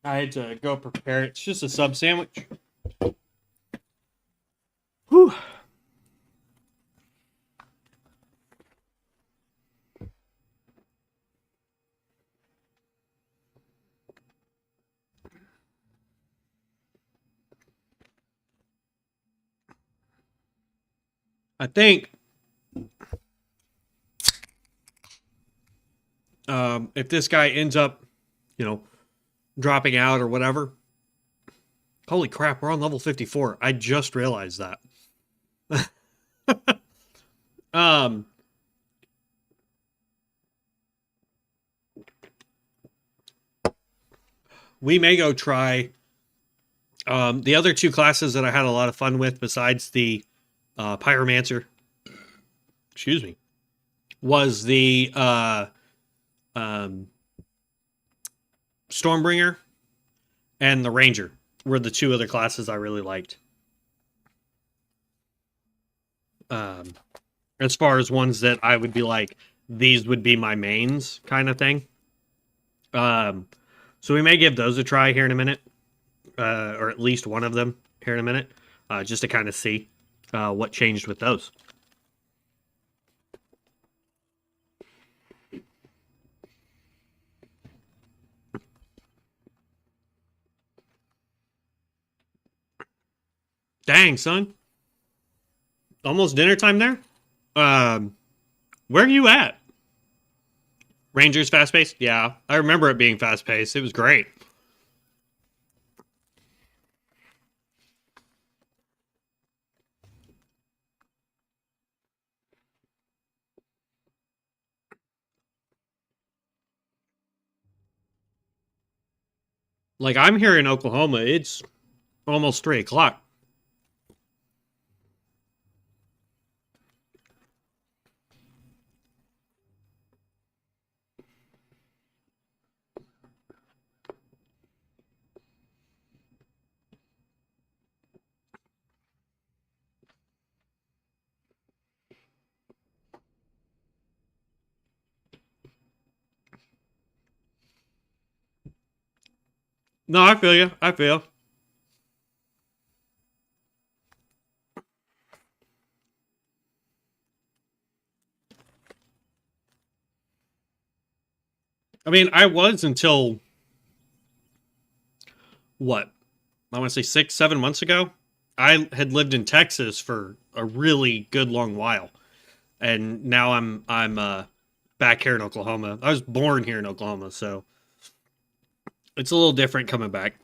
I had to go prepare. It's just a sub sandwich. Whew. I think if this guy ends up, dropping out or whatever. Holy crap, we're on level 54. I just realized that. We may go try the other two classes that I had a lot of fun with besides the Pyromancer. Excuse me. Was the Stormbringer and the Ranger were the two other classes I really liked. As far as ones that I would be like, these would be my mains kind of thing. So we may give those a try here in a minute, or at least one of them here in a minute, just to kind of see what changed with those. Dang, son. Almost dinner time there? Where are you at? Rangers fast-paced? Yeah, I remember it being fast-paced. It was great. Like, I'm here in Oklahoma. It's almost 3 o'clock. No, I feel you. I feel. I mean, I was until, what? I want to say 6, 7 months ago. I had lived in Texas for a really good long while. And now I'm back here in Oklahoma. I was born here in Oklahoma, so it's a little different coming back.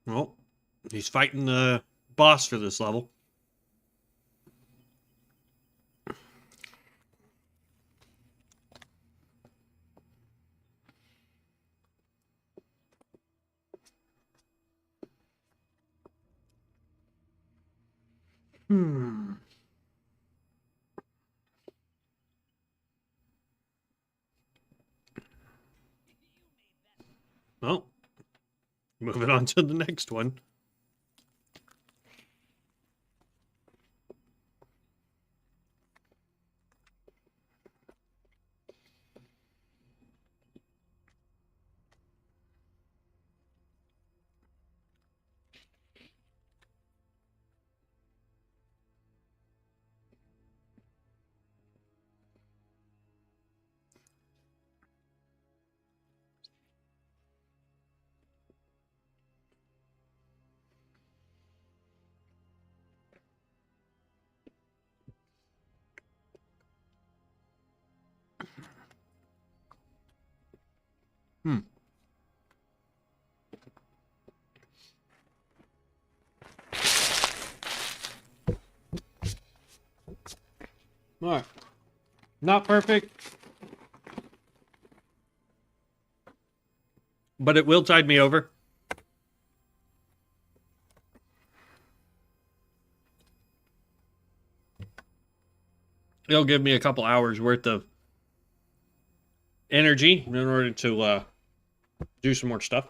Well, he's fighting the boss for this level. Hmm. Well, moving on to the next one. Hmm. All right. Not perfect, but it will tide me over. It'll give me a couple hours worth of energy in order to do some more stuff.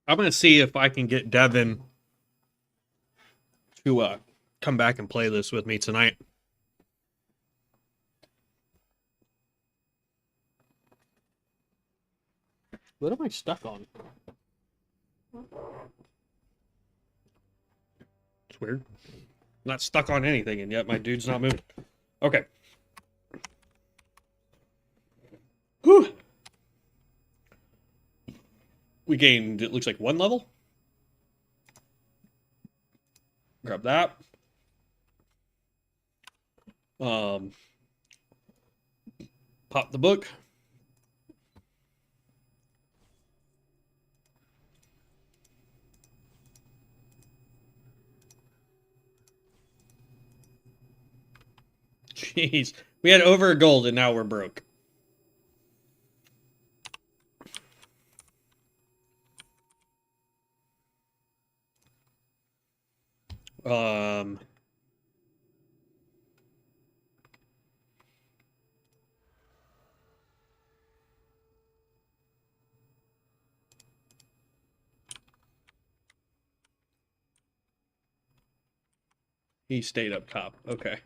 I'm going to see if I can get Devin to come back and play this with me tonight. What am I stuck on? It's weird. I'm not stuck on anything, and yet my dude's not moving. Okay. Whew. We gained, it looks like 1 level. Grab that. Pop the book. Jeez. We had over a gold and now we're broke. He stayed up top. Okay.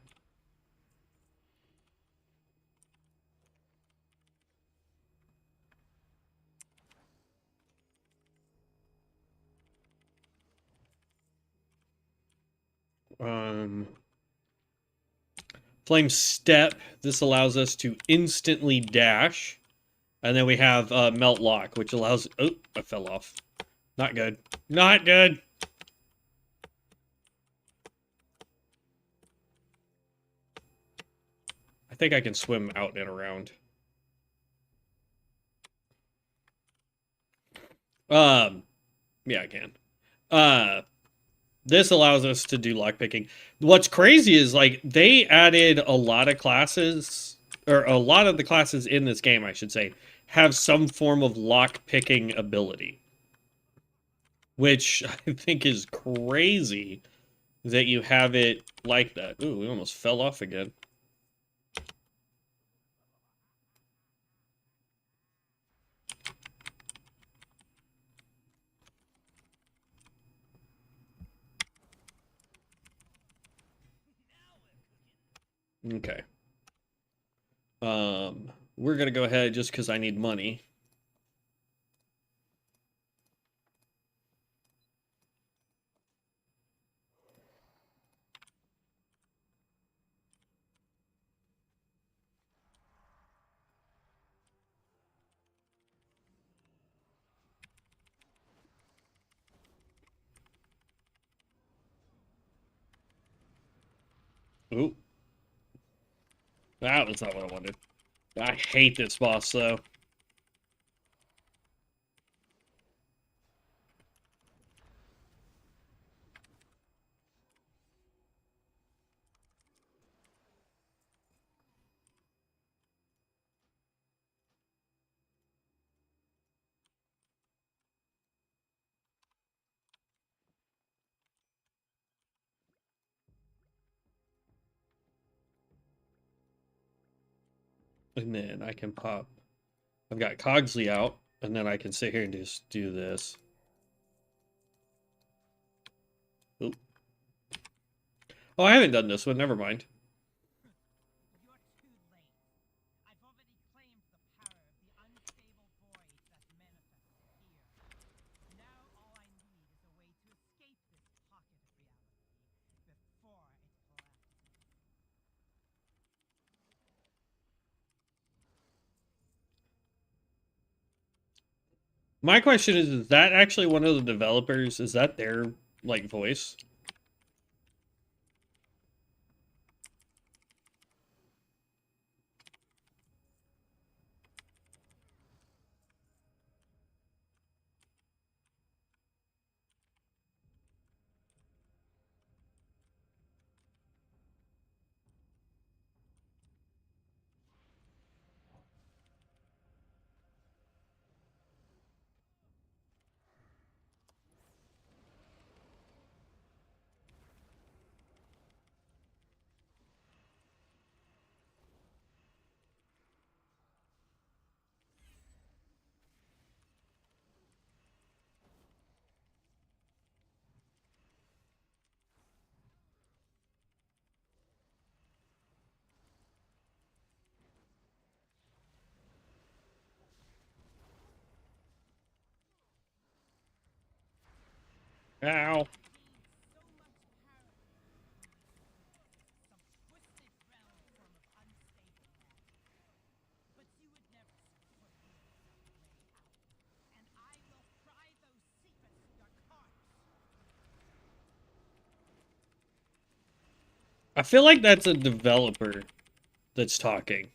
Flame Step. This allows us to instantly dash. And then we have Melt Lock, which allows... Oh, I fell off. Not good. Not good! I think I can swim out and around. Yeah, I can. This allows us to do lockpicking. What's crazy is, like, they added a lot of classes, or a lot of the classes in this game, I should say, have some form of lockpicking ability. Which I think is crazy that you have it like that. Ooh, we almost fell off again. Okay. We're gonna go ahead just because I need money. Ooh. Ah, that's not what I wanted. I hate this boss, though. And then I can pop. I've got Cogsley out, and then I can sit here and just do this. Oop. Oh, I haven't done this one. Never mind. My question is that actually one of the developers? Is that their, like, voice? Ow. I feel like that's a developer that's talking.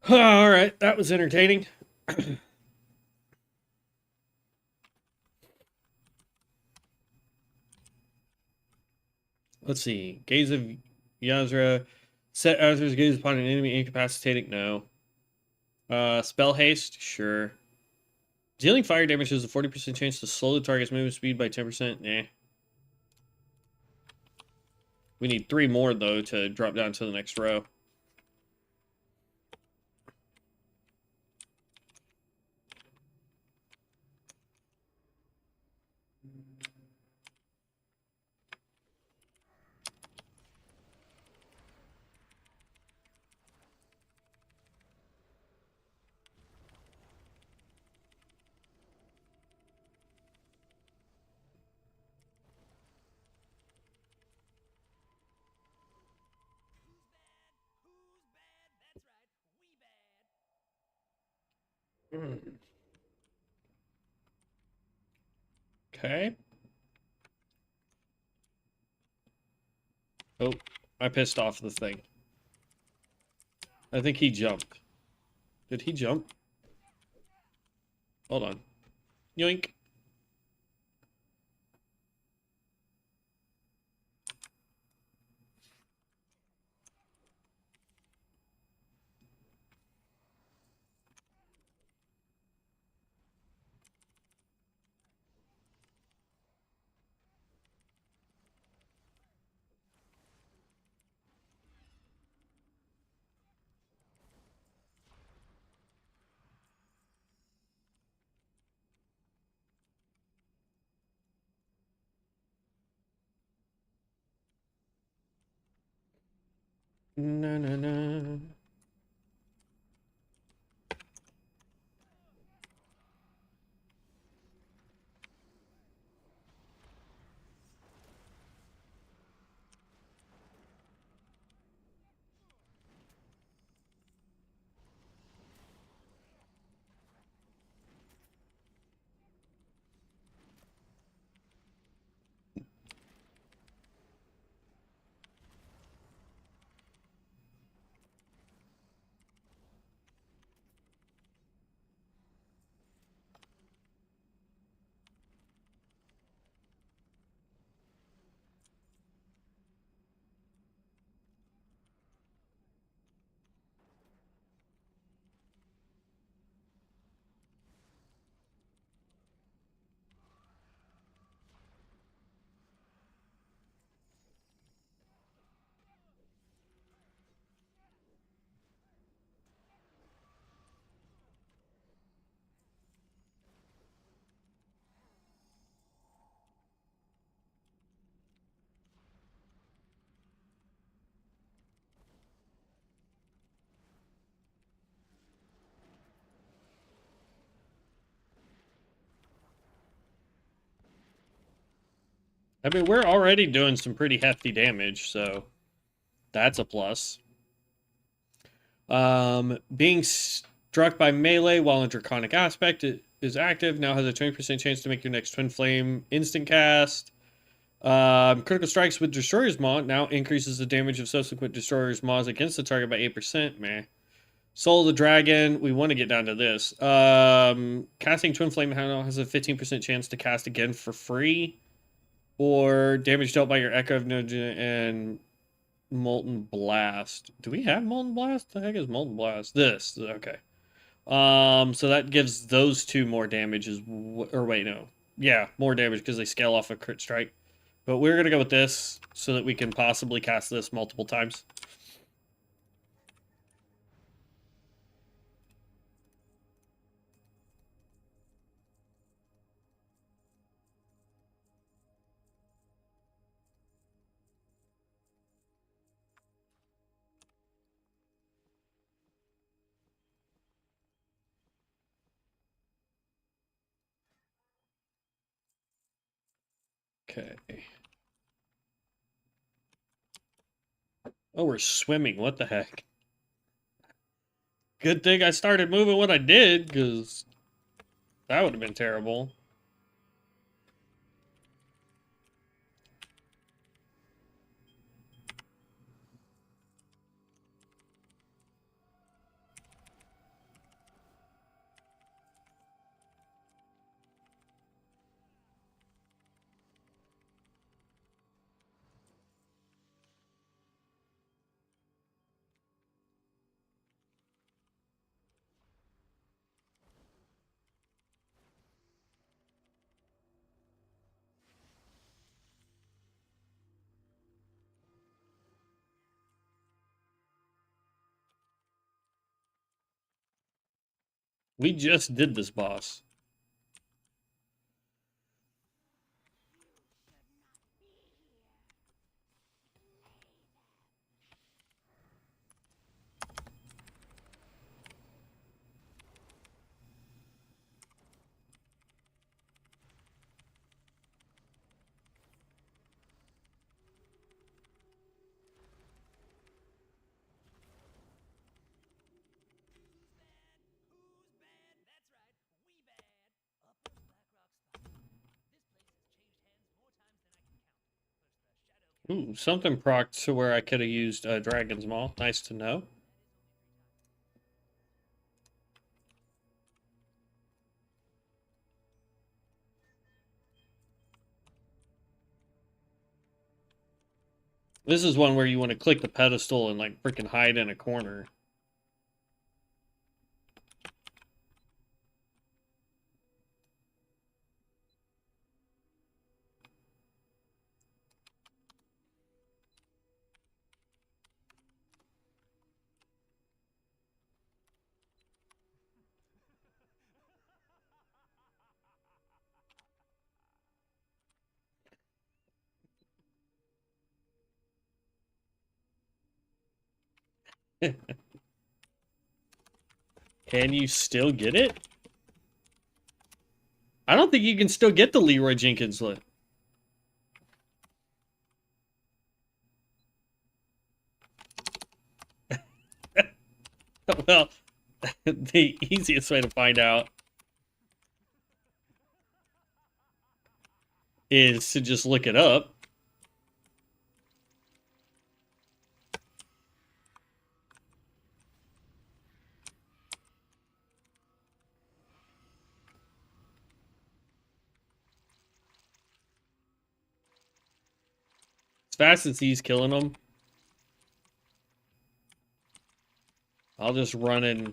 All right, that was entertaining. Let's see. Gaze of Yazra. Set Azra's gaze upon an enemy incapacitating. No. Spell haste. Sure. Dealing fire damage has a 40% chance to slow the target's movement speed by 10%. Nah. We need 3 more though to drop down to the next row. Okay. Oh, I pissed off the thing. I think he jumped. Did he jump? Hold on. Yoink. No, no, no. I mean, we're already doing some pretty hefty damage, so that's a plus. Being struck by melee while in Draconic Aspect is active. Now has a 20% chance to make your next Twin Flame instant cast. Critical strikes with Destroyer's Maw now increases the damage of subsequent Destroyer's Maws against the target by 8%. Meh. Soul of the Dragon. We want to get down to this. Casting Twin Flame now has a 15% chance to cast again for free. Or damage dealt by your Echo of and Molten Blast. Do we have Molten Blast? The heck is Molten Blast? This. Okay. So that gives those two more damage. Or wait, no. Yeah, more damage because they scale off a crit strike. But we're going to go with this so that we can possibly cast this multiple times. Okay. Oh, we're swimming. What the heck? Good thing I started moving when I did, because that would have been terrible. We just did this, boss. Ooh, something procced to where I could have used Dragon's Maw. Nice to know. This is one where you want to click the pedestal and like freaking hide in a corner. Can you still get it? I don't think you can still get the Leroy Jenkins look. Well, the easiest way to find out is to just look it up. As fast as he's killing them, I'll just run in.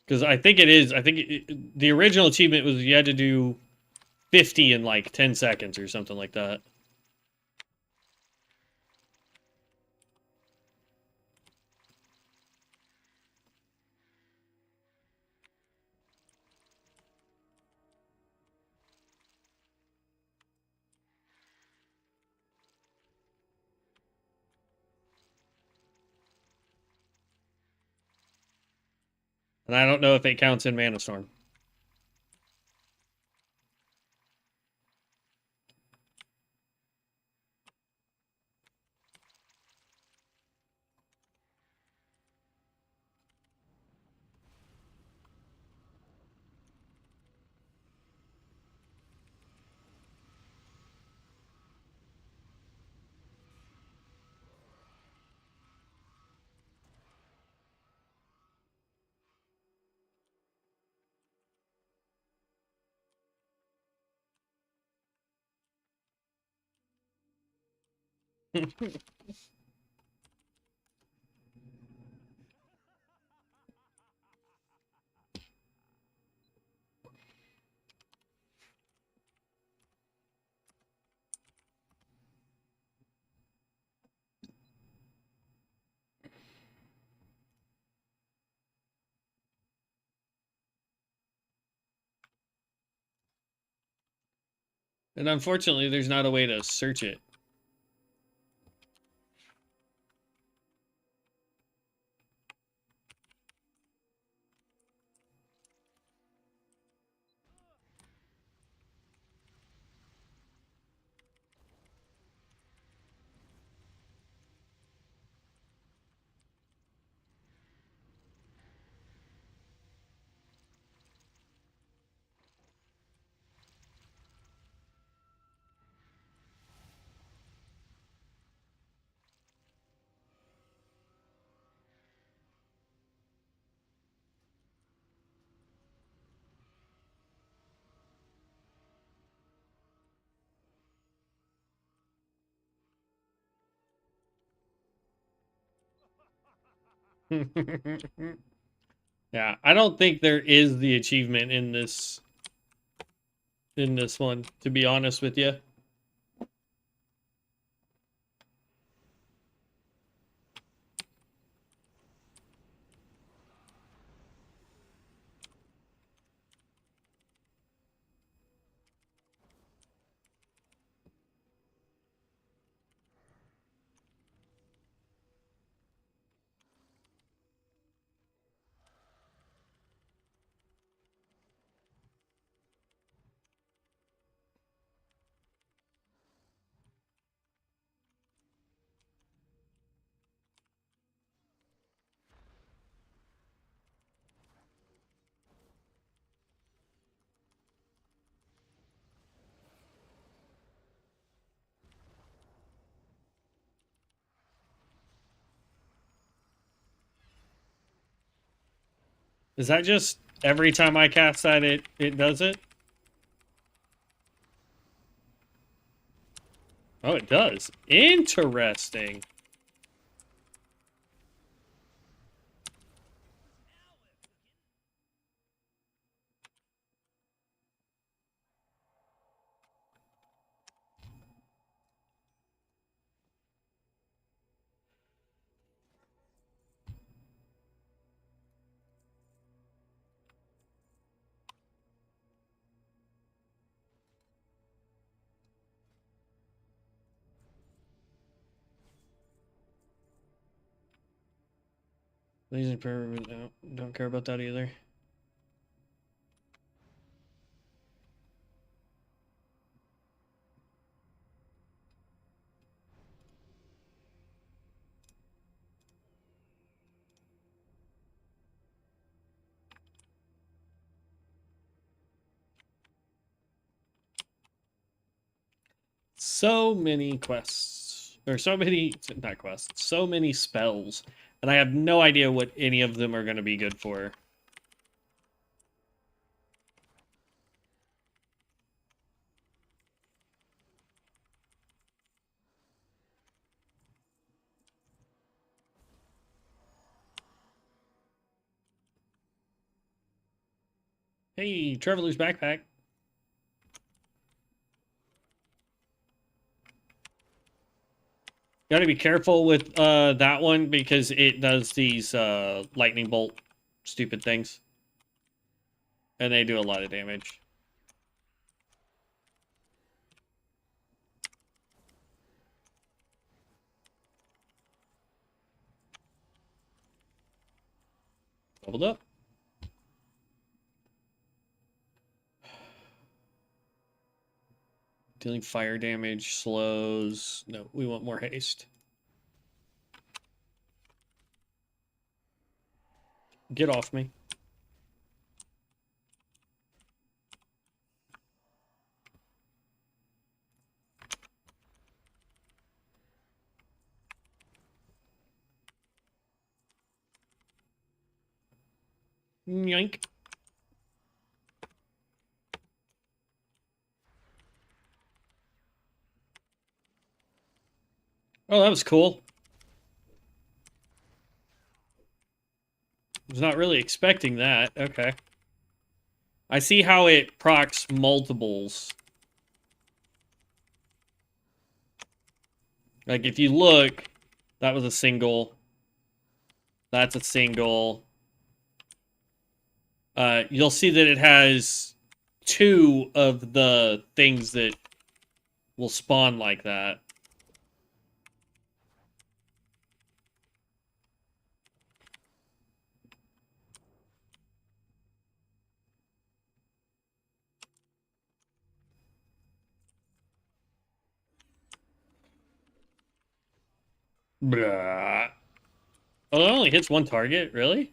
Because I think it is. I think the original achievement was you had to do 50 in like 10 seconds or something like that. And I don't know if it counts in Mana Storm. And unfortunately, there's not a way to search it. Yeah, I don't think there is the achievement in this one, to be honest with you. Is that just every time I cast that it does it? Oh, it does. Interesting. Laser pyramid, no, don't care about that either. So many quests. Or so many, not quests, so many spells. And I have no idea what any of them are going to be good for. Hey, Traveler's Backpack. Gotta be careful with that one because it does these lightning bolt stupid things. And they do a lot of damage. Leveled up. Dealing fire damage, slows. No, we want more haste. Get off me. Yoink. Oh, that was cool. Was not really expecting that. Okay. I see how it procs multiples. Like, if you look, that was a single. That's a single. You'll see that it has 2 of the things that will spawn like that. Blah. Oh, it only hits 1 target? Really?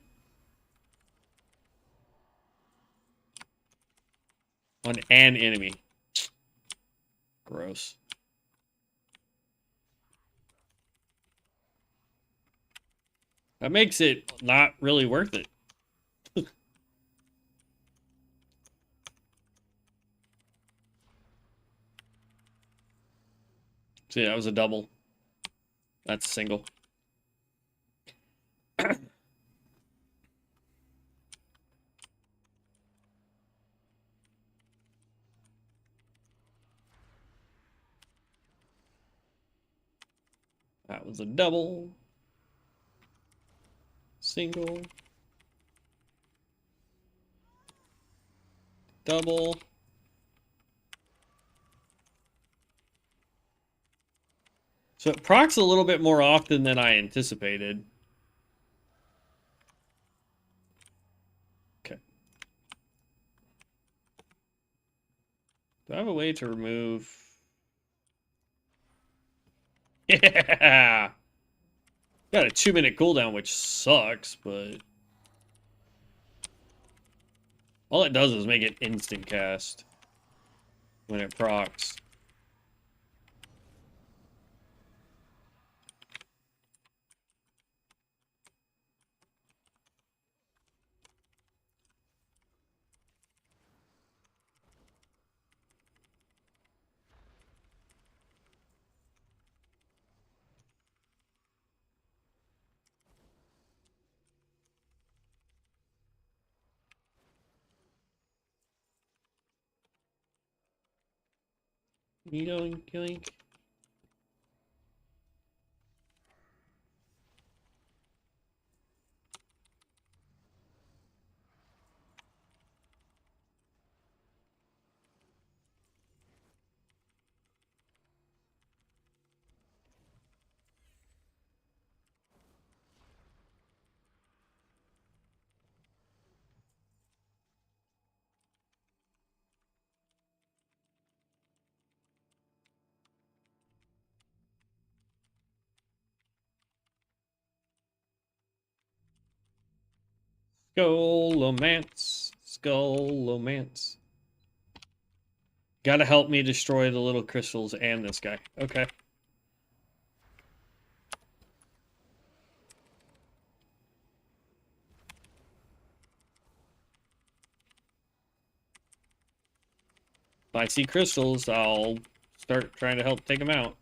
On an enemy. Gross. That makes it not really worth it. See, that was a double. That's a single. That was a double. Single. Double. So it procs a little bit more often than I anticipated. Okay. Do I have a way to remove... Yeah! Got a 2-minute cooldown, which sucks, but... all it does is make it instant cast when it procs. Yoink, yoink. Skullomance. Skullomance. Gotta help me destroy the little crystals and this guy. Okay. If I see crystals, I'll start trying to help take them out.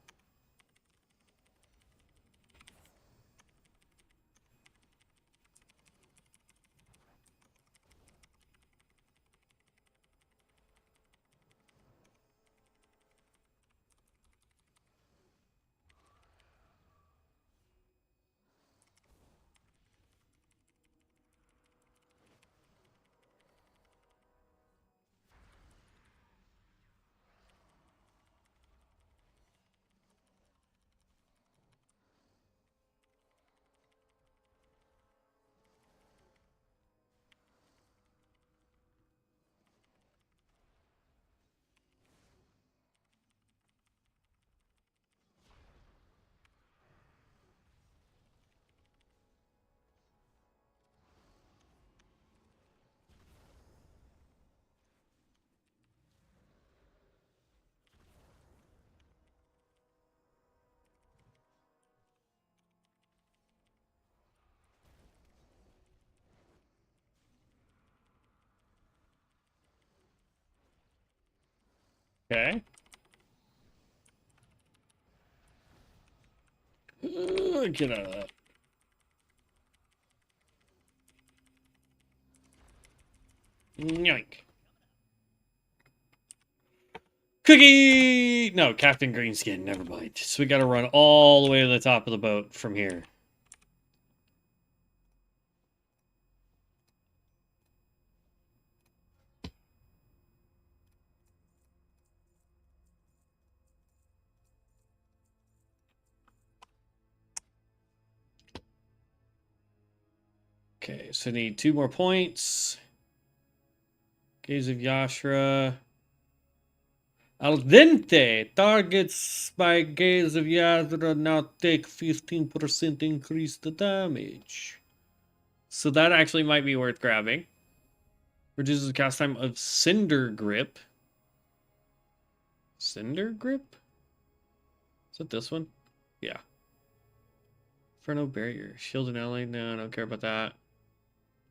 Okay. Get out of that. Yoink. Cookie! No, Captain Greenskin, never mind. So we gotta run all the way to the top of the boat from here. Okay, so need 2 more points. Gaze of Yashra. Al dente targets by Gaze of Yashra now take 15% increase the damage. So that actually might be worth grabbing. Reduces the cast time of Cinder Grip. Cinder Grip? Is it this one? Yeah. Inferno Barrier. Shield and ally. No, I don't care about that.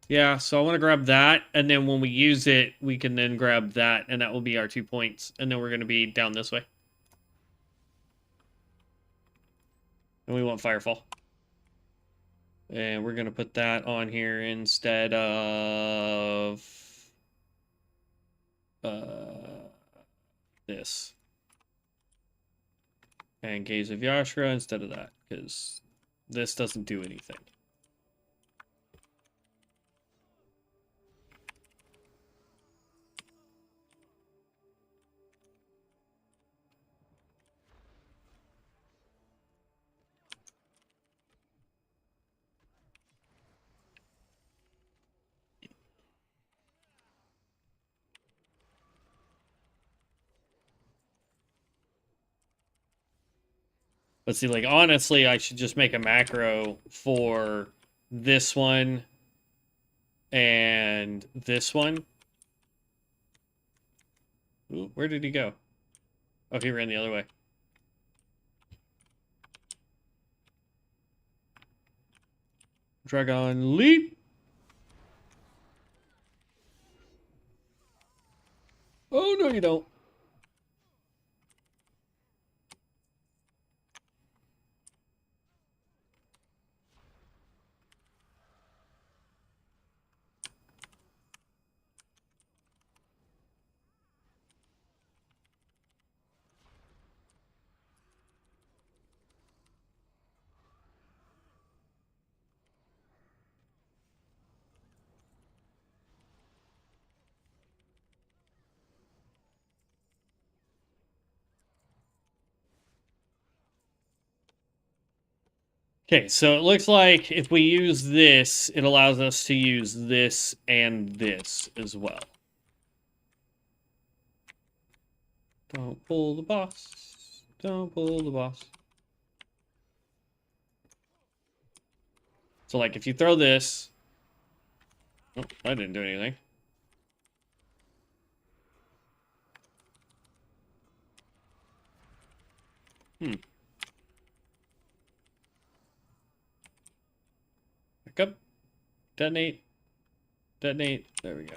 Yeah, so I want to grab that, and then when we use it, we can then grab that, and that will be our 2 points, and then we're going to be down this way. And we want Firefall. And we're going to put that on here instead of this. And Gaze of Yashra instead of that, because this doesn't do anything. But see, like, honestly, I should just make a macro for this one and this one. Ooh, where did he go? Oh, he ran the other way. Dragon Leap! Oh, no, you don't. Okay, so it looks like if we use this, it allows us to use this and this as well. Don't pull the boss. Don't pull the boss. So, like, if you throw this... Oh, I didn't do anything. Back up. Detonate. Detonate. There we go.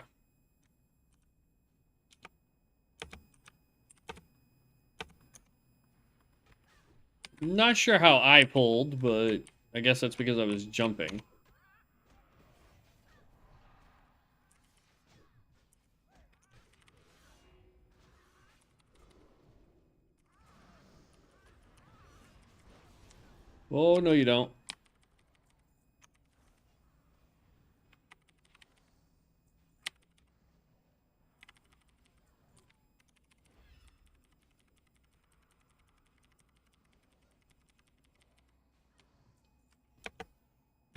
Not sure how I pulled, but I guess that's because I was jumping. Oh, no, you don't.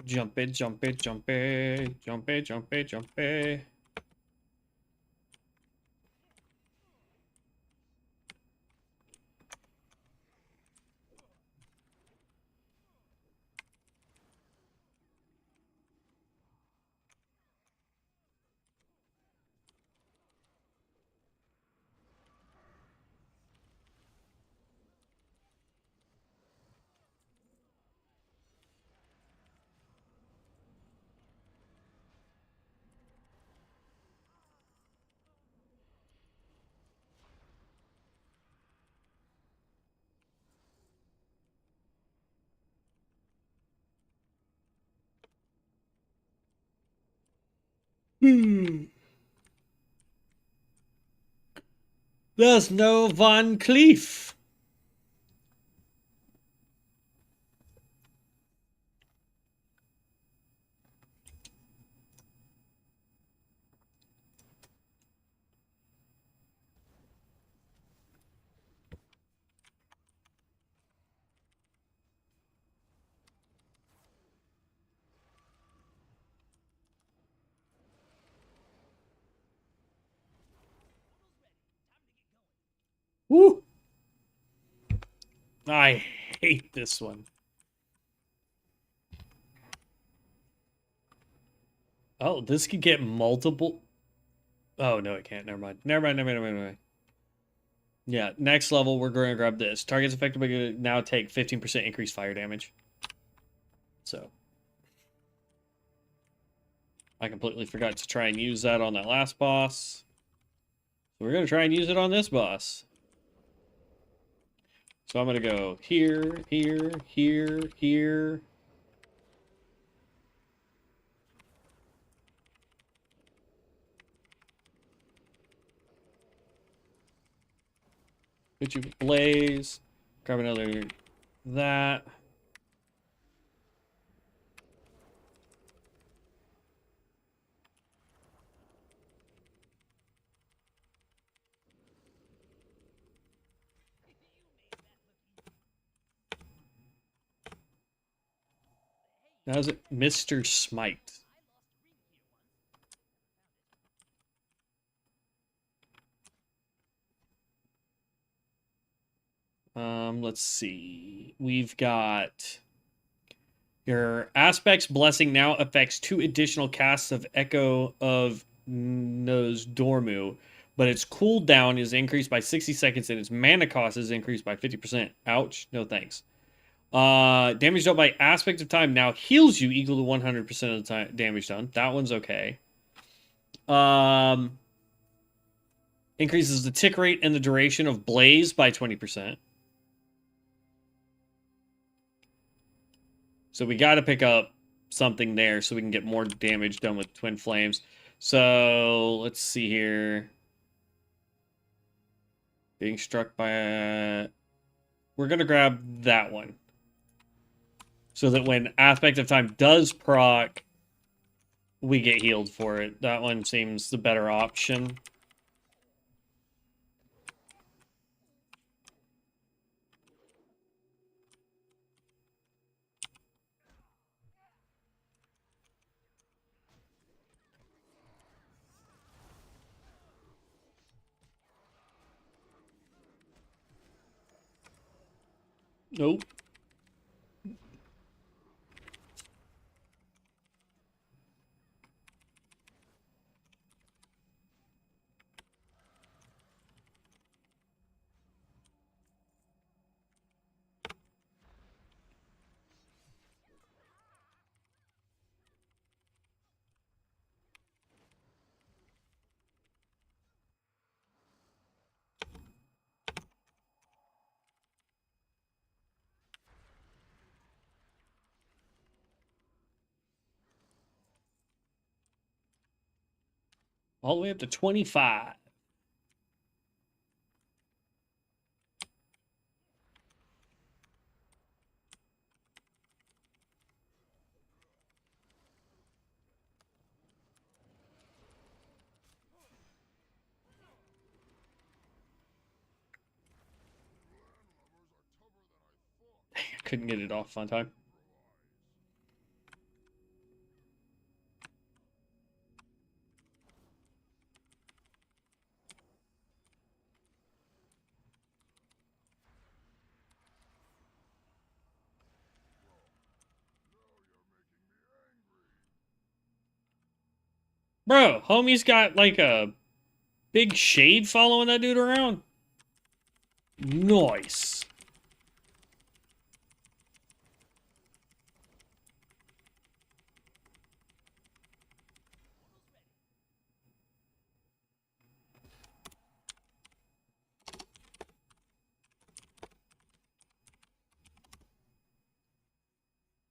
Jump it, jump it, jump it, jump it, jump it, jump it. There's no Van Cleef. Woo! I hate this one. Oh, this could get multiple. Oh, no, it can't. Never mind. Never mind, never mind, never mind. Yeah, next level, we're going to grab this. Targets affected by now take 15% increased fire damage. So, I completely forgot to try and use that on that last boss. So we're going to try and use it on this boss. So I'm going to go here, here, here, here. Put you blaze. Grab another that. Now is it Mr. Smite? Let's see. We've got your Aspect's Blessing now affects 2 additional casts of Echo of Nosdormu, but its cooldown is increased by 60 seconds and its mana cost is increased by 50%. Ouch. No thanks. Damage dealt by Aspect of Time now heals you equal to 100% of the time damage done. That one's okay. Increases the tick rate and the duration of Blaze by 20%. So we got to pick up something there so we can get more damage done with Twin Flames. So let's see here. Being struck by a... We're going to grab that one. So that when Aspect of Time does proc, we get healed for it. That one seems the better option. Nope. All the way up to 25. I couldn't get it off on time. Bro, homie's got like a big shade following that dude around. Nice.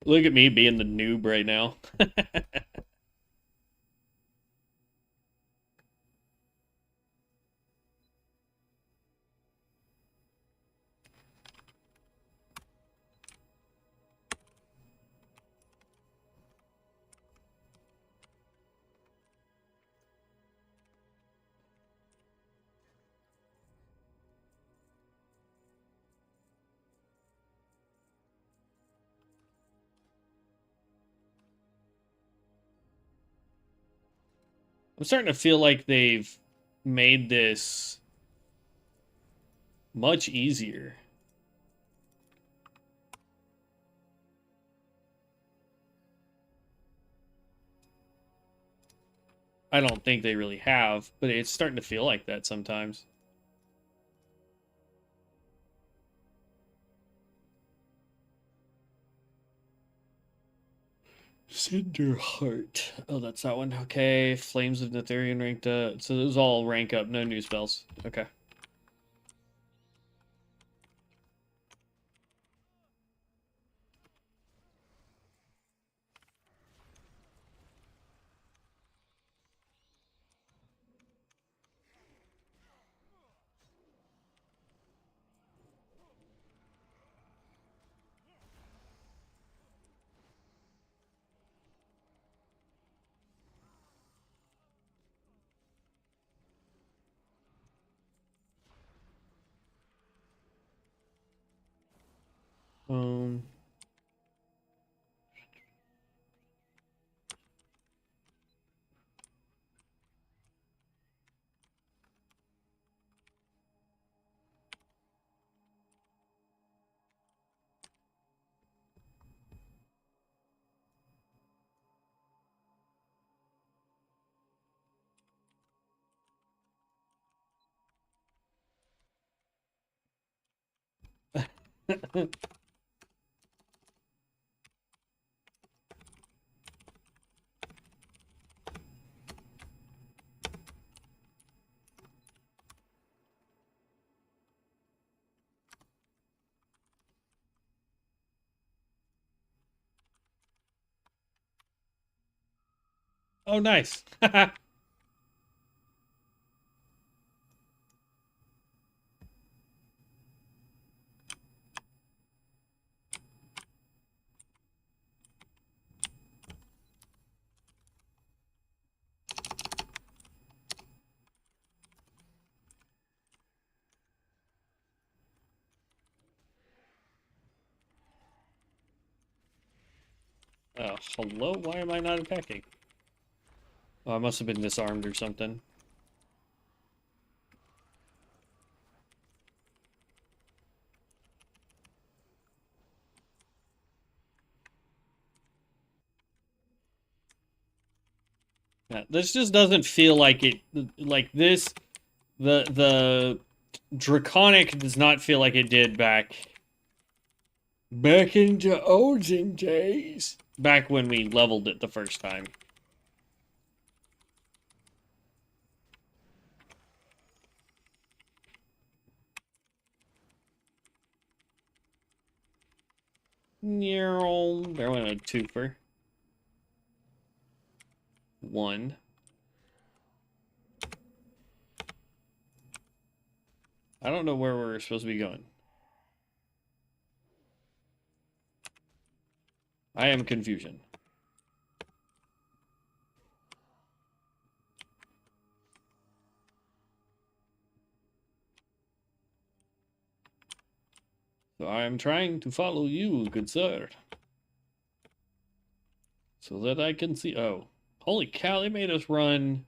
Look at me being the noob right now. I'm starting to feel like they've made this much easier. I don't think they really have, but it's starting to feel like that sometimes. Cinder Heart. Oh, that's that one. Okay. Flames of Netherian ranked up. So those all rank up. No new spells. Okay. Um. Oh, nice. Hello? Why am I not attacking? Oh, I must have been disarmed or something. Yeah, this just doesn't feel like it. Like this, the Draconic does not feel like it did back into olden days. Back when we leveled it the first time. There went a twofer. One. I don't know where we're supposed to be going. I am confusion. So I am trying to follow you, good sir. So that I can see. Oh, holy cow, they made us run.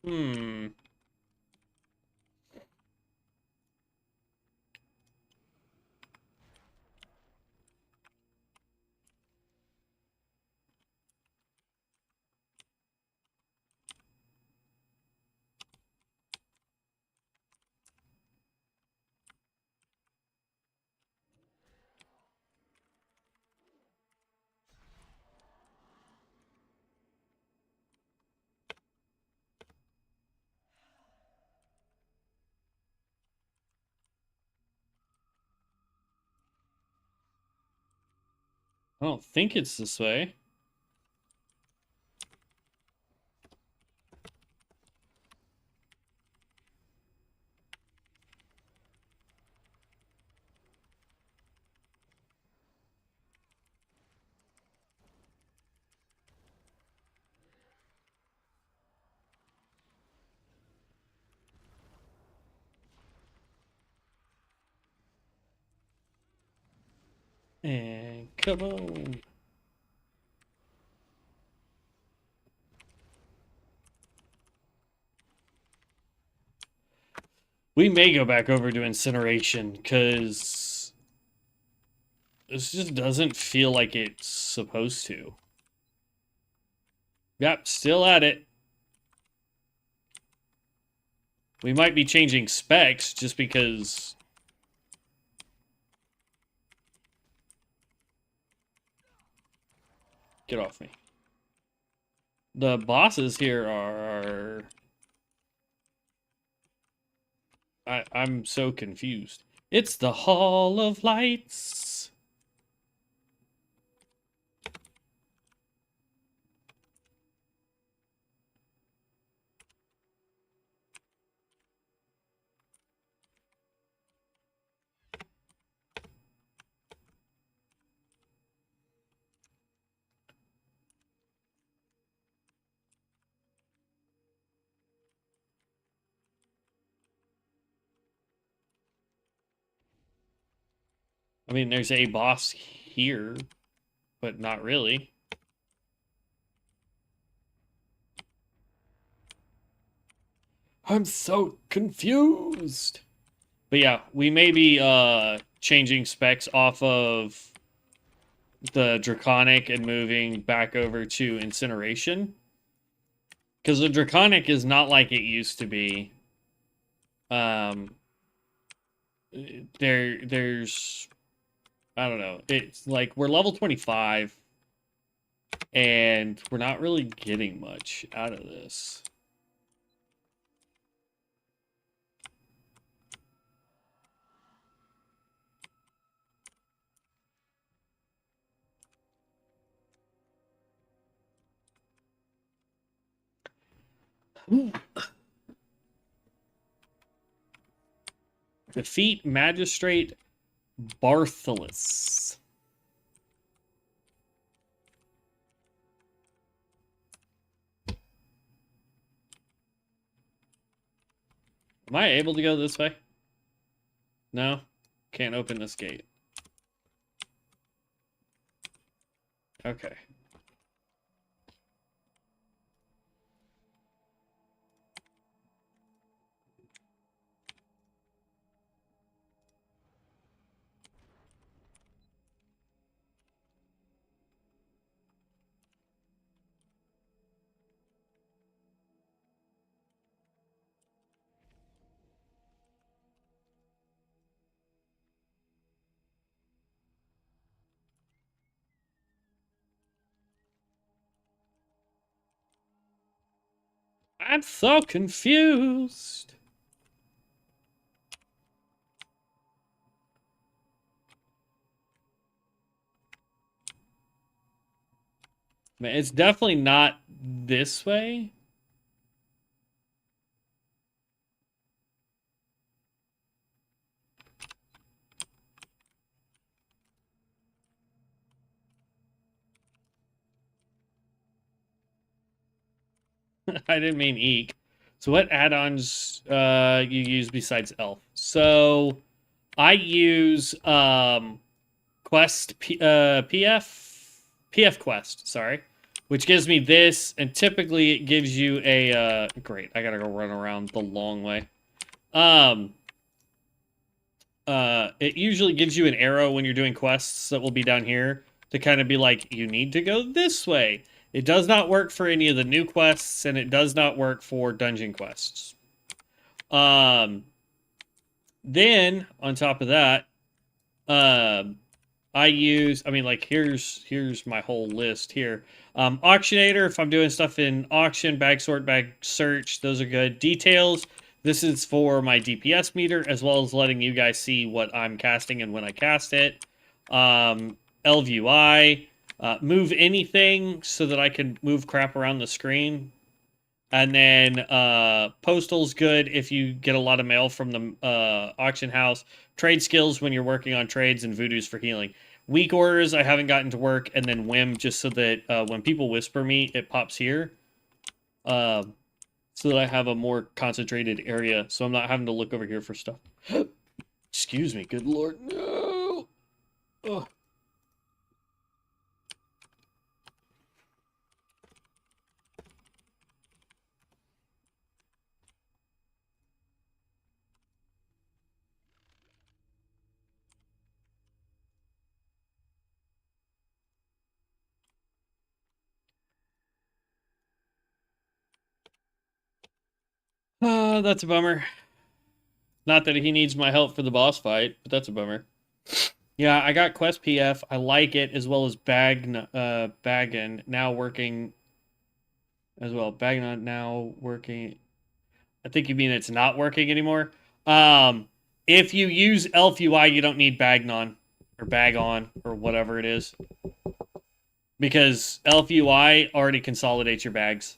Hmm. I don't think it's this way. And come on. We may go back over to incineration, because this just doesn't feel like it's supposed to. Yep, still at it. We might be changing specs just because... Get off me. The bosses here are... I'm so confused. It's the Hall of Lights. I mean, there's a boss here, but not really. I'm so confused. But yeah, we may be changing specs off of the Draconic and moving back over to Incineration. Because the Draconic is not like it used to be. There's... I don't know. It's like we're level 25. And we're not really getting much out of this. Defeat Magistrate Bartholus. Am I able to go this way? No? Can't open this gate. Okay. I'm so confused. Man, it's definitely not this way. I didn't mean eek. So what add-ons you use besides elf? So I use Quest PF Quest, sorry, which gives me this, and typically it gives you a great. I gotta go run around the long way. It usually gives you an arrow when you're doing quests that will be down here to kind of be like, you need to go this way. It does not work for any of the new quests, and it does not work for dungeon quests. Then on top of that, I use, I mean, like, here's my whole list here. Auctionator, if I'm doing stuff in auction, bag sort, bag search, those are good. Details, this is for my DPS meter, as well as letting you guys see what I'm casting and when I cast it. LVUI, move anything so that I can move crap around the screen. And then postal's good if you get a lot of mail from the auction house. Trade skills when you're working on trades, and voodoo's for healing. Weak orders I haven't gotten to work, and then whim just so that when people whisper me, it pops here. So that I have a more concentrated area, so I'm not having to look over here for stuff. Excuse me, good lord, no! Oh. That's a bummer. Not that he needs my help for the boss fight, but that's a bummer. Yeah, I got Quest PF. I like it, as well as Baggin now working as well. Baggin now working. I think you mean it's not working anymore. If you use Elf UI, you don't need Bagnon or Bagon or whatever it is, because Elf UI already consolidates your bags.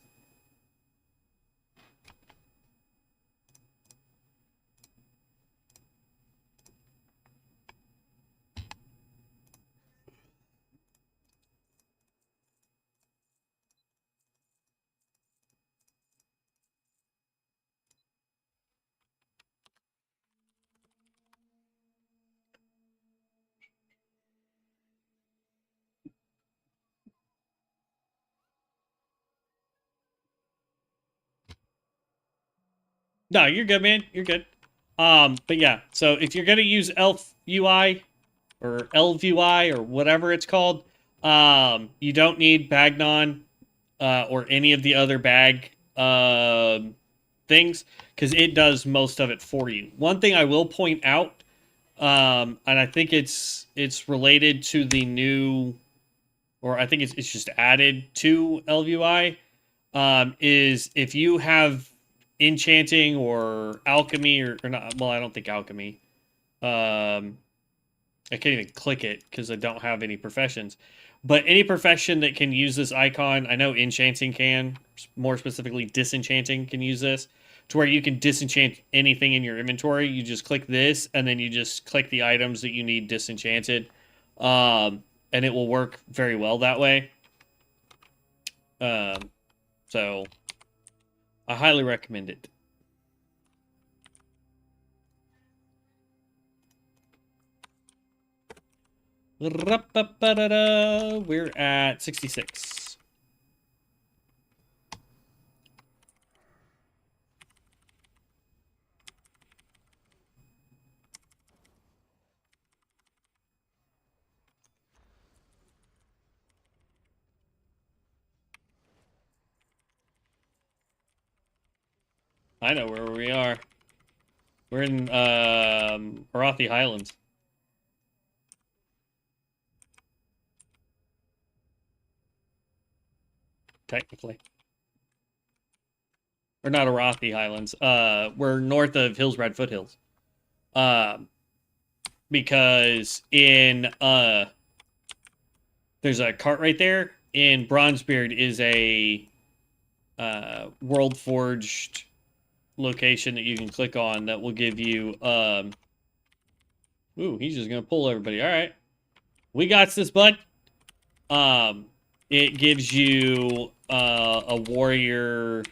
No, you're good, man. You're good. But yeah, so if you're gonna use Elf UI or Elf UI or whatever it's called, you don't need Bagnon or any of the other bag things, because it does most of it for you. One thing I will point out, and I think it's related to the new, or I think it's just added to LVI, is if you have enchanting or alchemy or not. Well, I don't think alchemy. I can't even click it because I don't have any professions. But any profession that can use this icon, I know enchanting can, more specifically disenchanting can use this, to where you can disenchant anything in your inventory. You just click this, and then you just click the items that you need disenchanted, and it will work very well that way. So I highly recommend it. We're at 66. I know where we are. We're in Arathi Highlands. Technically. Or not Arathi Highlands. We're north of Hillsbrad Foothills. Because in there's a cart right there. In Bronzebeard is a World Forged location that you can click on that will give you ooh, he's just gonna pull everybody. Alright. We got this, bud. It gives you a warrior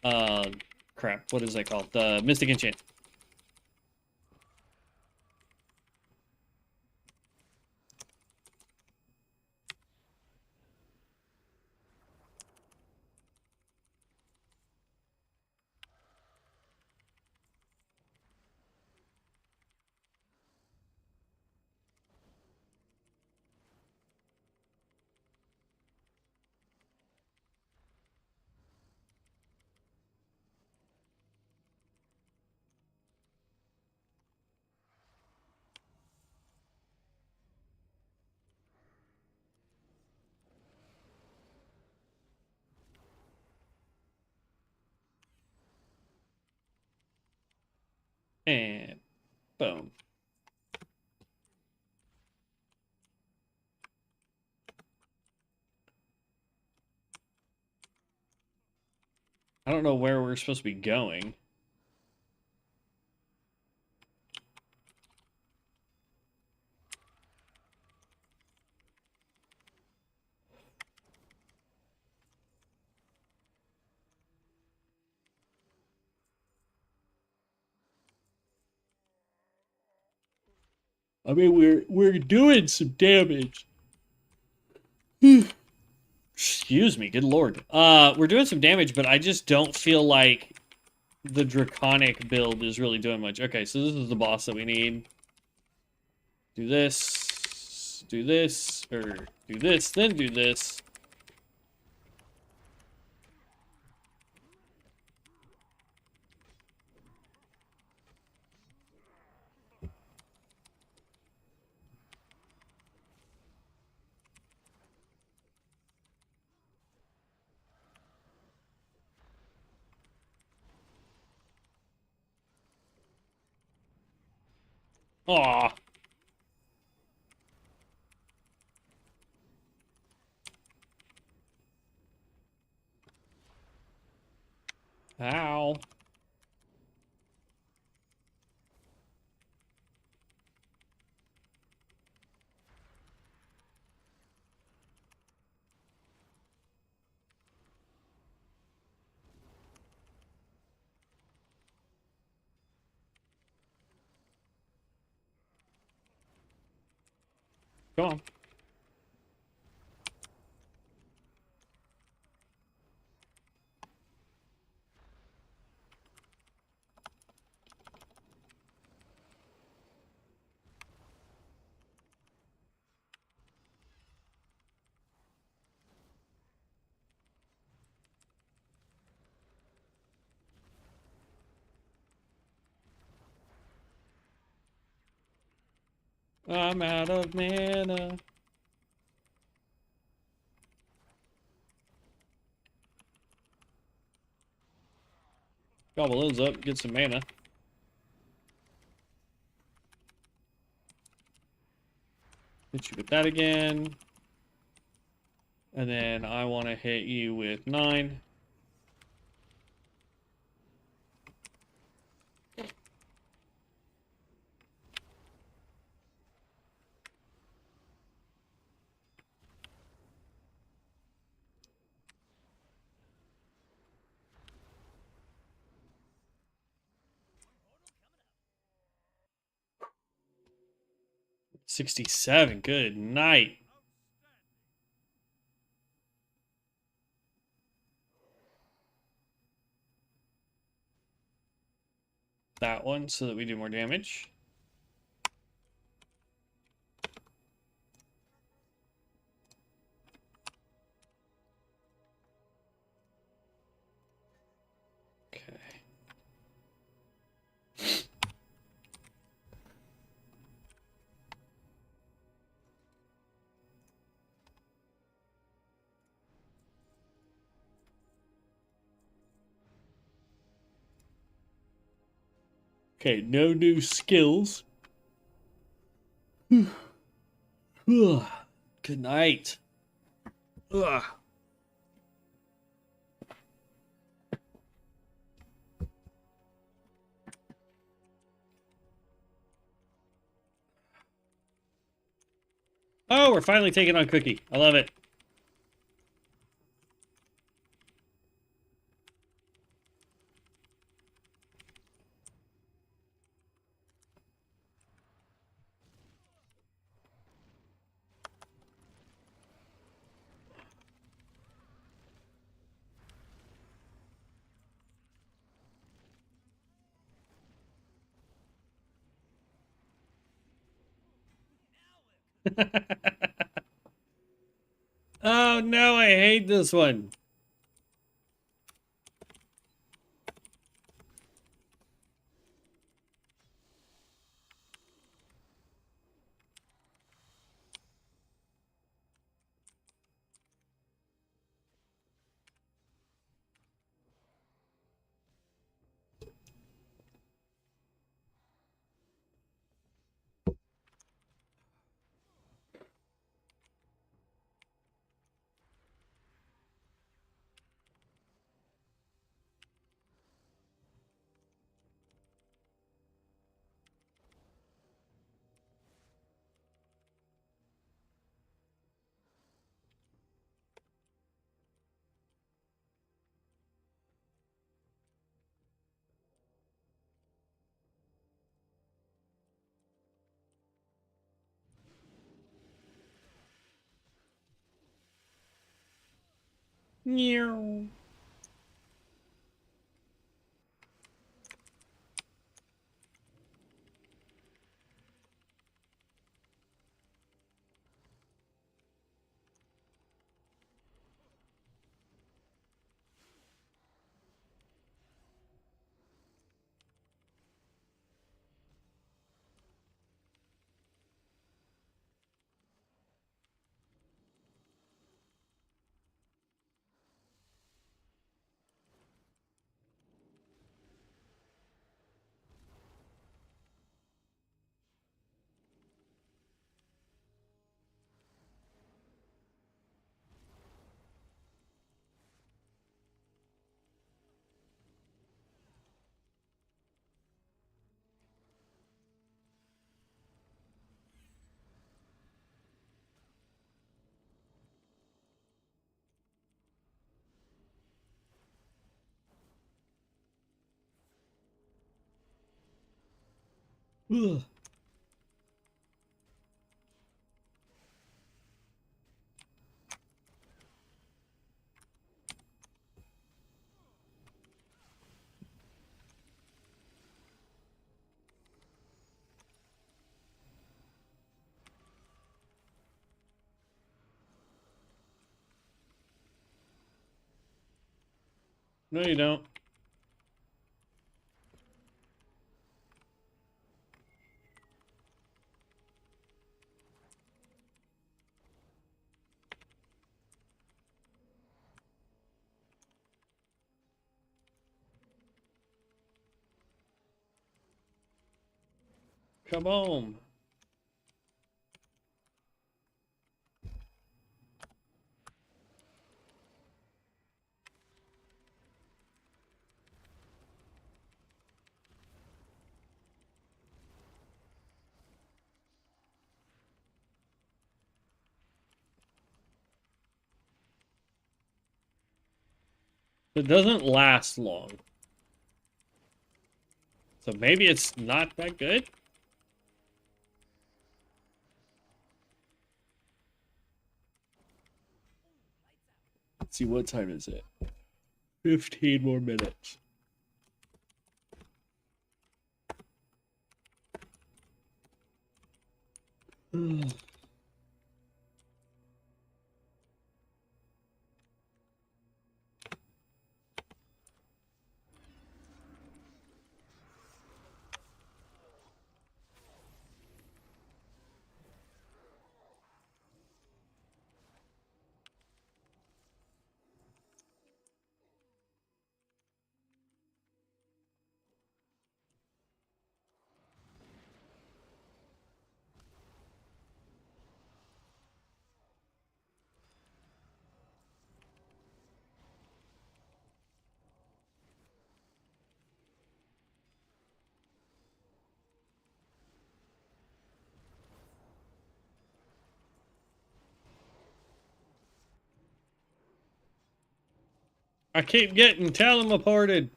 crap, what is that called? The Mystic Enchant. And boom. I don't know where we're supposed to be going. I mean, we're doing some damage. Excuse me, good lord. We're doing some damage, but I just don't feel like the draconic build is really doing much. Okay, so this is the boss that we need. Do this, or do this, then do this. Aw. Ow. Come on. I'm out of mana. Gobble those up, get some mana. Hit you with that again. And then I want to hit you with 9. $67. Good night. That one so that we do more damage. Okay. Okay, no new skills. Good night. Ugh. Oh, we're finally taking on Cookie. I love it. Oh no, I hate this one. Meow. Ugh. No, you don't. Come on. It doesn't last long. So maybe it's not that good? Let's see, what time is it? 15 more minutes. I keep getting teleported.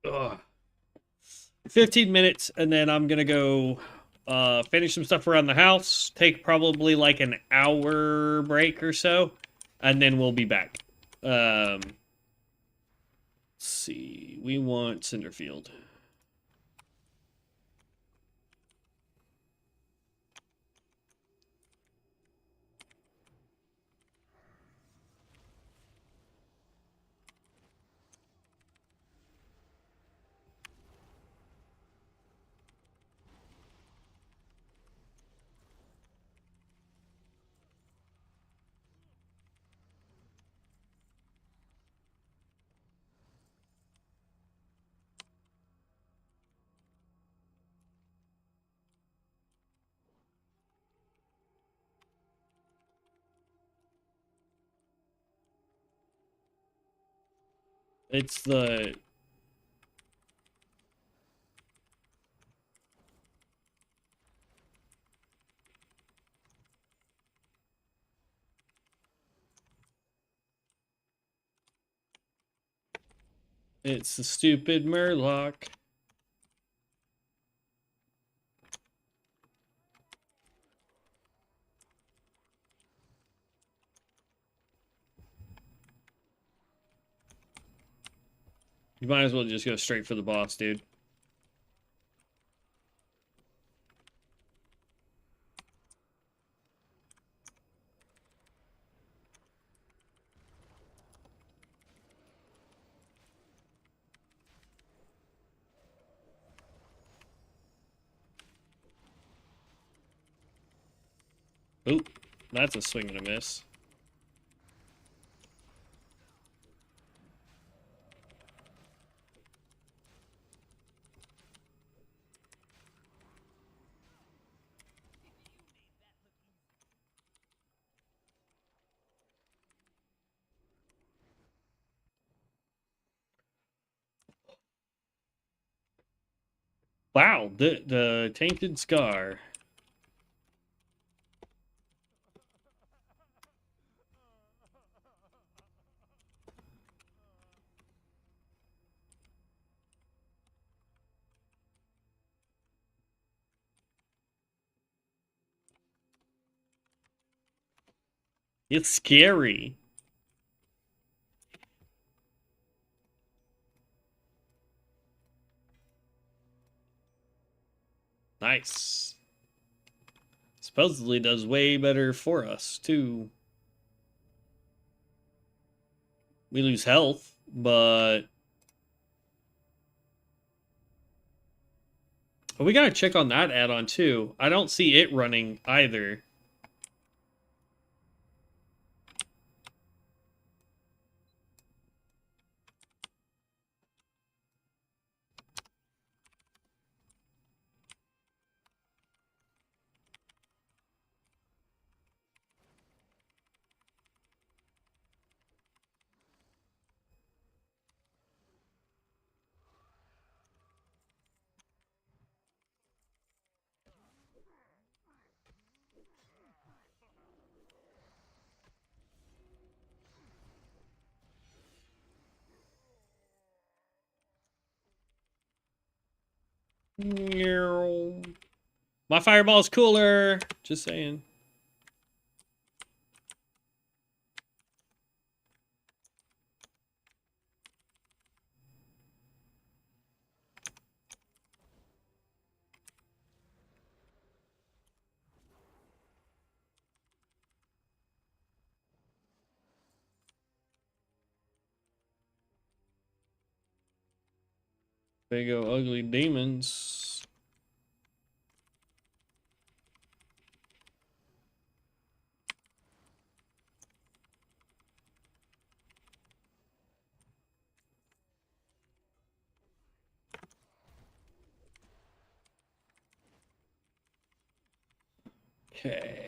Ugh. 15 minutes, and then I'm gonna go finish some stuff around the house. Take probably like an hour break or so, and then we'll be back. Let's see. We want Cinderfield. It's the stupid Murloc. You might as well just go straight for the boss, dude. Oop, that's a swing and a miss. Wow, the tainted scar. It's scary. Nice. Supposedly does way better for us, too. We lose health, but... we gotta check on that add-on, too. I don't see it running either. My fireball's cooler. Just saying. Big ol' ugly demons. Okay.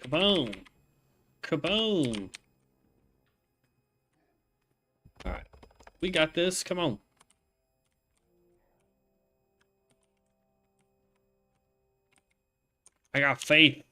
Kaboom. Kaboom. Alright. We got this. Come on. I got faith.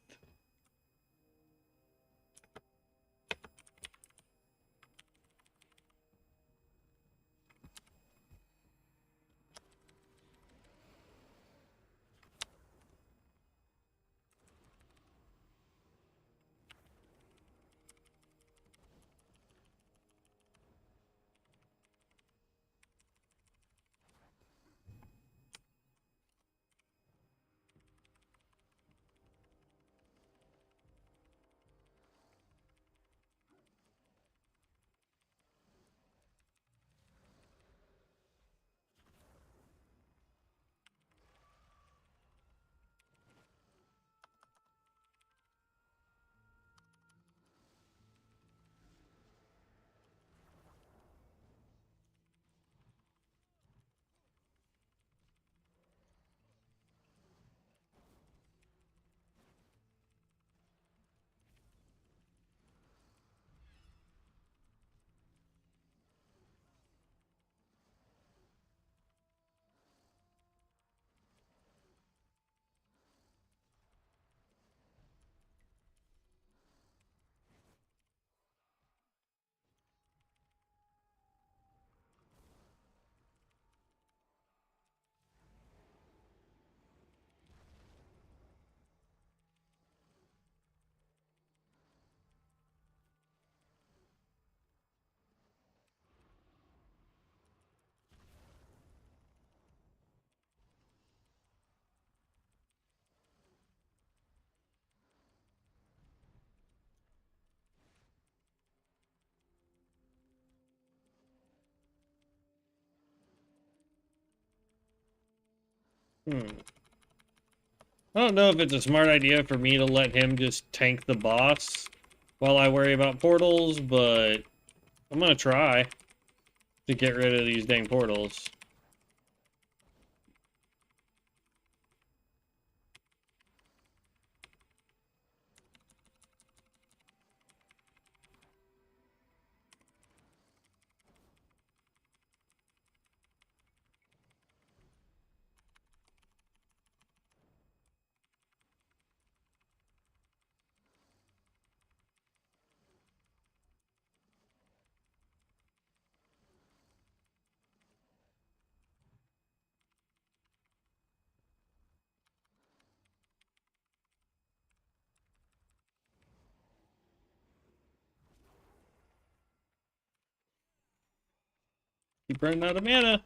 I don't know if it's a smart idea for me to let him just tank the boss while I worry about portals, but I'm gonna try to get rid of these dang portals. Keep running out of mana.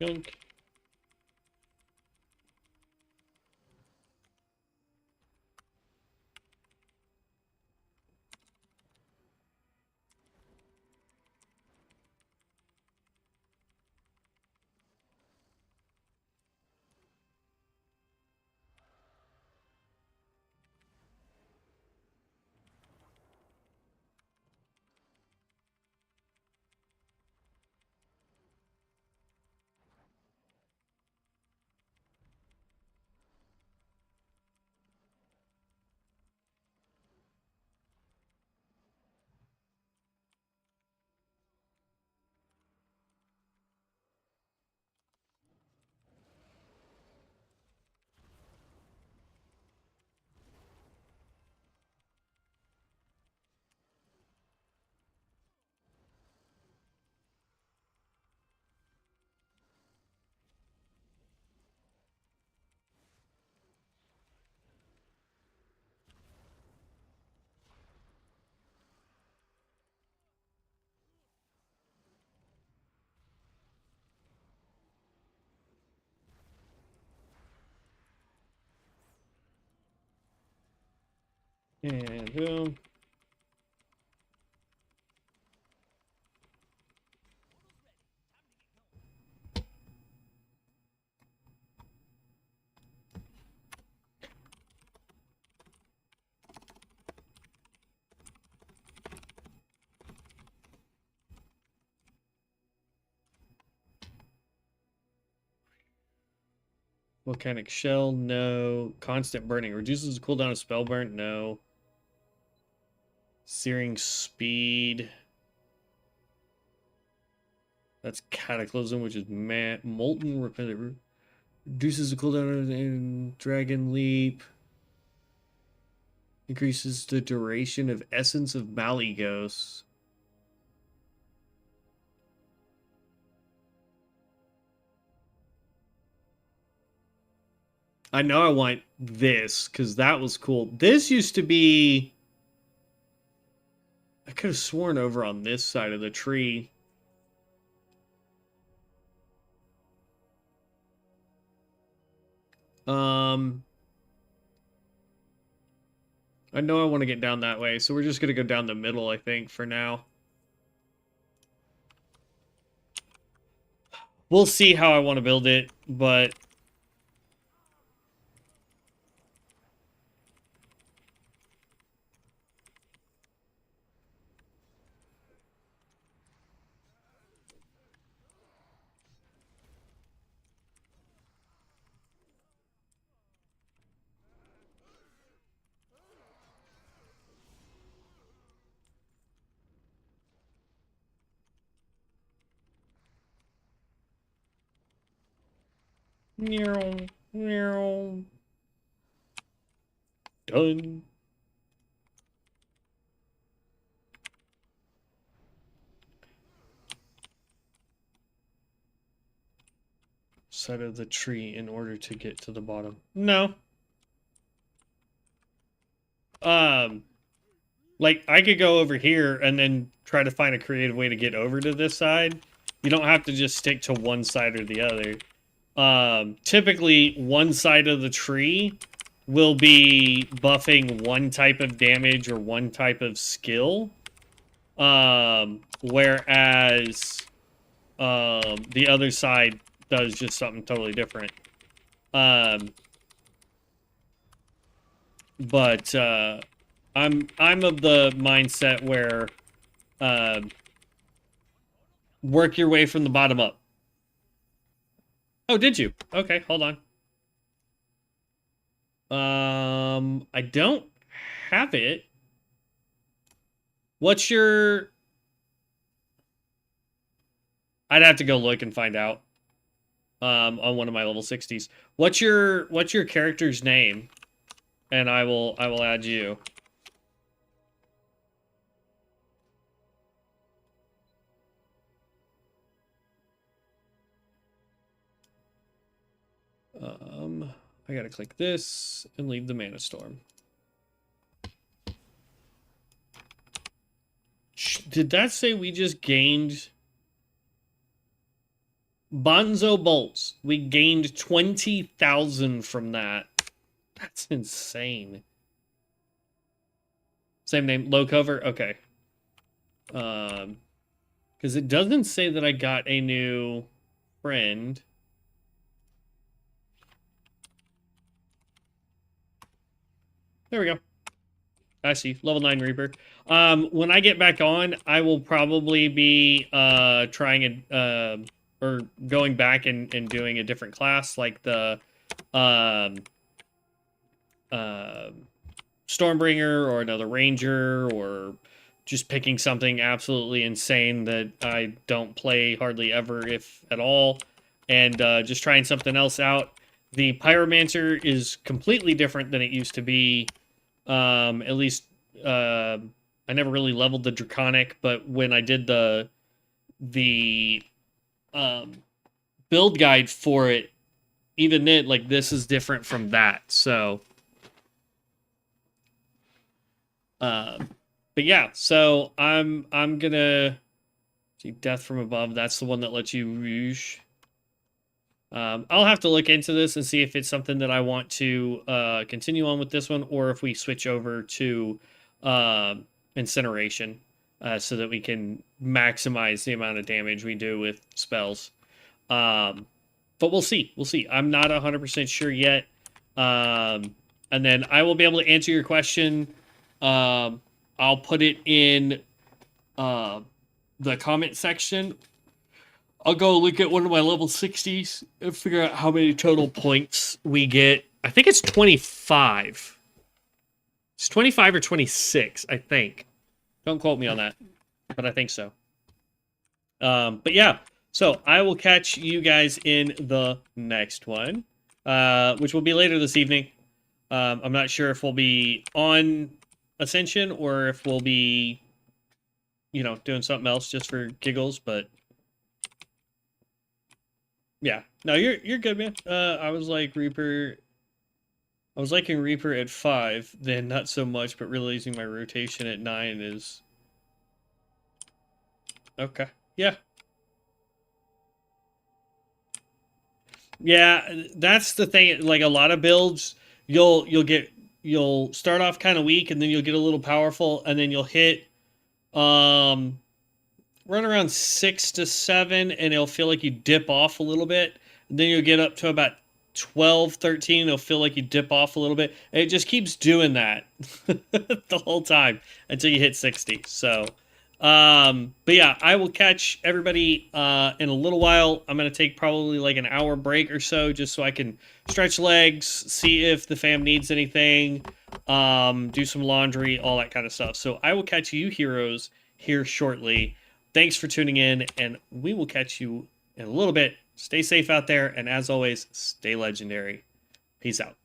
Gunk. And boom. Volcanic shell, no. Constant burning reduces the cooldown of spell burn, no. Searing speed. That's cataclysm, which is molten repetitive. Reduces the cooldown in dragon leap. Increases the duration of essence of Malygos. I know I want this because that was cool. This used to be. I could have sworn over on this side of the tree. I know I want to get down that way, so we're just gonna go down the middle, I think, for now. We'll see how I want to build it, but meow, meow. Done. Side of the tree in order to get to the bottom. No. Like, I could go over here and then try to find a creative way to get over to this side. You don't have to just stick to one side or the other. Typically, one side of the tree will be buffing one type of damage or one type of skill. Whereas the other side does just something totally different. But I'm of the mindset where work your way from the bottom up. Oh, did you? Okay, hold on. I don't have it. What's your... I'd have to go look and find out. On one of my level 60s. What's your character's name? And I will add you. I gotta click this and leave the Mana Storm. Did that say we just gained... Bonzo Bolts. We gained 20,000 from that. That's insane. Same name, low cover? Okay. Because it doesn't say that I got a new friend. There we go. I see. Level 9 Reaper. When I get back on, I will probably be trying or going back and doing a different class, like the Stormbringer or another Ranger, or just picking something absolutely insane that I don't play hardly ever, if at all, and just trying something else out. The Pyromancer is completely different than it used to be. At least I never really leveled the Draconic, but when I did the build guide for it, even then, like, this is different from that. So, but yeah, so I'm gonna see Death from Above. That's the one that lets you rouge. I'll have to look into this and see if it's something that I want to continue on with this one, or if we switch over to Incineration, so that we can maximize the amount of damage we do with spells. But we'll see. We'll see. I'm not 100% sure yet. And then I will be able to answer your question. I'll put it in the comment section. I'll go look at one of my level 60s and figure out how many total points we get. I think it's 25. It's 25 or 26, I think. Don't quote me on that, but I think so. But yeah, so I will catch you guys in the next one, which will be later this evening. I'm not sure if we'll be on Ascension or if we'll be, doing something else just for giggles, but... Yeah, no, you're good, man. I was like Reaper. I was liking Reaper at 5, then not so much, but realizing my rotation at 9 is okay. Yeah, yeah, that's the thing. Like, a lot of builds, you'll start off kind of weak, and then you'll get a little powerful, and then you'll hit run around 6 to 7, and it'll feel like you dip off a little bit. And then you'll get up to about 12, 13, it'll feel like you dip off a little bit. And it just keeps doing that the whole time until you hit 60. So, but yeah, I will catch everybody in a little while. I'm going to take probably like an hour break or so, just so I can stretch legs, see if the fam needs anything, do some laundry, all that kind of stuff. So I will catch you heroes here shortly. Thanks for tuning in, and we will catch you in a little bit. Stay safe out there, and as always, stay legendary. Peace out.